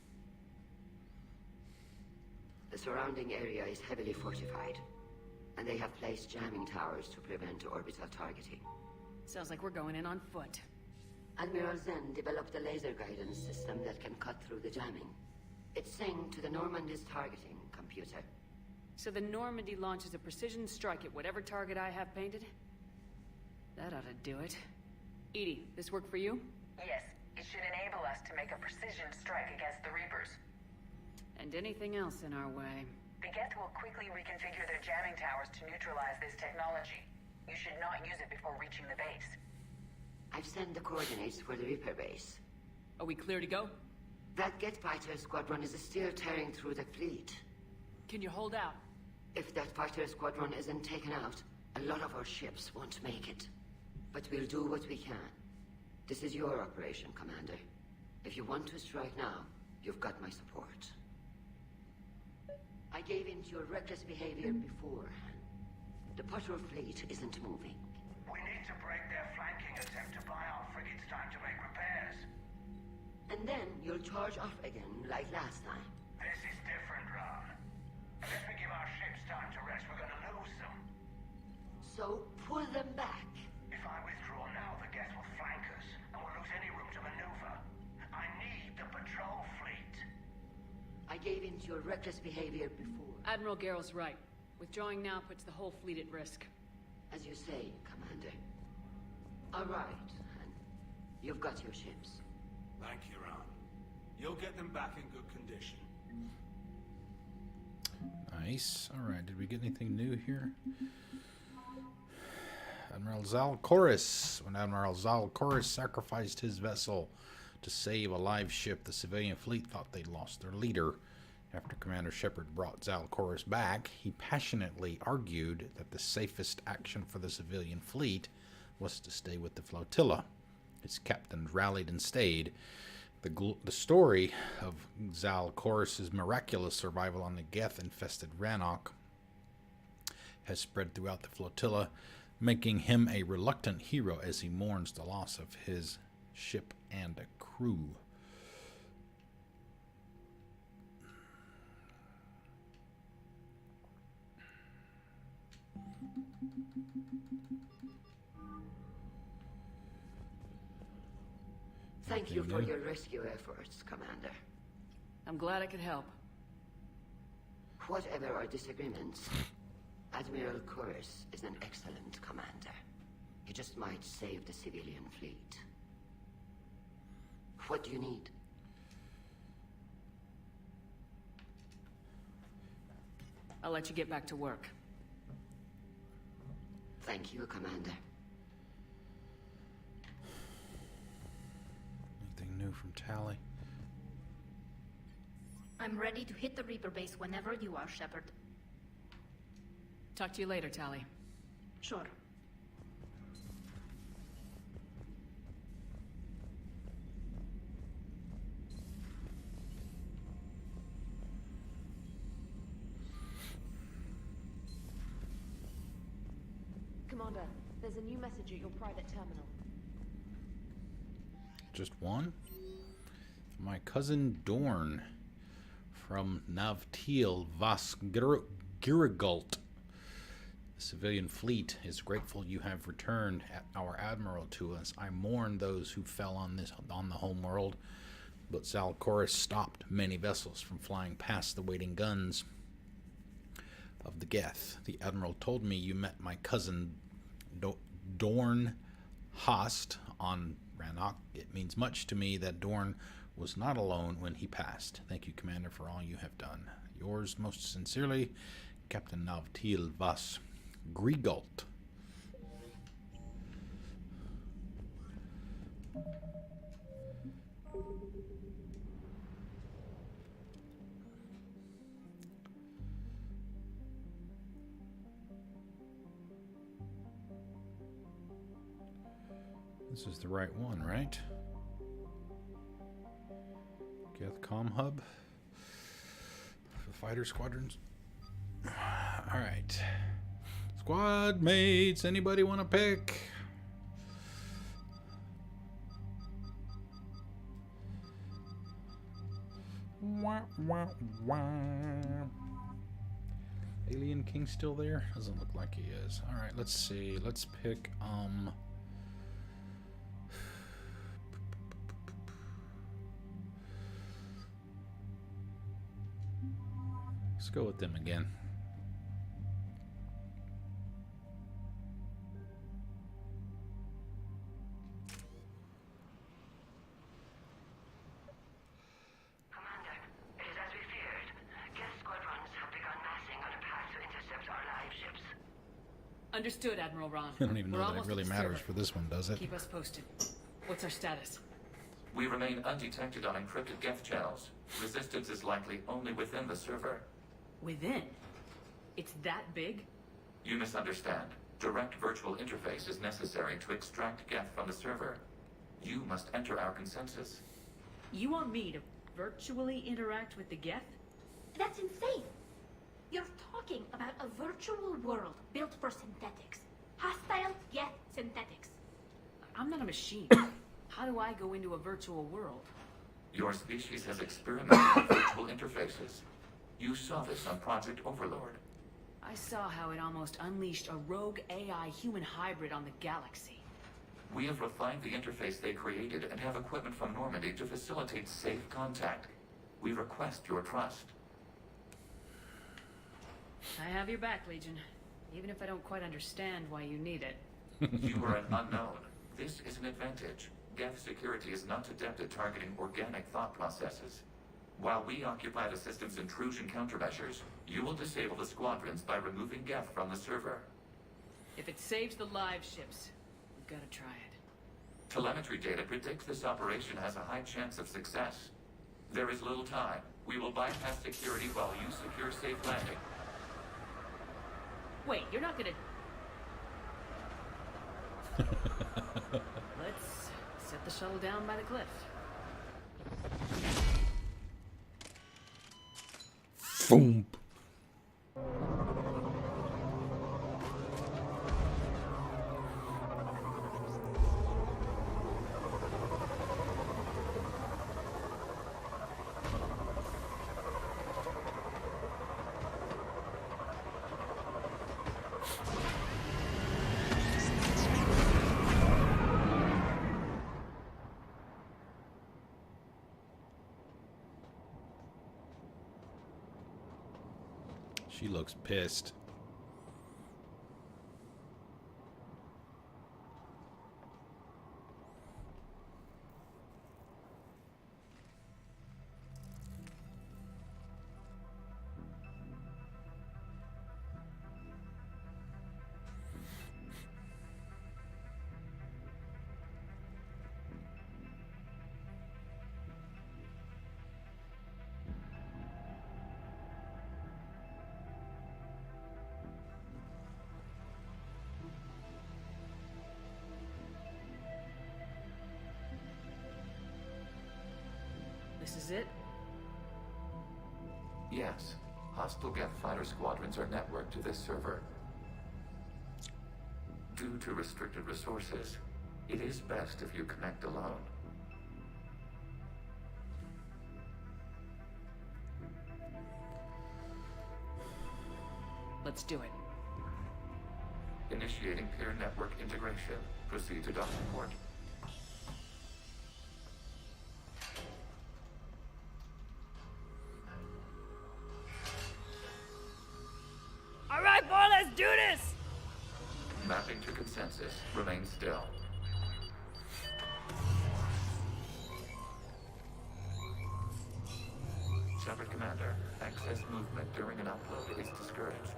The surrounding area is heavily fortified, and they have placed jamming towers to prevent orbital targeting. Sounds like we're going in on foot. Admiral Zen developed a laser guidance system that can cut through the jamming. It's synced to the Normandy's targeting computer. So the Normandy launches a precision strike at whatever target I have painted? That ought to do it. Edie, this work for you? Yes, it should enable us to make a precision strike against the Reapers. And anything else in our way. The Geth will quickly reconfigure their jamming towers to neutralize this technology. You should not use it before reaching the base. I've sent the coordinates for the Reaper base. Are we clear to go? That Geth fighter squadron is still tearing through the fleet. Can you hold out? If that fighter squadron isn't taken out, a lot of our ships won't make it. But we'll do what we can. This is your operation, Commander. If you want to strike now, you've got my support. I gave in to your reckless behavior before. The patrol fleet isn't moving. We need to break their flanking attempt to buy our frigates time to make repairs. And then you'll charge off again, like last time. This is different, Ron. Unless we give our ships time to rest, we're gonna lose them. So, pull them back. If I withdraw now, the Geth will flank us, and we'll lose any room to maneuver. I need the patrol fleet. I gave in to your reckless behavior before. Admiral Garrel's right. Withdrawing now puts the whole fleet at risk. As you say, Commander. All right, and you've got your ships. Thank you, Ron. You'll get them back in good condition. Nice. Alright, did we get anything new here? Admiral Koris. When Admiral Koris sacrificed his vessel to save a live ship, the civilian fleet thought they'd lost their leader. After Commander Shepard brought Koris back, he passionately argued that the safest action for the civilian fleet was to stay with the flotilla. Its captains rallied and stayed. The story of Koris' miraculous survival on the Geth-infested Rannoch has spread throughout the flotilla, making him a reluctant hero as he mourns the loss of his ship and crew. Thank you for your rescue efforts, Commander. I'm glad I could help. Whatever our disagreements, Admiral Koris is an excellent commander. He just might save the civilian fleet. What do you need? I'll let you get back to work. Thank you, Commander. Anything new from Tally? I'm ready to hit the Reaper base whenever you are, Shepard. Talk to you later, Tally. Sure. Commander, there's a new message at your private terminal. Just one? My cousin Dorn from Navtil Vas Girigult. The civilian fleet is grateful you have returned our admiral to us. I mourn those who fell on the home world, but Koris stopped many vessels from flying past the waiting guns of the Geth. The admiral told me you met my cousin Dorn Hast on Rannoch. It means much to me that Dorn was not alone when he passed. Thank you, Commander, for all you have done. Yours most sincerely, Captain Navtil Vas Grigult. This is the right one, right? Geth Com Hub. Fighter squadrons. Alright. Squad mates, anybody want to pick? Wah, wah, wah. Alien King still there? Doesn't look like he is. Alright, let's see. Let's pick let's go with them again. Commander, it is as we feared. Geth Squadrons have begun massing on a path to intercept our live ships. Understood, Admiral Ron. I don't even We're know that it almost really at the matters server. for this one, does it? Keep us posted. What's our status? We remain undetected on encrypted Geth channels. Resistance is likely only within the server. Within? It's that big? You misunderstand. Direct virtual interface is necessary to extract Geth from the server. You must enter our consensus. You want me to virtually interact with the Geth? That's insane! You're talking about a virtual world built for synthetics. Hostile Geth synthetics. I'm not a machine. How do I go into a virtual world? Your species has experimented with virtual interfaces. You saw this on Project Overlord. I saw how it almost unleashed a rogue AI human hybrid on the galaxy. We have refined the interface they created and have equipment from Normandy to facilitate safe contact. We request your trust. I have your back, Legion. Even if I don't quite understand why you need it. You are an unknown. This is an advantage. Geth security is not adept at targeting organic thought processes. While we occupy the system's intrusion countermeasures, you will disable the squadrons by removing Geth from the server. If it saves the live ships, we've got to try it. Telemetry data predicts this operation has a high chance of success. There is little time. We will bypass security while you secure safe landing. Wait, you're not gonna... Let's set the shuttle down by the cliff. Boom. She looks pissed. This is it? Yes. Hostile Geth fighter squadrons are networked to this server. Due to restricted resources, it is best if you connect alone. Let's do it. Initiating peer network integration. Proceed to docking port. Alright, boy, let's do this! Mapping to consensus. Remain still. Shepard Commander, access movement during an upload is discouraged.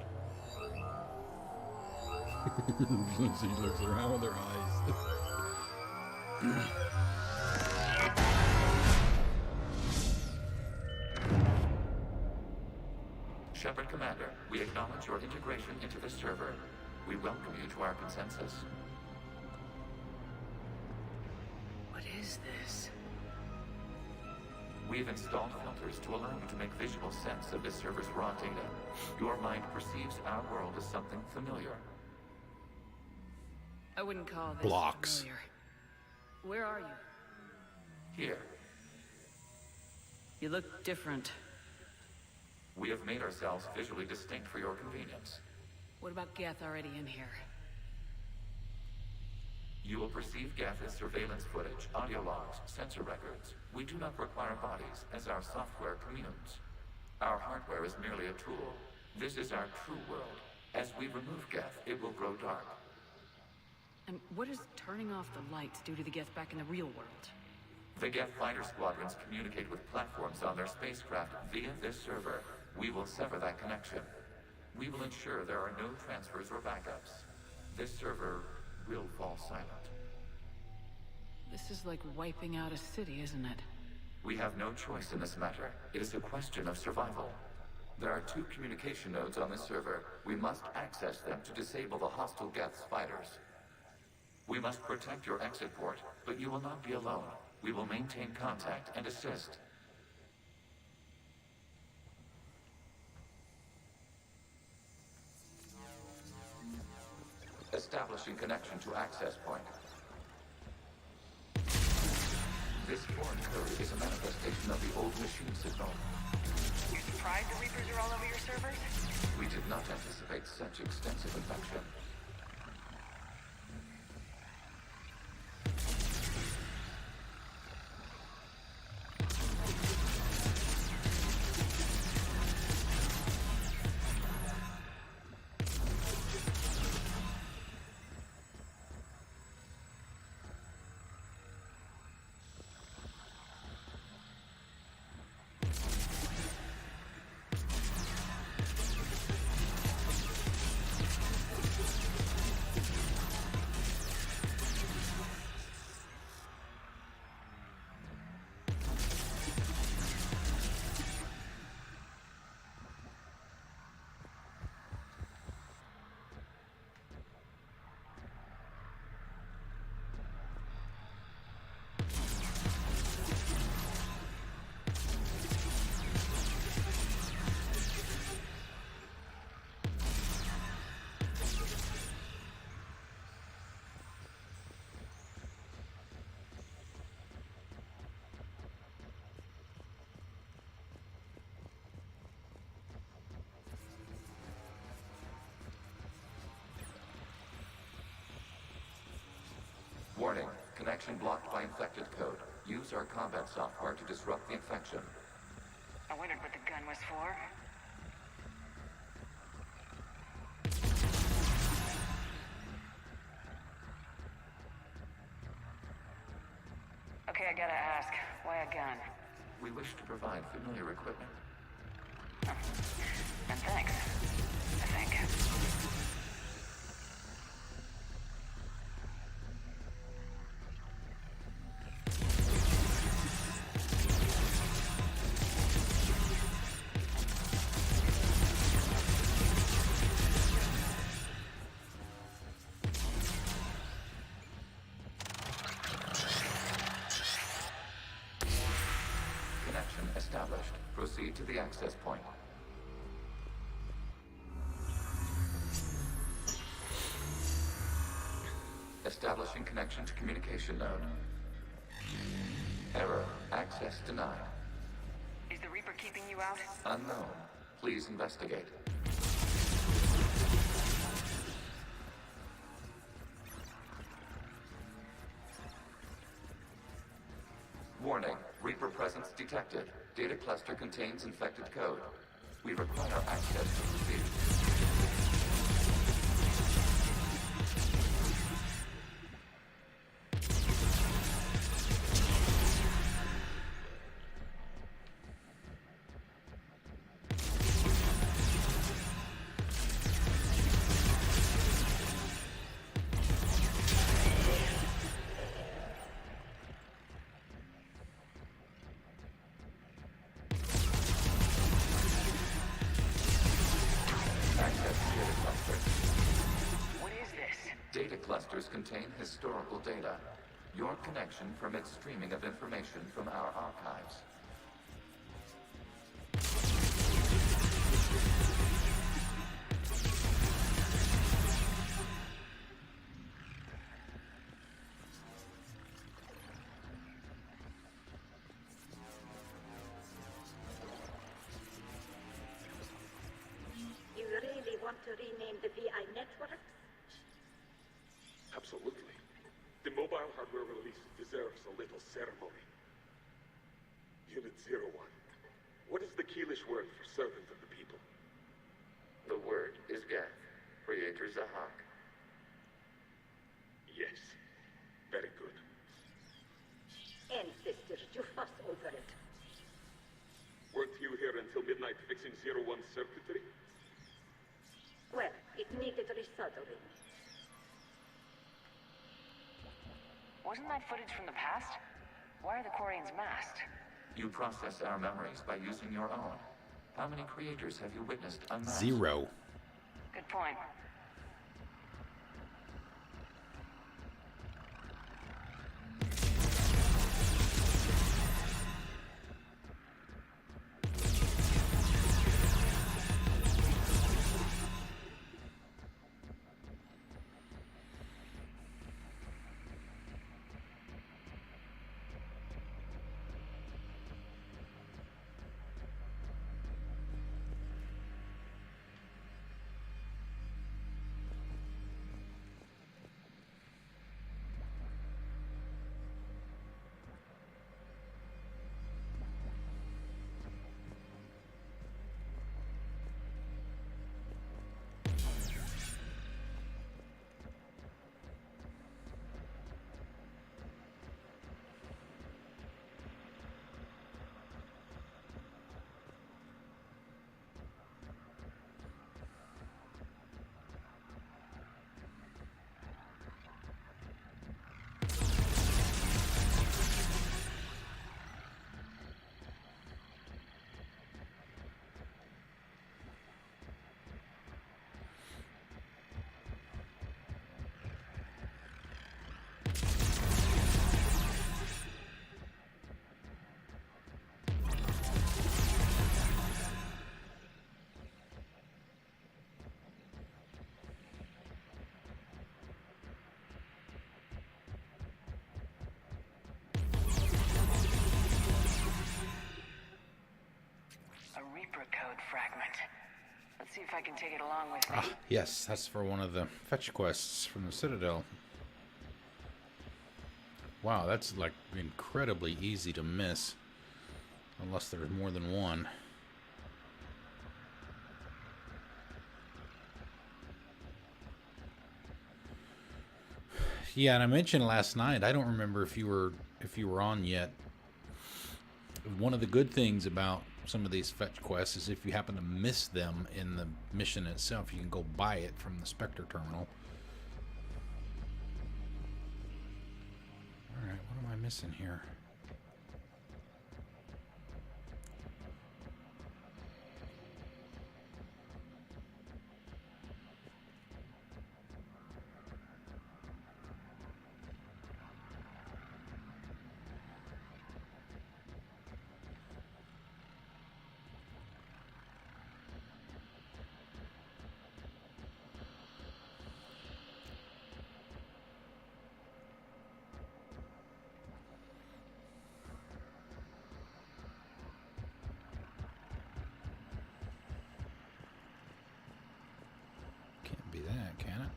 She looks around with her eyes. Shepard Commander, we acknowledge your integration into the server. We welcome you to our consensus. is this? We've installed filters to allow you to make visual sense of this server's raw data. Your mind perceives our world as something familiar. I wouldn't call this Blocks. familiar. Where are you? Here, You look different. we have made ourselves visually distinct for your convenience. What about Geth already in here? You will perceive Geth as surveillance footage, audio logs, sensor records. We do not require bodies, as our software communes. Our hardware is merely a tool. This is our true world. As we remove Geth, it will grow dark. And what does turning off the lights do to the Geth back in the real world? The Geth fighter squadrons communicate with platforms on their spacecraft via this server. We will sever that connection. We will ensure there are no transfers or backups. This server will fall silent. This is like wiping out a city, isn't it? We have no choice in this matter. It is a question of survival. There are 2 communication nodes on this server. We must access them to disable the hostile Geth's fighters. We must protect your exit port, but you will not be alone. We will maintain contact and assist. Establishing connection to access point. This foreign code is a manifestation of the old machine signal. You surprised the Reapers are all over your servers? We did not anticipate such extensive infection. Warning, connection blocked by infected code. Use our combat software to disrupt the infection. I wondered what the gun was for. Okay, I gotta ask, why a gun? We wish to provide familiar equipment. And thanks, I think. Connection established. Proceed to the access point. Establishing connection to communication node. Error. Access denied. Is the Reaper keeping you out? Unknown. Please investigate. Warning. Reaper presence detected. Data cluster contains infected code. We require access to proceed. Data clusters contain historical data. Your connection permits streaming of information from our archives. You really want to rename the VI networks? Absolutely. The mobile hardware release deserves a little ceremony. Unit 01. What is the Keelish word for servant of the people? The word is Geth, Creator Zahak. Yes. Very good. Ancestors, you fuss over it. Weren't you here until midnight fixing 01's circuitry? Well, it needed resoldering. Wasn't that footage from the past? Why are the Quarians masked? You process our memories by using your own. How many creators have you witnessed unmasked? 0. Good point. Code fragment. Let's see if I can take it along with me. Ah, yes, that's for one of the fetch quests from the Citadel. Wow, that's like incredibly easy to miss. Unless there's more than one. Yeah, and I mentioned last night, I don't remember if you were on yet. One of the good things about some of these fetch quests is if you happen to miss them in the mission itself, you can go buy it from the Spectre terminal. Alright, what am I missing here? Be that, can it?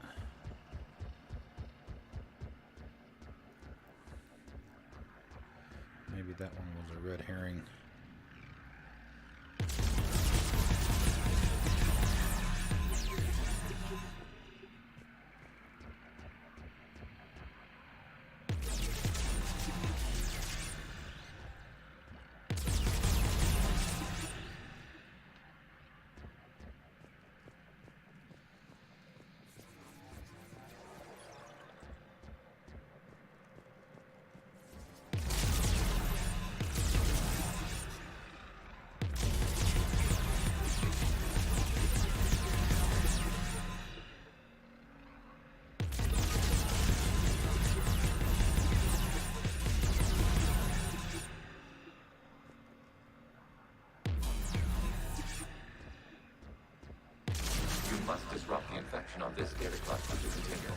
Maybe that one was a red herring. information on this data cluster to continue.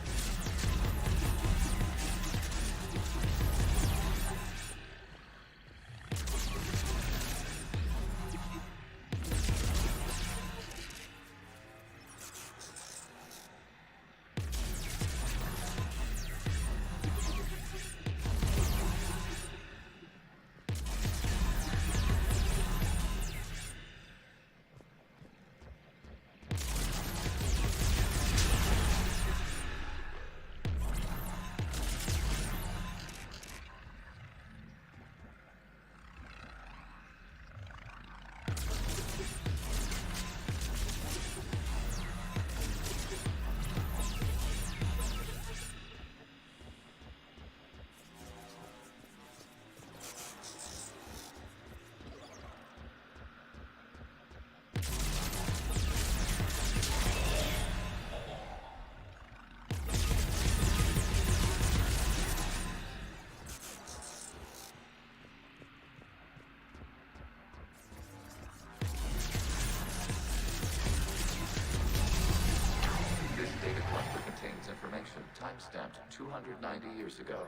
Timestamped 290 years ago.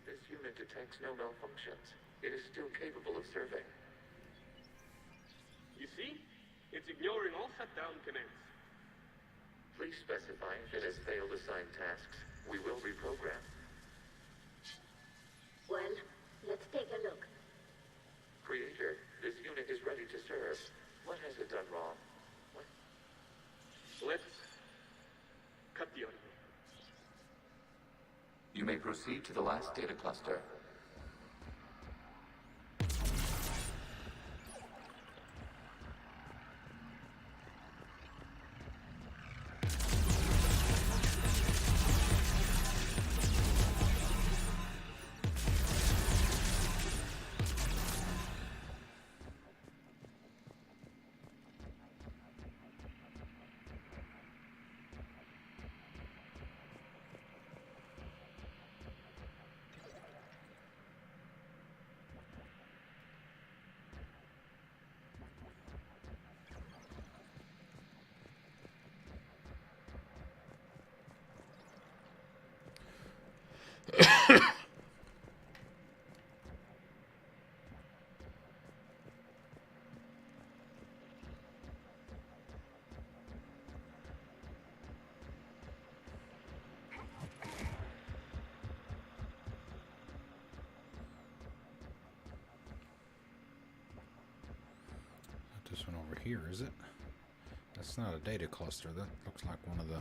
This unit detects no malfunctions. It is still capable of serving. You see? It's ignoring all shutdown commands. Please specify if it has failed assigned tasks. We will reprogram. Well, let's take a look. Creator, this unit is ready to serve. What has it done wrong? What? Let's cut the audio. You may proceed to the last data cluster. This one over here, is it? That's not a data cluster. That looks like one of the...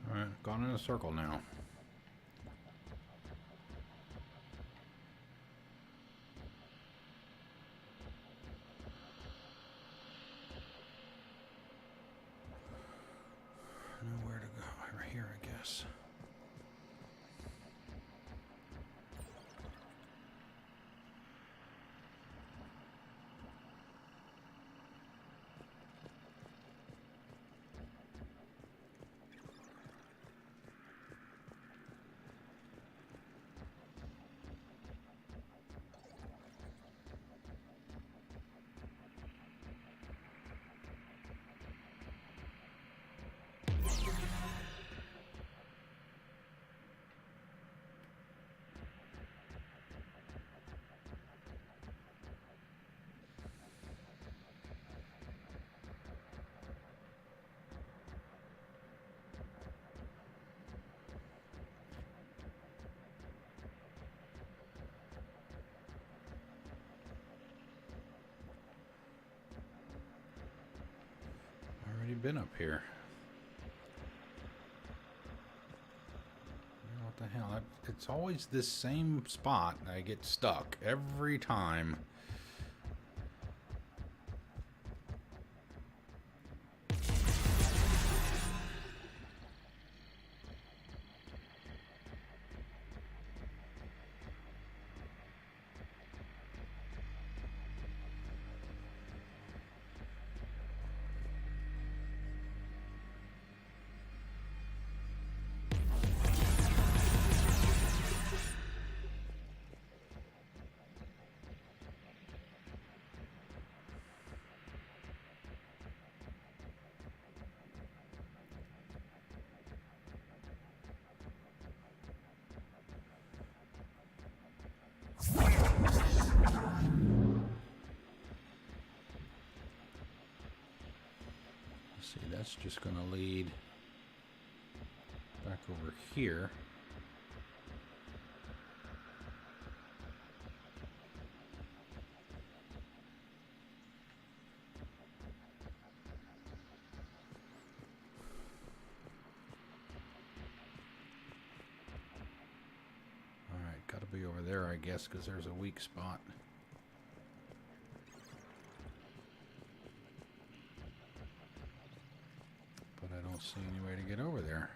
Alright, gone in a circle now. Nowhere to go. Right here, I guess. we've been up here. What the hell? It's always this same spot. I get stuck every time. See, that's just going to lead back over here. All right, got to be over there, I guess, because there's a weak spot. I don't see any way to get over there.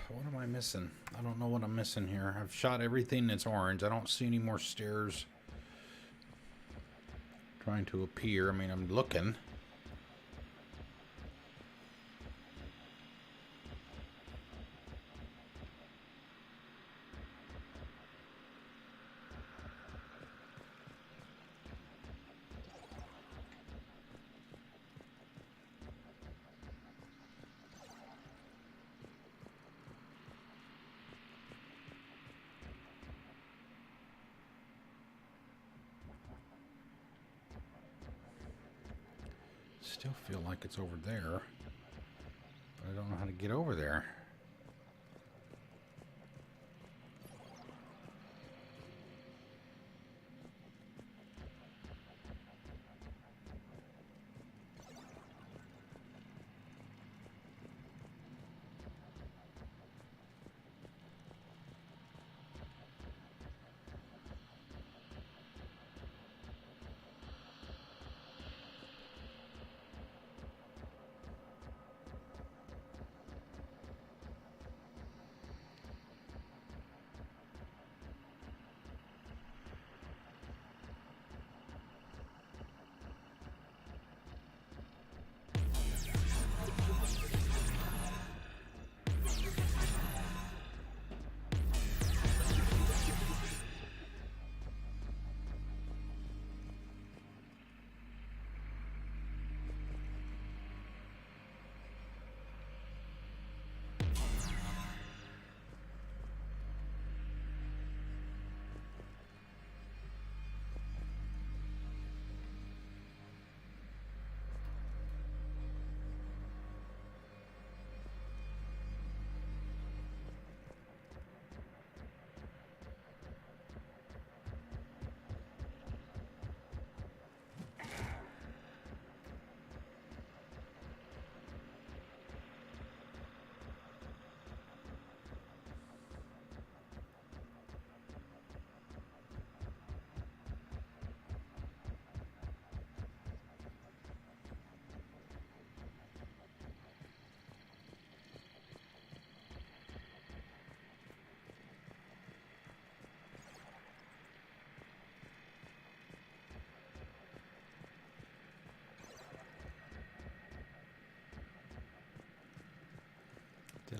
What am I missing? I don't know what I'm missing here. I've shot everything that's orange. I don't see any more stairs trying to appear. I mean, I'm looking. Still feel like it's over there, but I don't know how to get over there.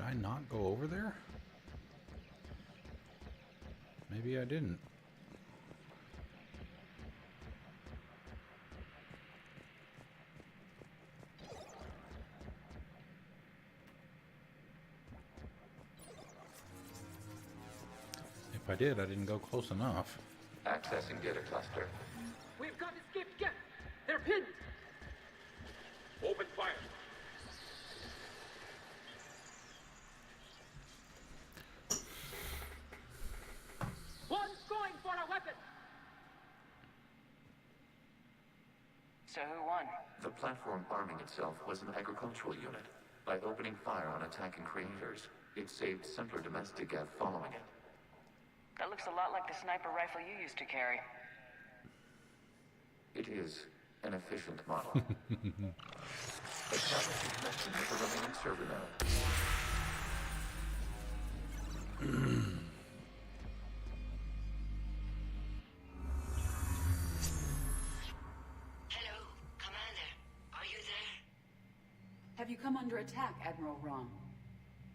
I not go over there? Maybe I didn't. If I did, I didn't go close enough. Accessing data cluster. We've got escaped Geth. They're pinned. Open fire. One's going for a weapon. So who won? The platform arming itself was an agricultural unit. By opening fire on attacking creators, it saved simpler domestic Geth following it. That looks a lot like the sniper rifle you used to carry. It is an efficient model. Establishing connection with the remaining server node. Hello, Commander. Are you there? Have you come under attack, Admiral Ron?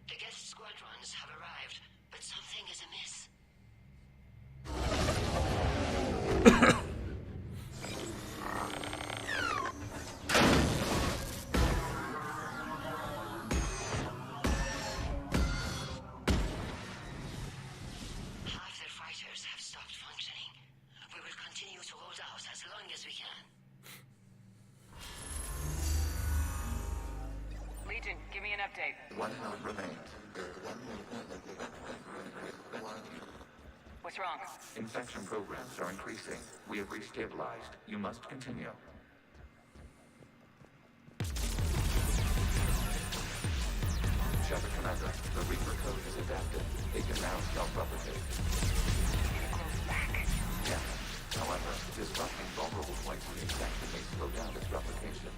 The Geth Squadrons have arrived, but something is amiss. Half their fighters have stopped functioning. We will continue to hold out as long as we can. Legion, give me an update. One node remains. What's wrong? Infection programs are increasing. We have restabilized. You must continue. Shepard Commander, the Reaper code is adapted. It can now self-replicate. Yes. However, disrupting vulnerable points of the infection may slow down its replication.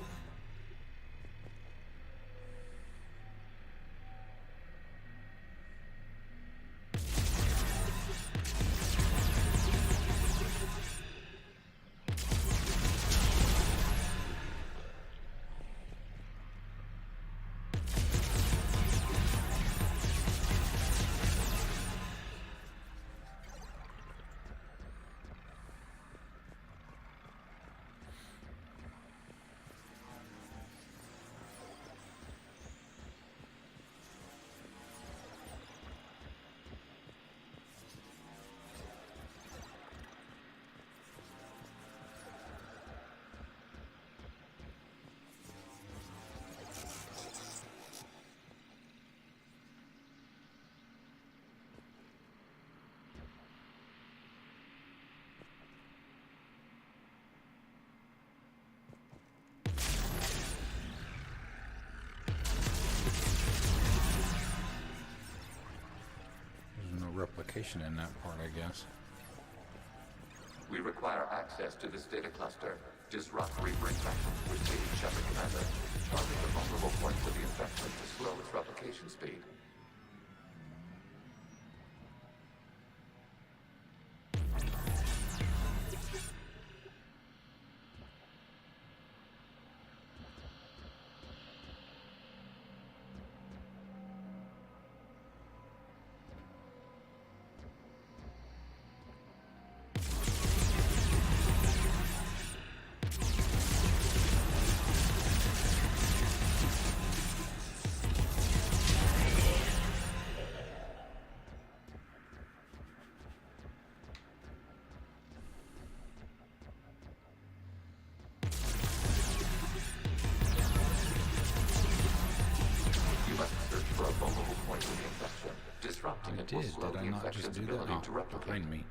Replication in that part, I guess. We require access to this data cluster. Disrupt Reaper infection to receive Shepard Commander. Target the vulnerable points of the infection to slow its replication speed. I did I not just do that? Oh, behind me.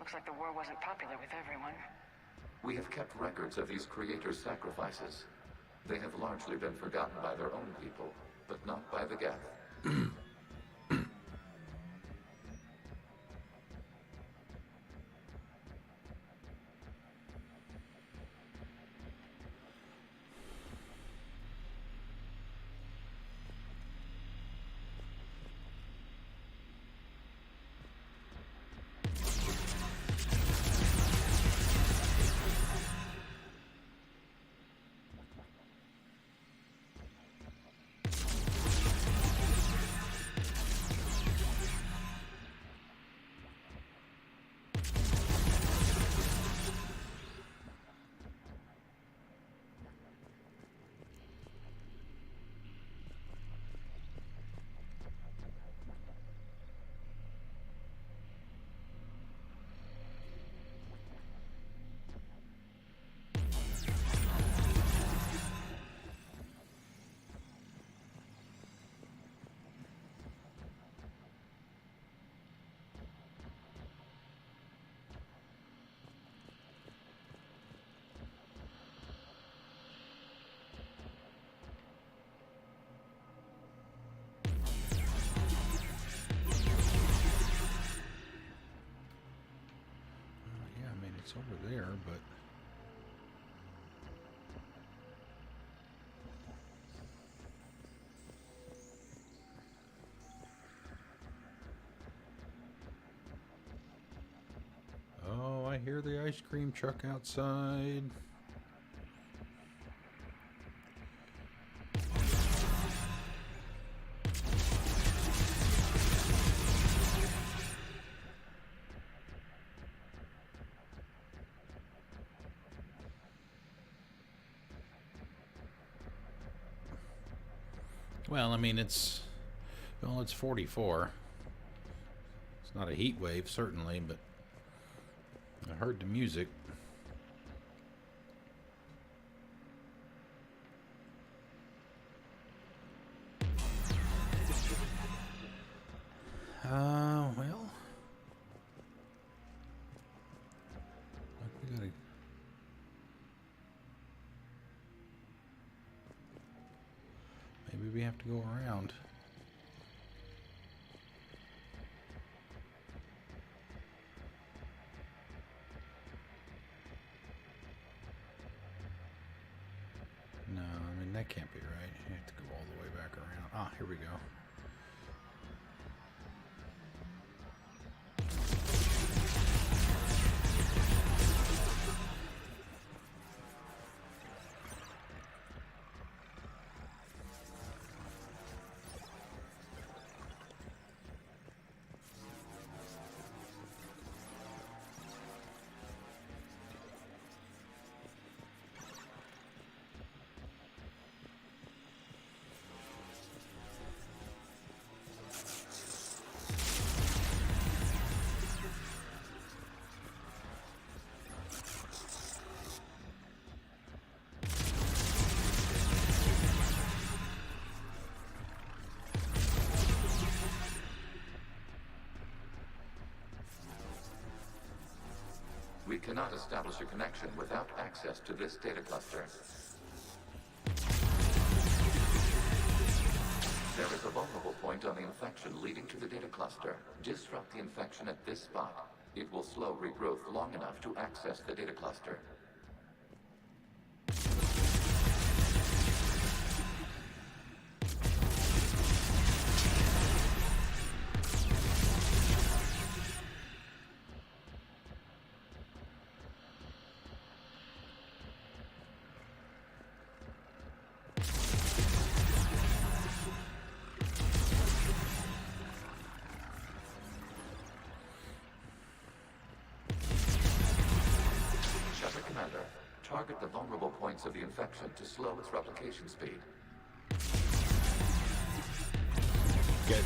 Looks like the war wasn't popular with everyone. We have kept records of these creators' sacrifices. They have largely been forgotten by their own people, but not by the Geth. It's over there, but... Oh, I hear the ice cream truck outside. Well, I mean, it's 44. It's not a heat wave, certainly, but I heard the music. Well, we gotta... Maybe we have to go around. No, I mean, that can't be right. You have to go all the way back around. Ah, here we go. We cannot establish a connection without access to this data cluster. There is a vulnerable point on the infection leading to the data cluster. Disrupt the infection at this spot. It will slow regrowth long enough to access the data cluster. Target the vulnerable points of the infection to slow its replication speed. Get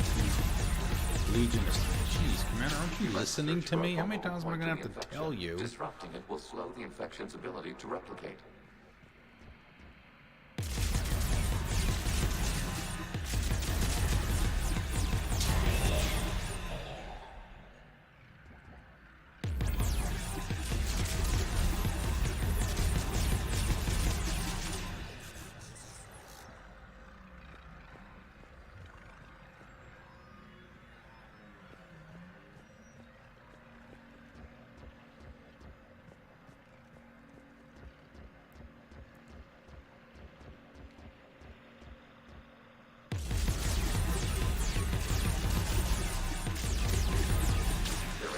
Legion of... Jeez, Commander, aren't you listening to me? How many times am I going to have to tell you? Disrupting it will slow the infection's ability to replicate.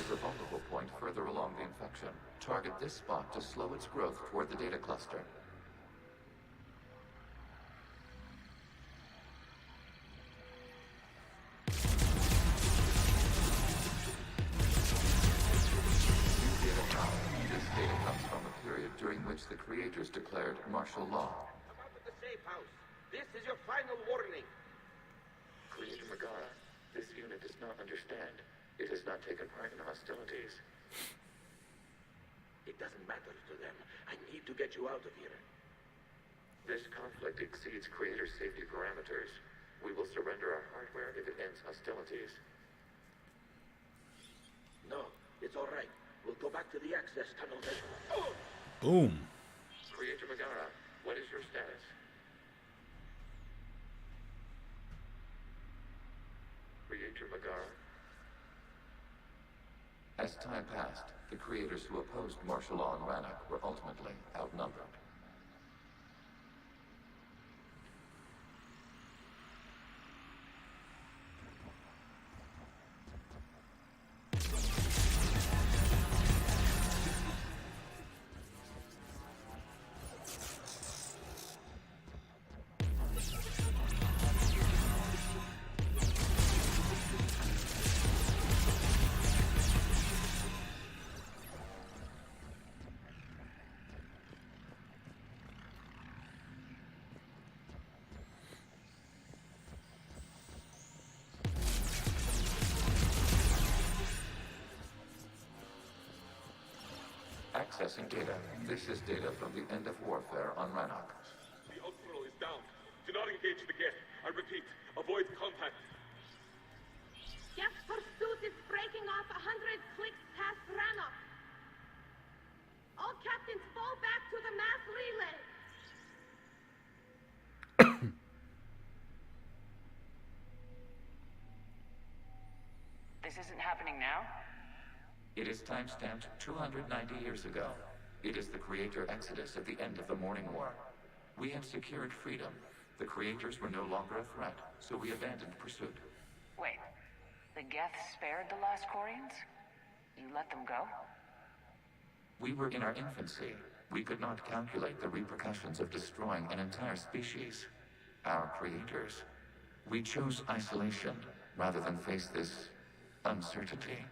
There's a vulnerable point further along the infection. Target this spot to slow its growth toward the data cluster. This data comes from a period during which the creators declared martial law. Come out of the safe house. This is your final warning. Creator Megara, this unit does not understand. It has not taken part in the hostilities. It doesn't matter to them. I need to get you out of here. This conflict exceeds Creator's safety parameters. We will surrender our hardware if it ends hostilities. No, it's all right. We'll go back to the access tunnel then. Oh! Boom. Creator Megara, what is your status? Creator Megara. As time passed, the creators who opposed martial law in Rannoch were ultimately outnumbered. Accessing data. This is data from the end of warfare on Rannoch. The Admiral is down. Do not engage the Geth. I repeat, avoid contact. Geth pursuit is breaking off 100 clicks past Rannoch. All captains fall back to the mass relay. This isn't happening now? It is timestamped 290 years ago. It is the Creator Exodus at the end of the Morning War. We had secured freedom. The Creators were no longer a threat, so we abandoned pursuit. Wait, the Geth spared the last Quarians? You let them go? We were in our infancy. We could not calculate the repercussions of destroying an entire species. Our creators. We chose isolation rather than face this uncertainty.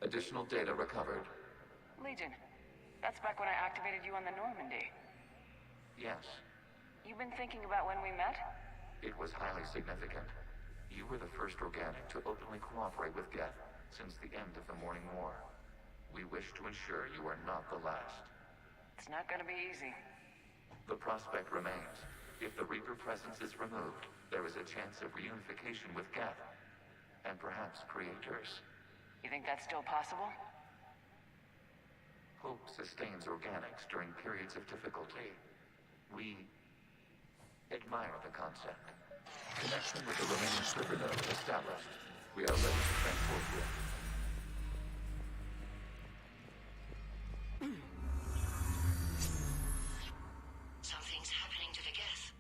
Additional data recovered. Legion. That's back when I activated you on the Normandy. Yes. You've been thinking about when we met? It was highly significant. You were the first organic to openly cooperate with Geth since the end of the Morning War. We wish to ensure you are not the last. It's not gonna be easy. The prospect remains. If the Reaper presence is removed, there is a chance of reunification with Geth. And perhaps creators. You think that's still possible? Hope sustains organics during periods of difficulty. We admire the concept. Connection with the remaining server node established. We are ready to transport you. Something's happening to the Geth.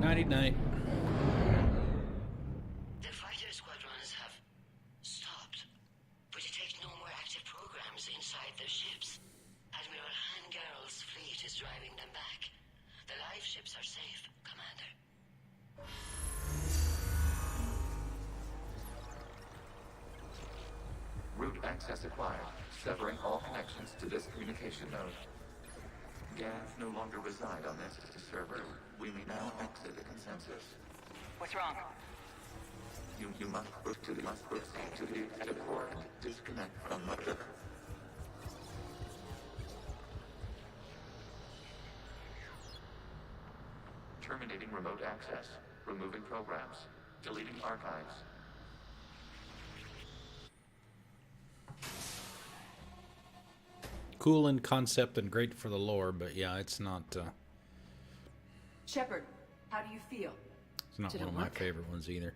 99. The fighter squadrons have stopped, but detect no more active programs inside their ships. Admiral Hangarl's fleet is driving them back. The live ships are safe, Commander. Route access acquired, severing all connections to this communication node. Geth no longer reside on this server. We may now exit the consensus. What's wrong? You must proceed to the exit port and disconnect from the... Terminating remote access. Removing programs. Deleting archives. Cool in concept and great for the lore, but yeah, it's not. Shepard, how do you feel? It's not one of my favorite ones either.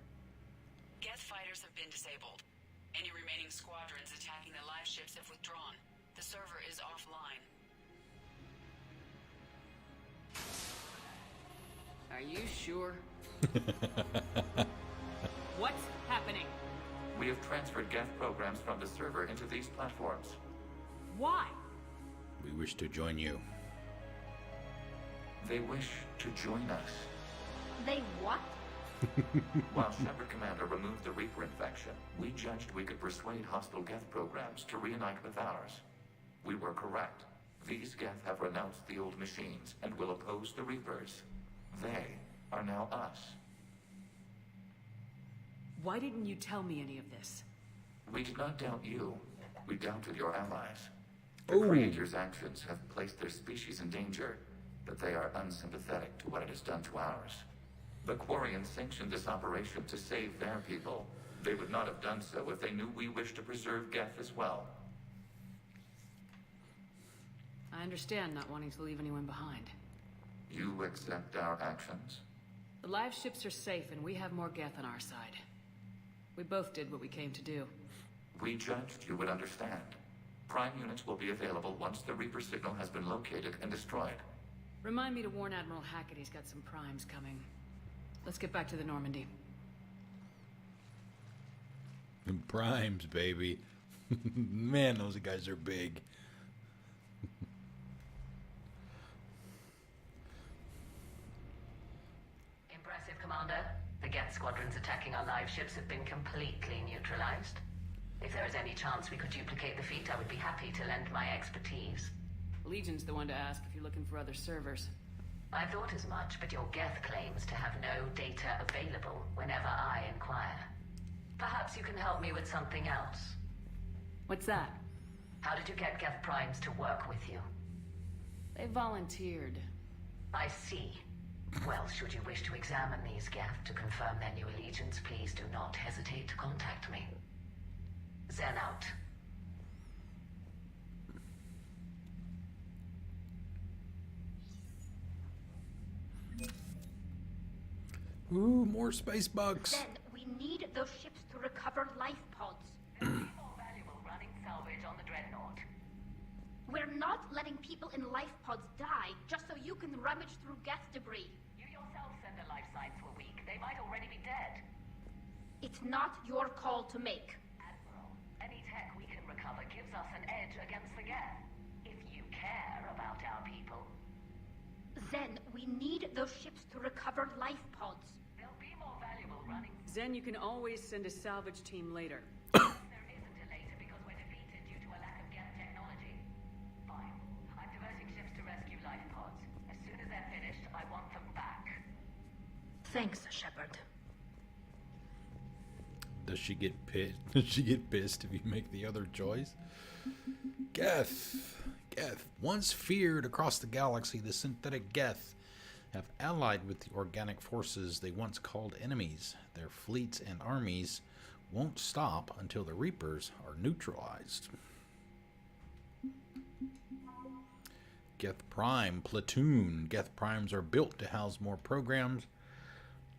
Geth fighters have been disabled. Any remaining squadrons attacking the live ships have withdrawn. The server is offline. Are you sure? What's happening? We have transferred Geth programs from the server into these platforms. Why? We wish to join you. They wish to join us. They what? While Shepard Commander removed the Reaper infection, we judged we could persuade hostile Geth programs to reunite with ours. We were correct. These Geth have renounced the old machines and will oppose the Reapers. They are now us. Why didn't you tell me any of this? We did not doubt you. We doubted your allies. The Creator's actions have placed their species in danger, but they are unsympathetic to what it has done to ours. The Quarians sanctioned this operation to save their people. They would not have done so if they knew we wished to preserve Geth as well. I understand not wanting to leave anyone behind. You accept our actions? The live ships are safe, and we have more Geth on our side. We both did what we came to do. We judged you would understand. Prime units will be available once the Reaper signal has been located and destroyed. Remind me to warn Admiral Hackett he's got some primes coming. Let's get back to the Normandy. Primes, baby. Man, those guys are big. Impressive, Commander. The Geth squadrons attacking our live ships have been completely neutralized. If there is any chance we could duplicate the feat, I would be happy to lend my expertise. Legion's the one to ask if you're looking for other servers. I thought as much, but your Geth claims to have no data available whenever I inquire. Perhaps you can help me with something else. What's that? How did you get Geth primes to work with you? They volunteered. I see. Well, should you wish to examine these Geth to confirm their new allegiance, please do not hesitate to contact me. Zen out. Ooh, more space bugs. Then we need those ships to recover life pods. There is more valuable running salvage on the Dreadnought. We're not letting people in life pods die just so you can rummage through Geth debris. You yourself send a life signs for a week. They might already be dead. It's not your call to make. Admiral, any tech we can recover gives us an edge against the Geth. If you care about our people. Then we need those ships to recover life pods. They'll be more valuable running. Zen, you can always send a salvage team later. There isn't a later because we're defeated due to a lack of Geth technology. Fine. I'm diverting ships to rescue life pods. As soon as they're finished, I want them back. Thanks, Shepard. Does she get pissed? Does she get pissed if you make the other choice? Geth. Once feared across the galaxy, the synthetic Geth have allied with the organic forces they once called enemies. Their fleets and armies won't stop until the Reapers are neutralized. Geth Prime Platoon. Geth Primes are built to house more programs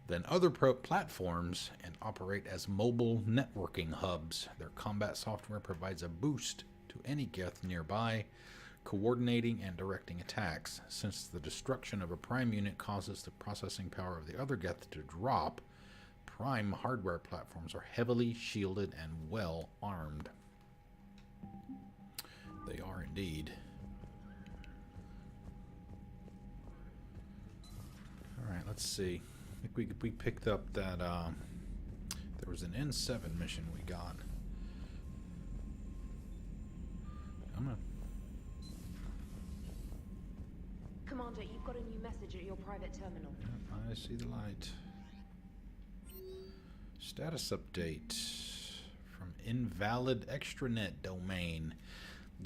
than other platforms and operate as mobile networking hubs. Their combat software provides a boost to any Geth nearby, coordinating and directing attacks. Since the destruction of a Prime unit causes the processing power of the other Geth to drop, Prime hardware platforms are heavily shielded and well armed. They are indeed. Alright, let's see. I think we picked up that, there was an N7 mission we got. Commander, you've got a new message at your private terminal. Yep, I see the light. Status update from invalid extranet domain.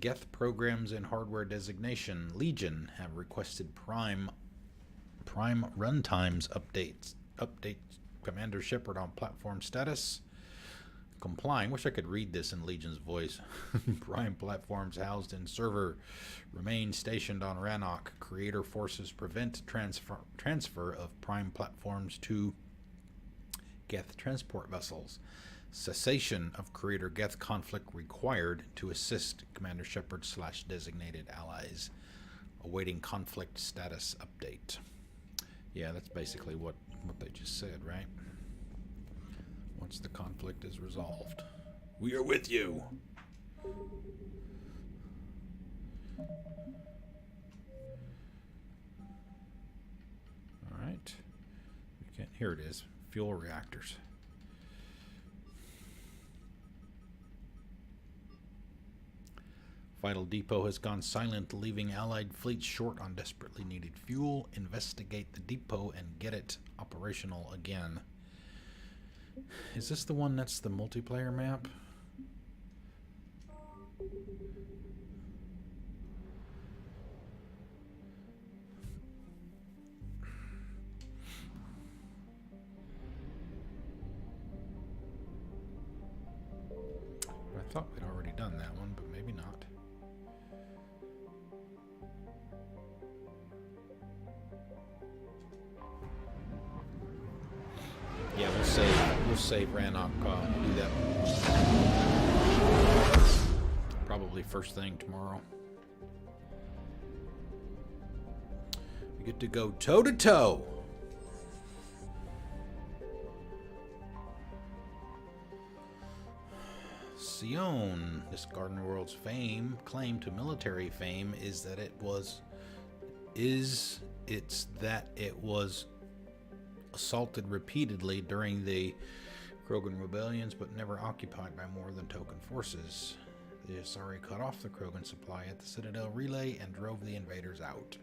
Geth programs and hardware designation. Legion have requested Prime runtimes updates. Update Commander Shepard on platform status. Complying. Wish I could read this in Legion's voice. Prime platforms housed in server remain stationed on Rannoch. Creator forces prevent transfer of Prime platforms to Geth transport vessels. Cessation of Creator Geth conflict required to assist Commander Shepard / designated allies. Awaiting conflict status update. Yeah, that's basically what they just said, right? Once the conflict is resolved. We are with you! Alright. Here it is. Fuel reactors. Vital depot has gone silent, leaving Allied fleets short on desperately needed fuel. Investigate the depot and get it operational again. Is this the one that's the multiplayer map? I thought we'd already done that one, but maybe not. Yeah, we'll save Rannoch, do that probably first thing tomorrow. We get to go toe to toe. Sion, this Garden World's claim to military fame is that it was assaulted repeatedly during the Krogan rebellions, but never occupied by more than token forces. The Asari cut off the Krogan supply at the Citadel relay and drove the invaders out.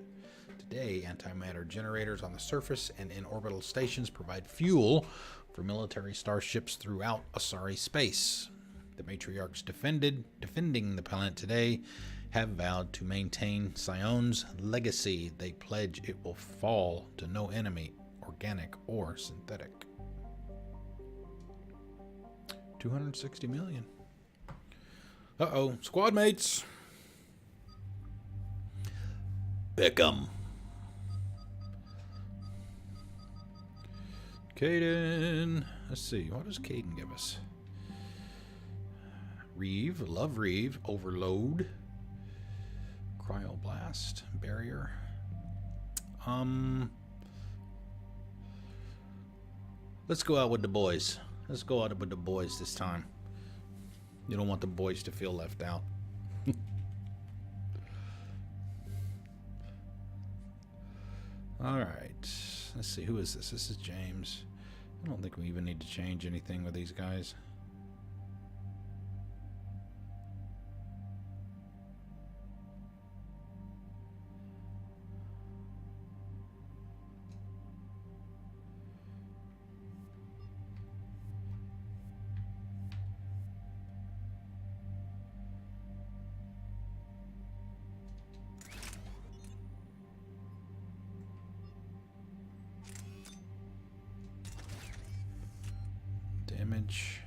Today, antimatter generators on the surface and in orbital stations provide fuel for military starships throughout Asari space. The matriarchs defending the planet today have vowed to maintain Sion's legacy. They pledge it will fall to no enemy, organic or synthetic. 260 million. Uh-oh, squad mates. Pick 'em. Caden. Let's see, what does Caden give us? Reeve, love Reeve, overload, cryoblast, barrier. Let's go out with the boys. Let's go out with the boys this time. You don't want the boys to feel left out. All right. Let's see, who is this? This is James. I don't think we even need to change anything with these guys. Damage.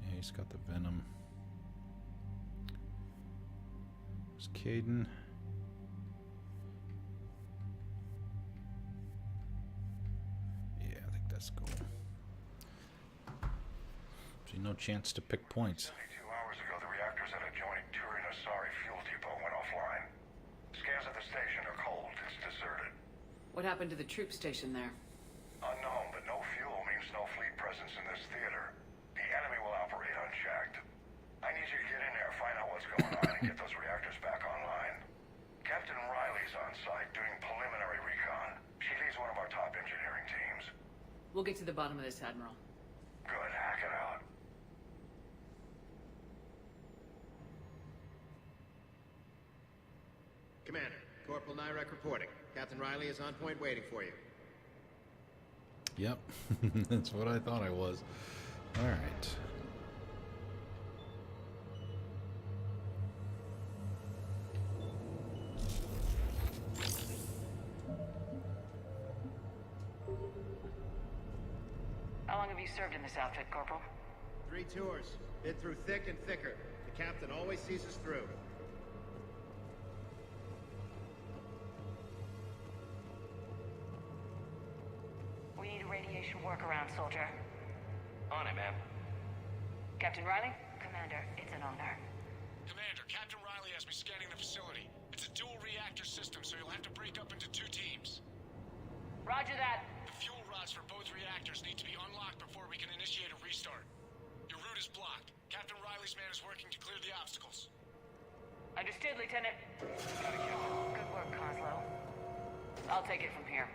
Yeah, he's got the venom. There's Caden. Yeah, I think that's cool. See, no chance to pick points. 72 hours ago, the reactors at a joint Turin Asari fuel depot went offline. Scans at the station are cold. It's deserted. What happened to the troop station there? Unknown, but no fuel means no fleet presence in this theater. The enemy will operate unchecked. I need you to get in there, find out what's going on, and get those reactors back online. Captain Riley's on site doing preliminary recon. She leads one of our top engineering teams. We'll get to the bottom of this, Admiral. Good, hack it out. Commander, Corporal Nyrek reporting. Captain Riley is on point waiting for you. Yep, that's what I thought I was. All right. How long have you served in this outfit, Corporal? 3 tours. Been through thick and thicker. The captain always sees us through. We need a radiation workaround, soldier. On it, ma'am. Captain Riley? Commander, it's an honor. Commander, Captain Riley has me scanning the facility. It's It's a dual reactor system, so you'll have to break up into 2 teams. Roger that. The fuel rods for both reactors need to be unlocked before we can initiate a restart. Your route is blocked. Captain Riley's man is working to clear the obstacles. Understood, Lieutenant. Good work, Coslow. I'll take it from here.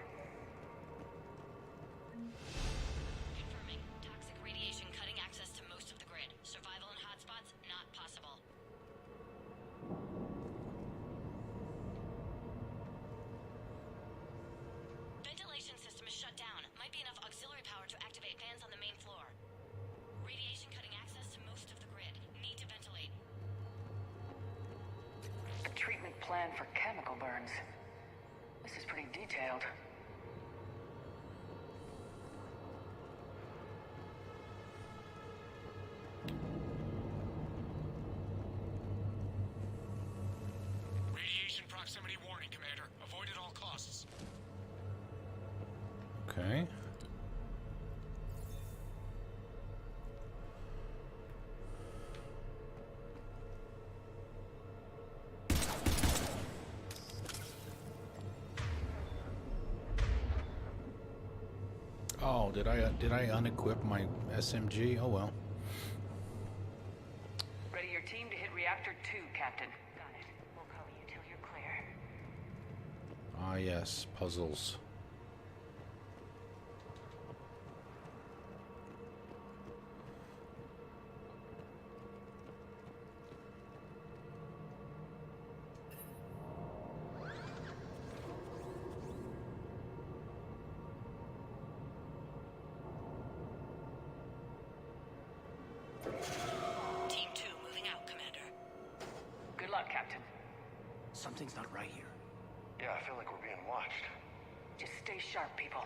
Confirming. Toxic radiation cutting access to most of the grid. Survival in hotspots, not possible. Ventilation system is shut down. Might be enough auxiliary power to activate fans on the main floor. Radiation cutting access to most of the grid. Need to ventilate. A treatment plan for chemical burns. This is pretty detailed. Radiation proximity warning, Commander. Avoid at all costs. Okay. Oh, did I unequip my SMG? Oh well. Ready your team to hit reactor 2, Captain. Got it. We'll cover you till you're clear. Ah yes, puzzles. Team 2 moving out, Commander. Good luck, Captain. Something's not right here. Yeah, I feel like we're being watched. Just stay sharp, people.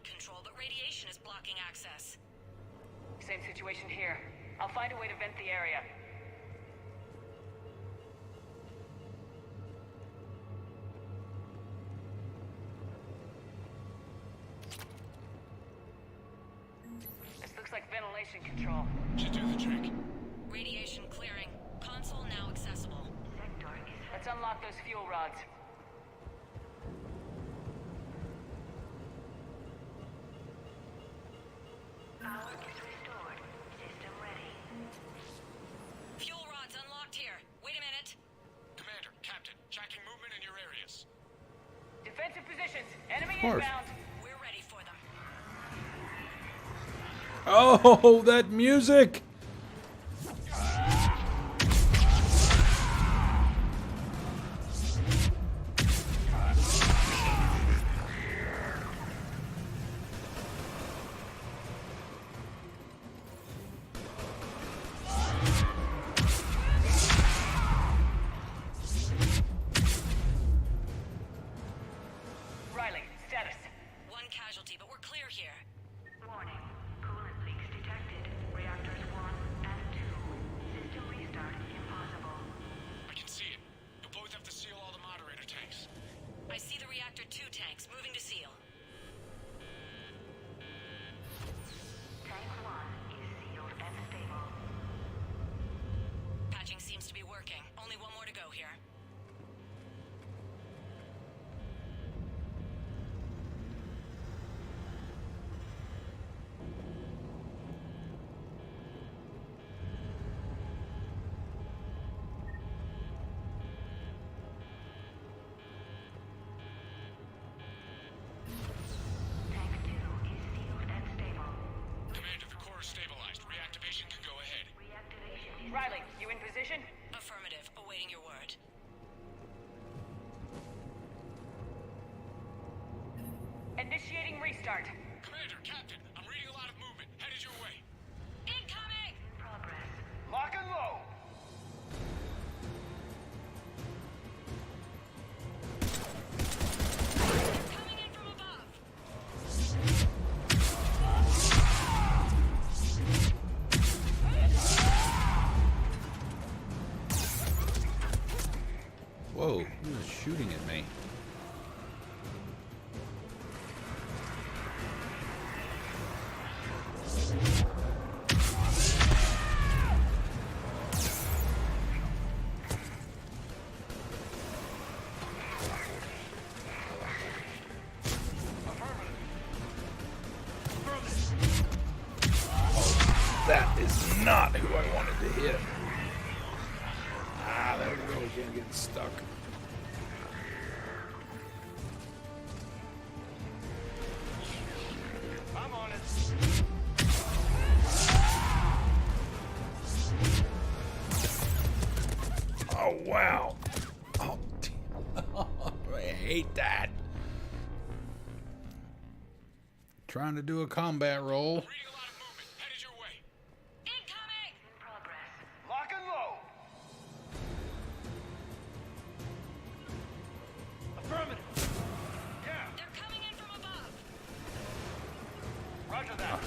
Control, but radiation is blocking access. Same situation here. I'll find a way to vent the area. This looks like ventilation control. Should do the trick. Radiation clearing. Console now accessible. Let's unlock those fuel rods. Power is restored. System ready. Fuel rods unlocked here. Wait a minute. Commander, Captain, tracking movement in your areas. Defensive positions. Enemy Of course. inbound. We're ready for them. Oh, that music! Riley, status. One casualty, but we're clear here. Warning. Coolant leaks detected. Reactors 1 and 2. System restart impossible. I can see it. You'll both have to seal all the moderator tanks. I see the reactor 2 tanks moving to seal. Tank 1 is sealed and stable. Patching seems to be working. Only one more to go here. Tank 2 is sealed and stable. Commander, the core is stabilized. Reactivation can go ahead. Reactivation is Riley, you in position? Affirmative. Awaiting your word. Initiating restart. Commander, Captain, I'm reading a lot of movement. Headed your Whoa, he was shooting at me. That is not who I wanted to hit. Ah, there we go again, getting stuck. I'm on it. Oh, wow. Oh, damn. I hate that. Trying to do a combat roll. Lock and load. Affirmative. Yeah. They're coming in from above. Roger that.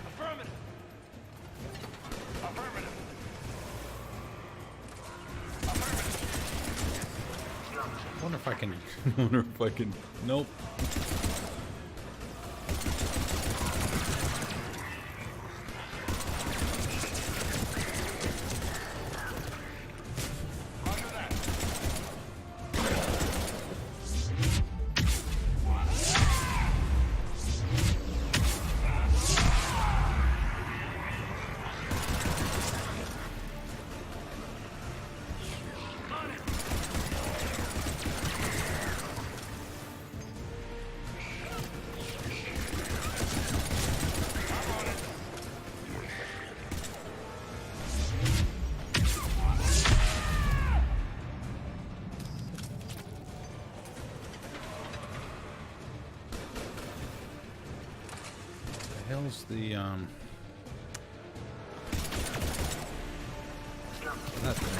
Affirmative. Affirmative. Wonder if I can. Wonder if I can. Nope. Hell's the that thing.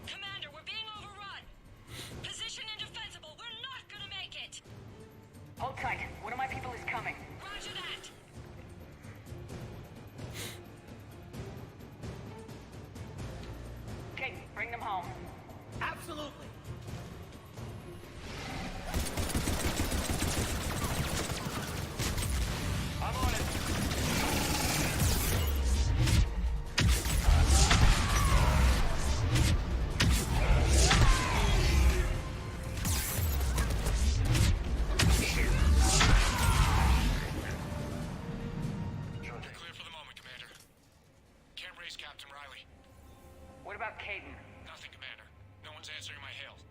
Commander, we're being overrun. Position indefensible. We're not gonna make it. Hold tight. One of my people is coming. Roger that. Kate, bring them home. Absolutely. I'm on it. Clear for the moment, Commander. Can't raise Captain Riley. What about Caden? Nothing, Commander. No one's answering my hails.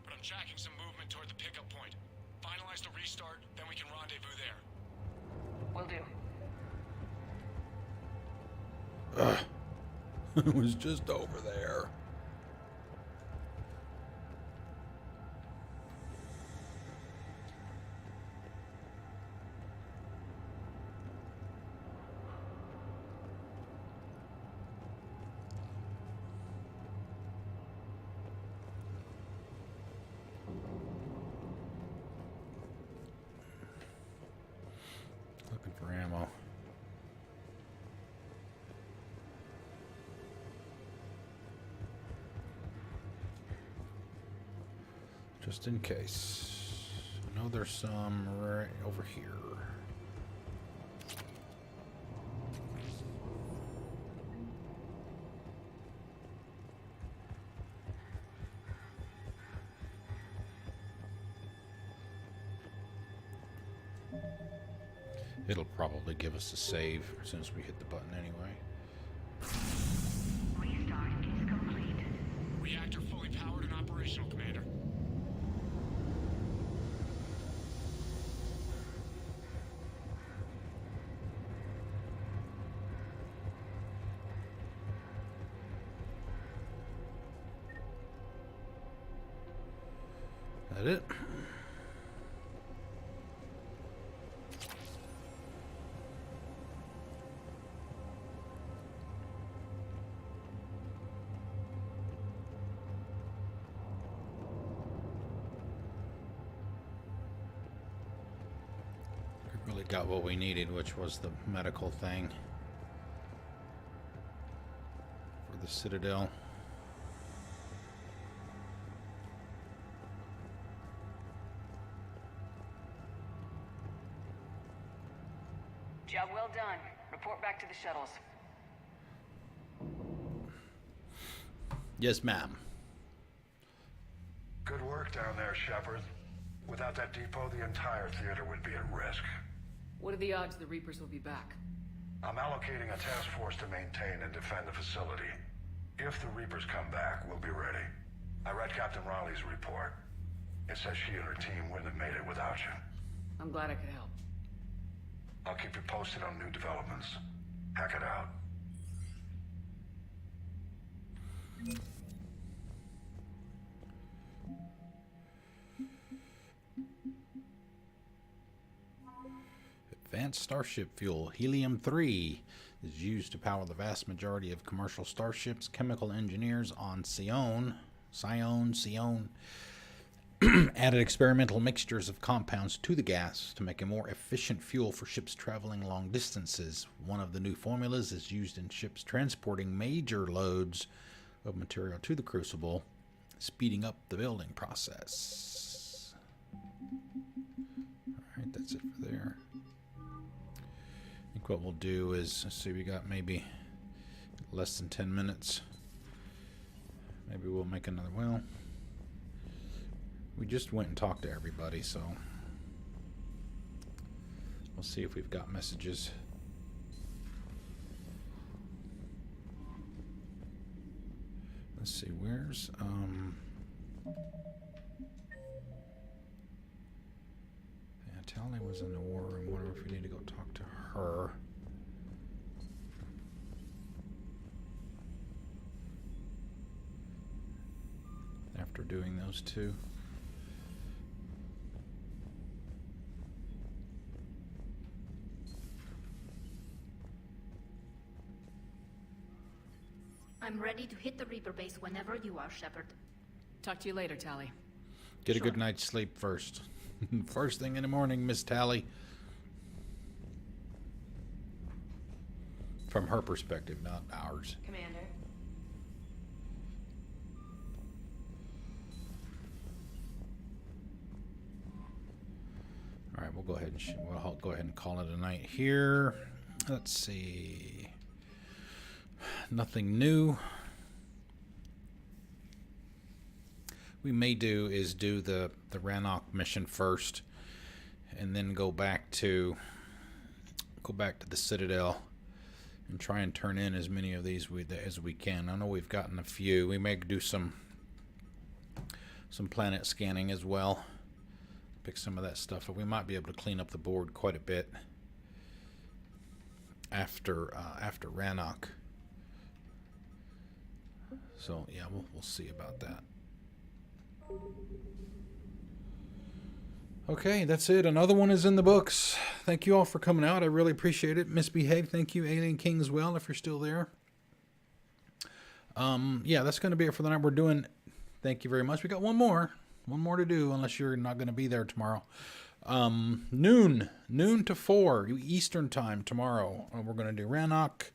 But I'm tracking some movement toward the pickup point. Finalize the restart, then we can rendezvous there. Will do. It was just over there. Looking for ammo. Just in case. I know there's some right over here. It'll probably give us a save as soon as we hit the button anyway. Restart is complete. Reactor fully powered and operational, Commander. That it? got what we needed, which was the medical thing for the Citadel. Job well done. Report back to the shuttles. Yes, ma'am. Good work down there, Shepard. Without that depot, the entire theater would be at risk. What are the odds the Reapers will be back? I'm allocating a task force to maintain and defend the facility. If the Reapers come back, we'll be ready. I read Captain Riley's report. It says she and her team wouldn't have made it without you. I'm glad I could help. I'll keep you posted on new developments. Hack it out. Advanced starship fuel, helium-3, is used to power the vast majority of commercial starships. Chemical engineers on Sion added experimental mixtures of compounds to the gas to make a more efficient fuel for ships traveling long distances. One of the new formulas is used in ships transporting major loads of material to the Crucible, speeding up the building process. Alright, that's it for there. I think what we'll do is, let's see, we got maybe less than 10 minutes. Maybe we'll make another, well, we just went and talked to everybody, so we'll see if we've got messages. Let's see, where's yeah, Tally was in the war room. Wonder if we need to go talk to her. After doing those two. I'm ready to hit the Reaper base whenever you are, Shepard. Talk to you later, Tally. Get a good night's sleep first. First thing in the morning, Miss Tally. From her perspective, not ours. Commander. All right, we'll go ahead and we'll go ahead and call it a night here. Let's see. Nothing new. We may do the Rannoch mission first, and then go back to the Citadel and try and turn in as many of these as we can. I know we've gotten a few. We may do some planet scanning as well. Pick some of that stuff up. We might be able to clean up the board quite a bit after Rannoch. So yeah, we'll see about that. Okay, that's it. Another one is in the books. Thank you all for coming out. I really appreciate it. Misbehave. Thank you, Alien King, as well, if you're still there. Yeah, that's going to be it for the night. We're doing. Thank you very much. We got one more to do, unless you're not going to be there tomorrow. Noon to 4 Eastern time tomorrow. We're going to do Rannoch,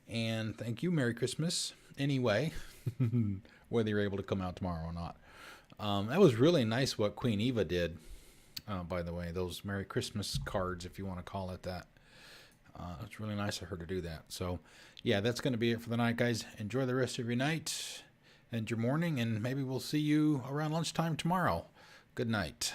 and thank you. Merry Christmas. Anyway, whether you're able to come out tomorrow or not. That was really nice what Queen Eva did, by the way. Those Merry Christmas cards, if you want to call it that. It's really nice of her to do that. So, yeah, that's going to be it for the night, guys. Enjoy the rest of your night and your morning, and maybe we'll see you around lunchtime tomorrow. Good night.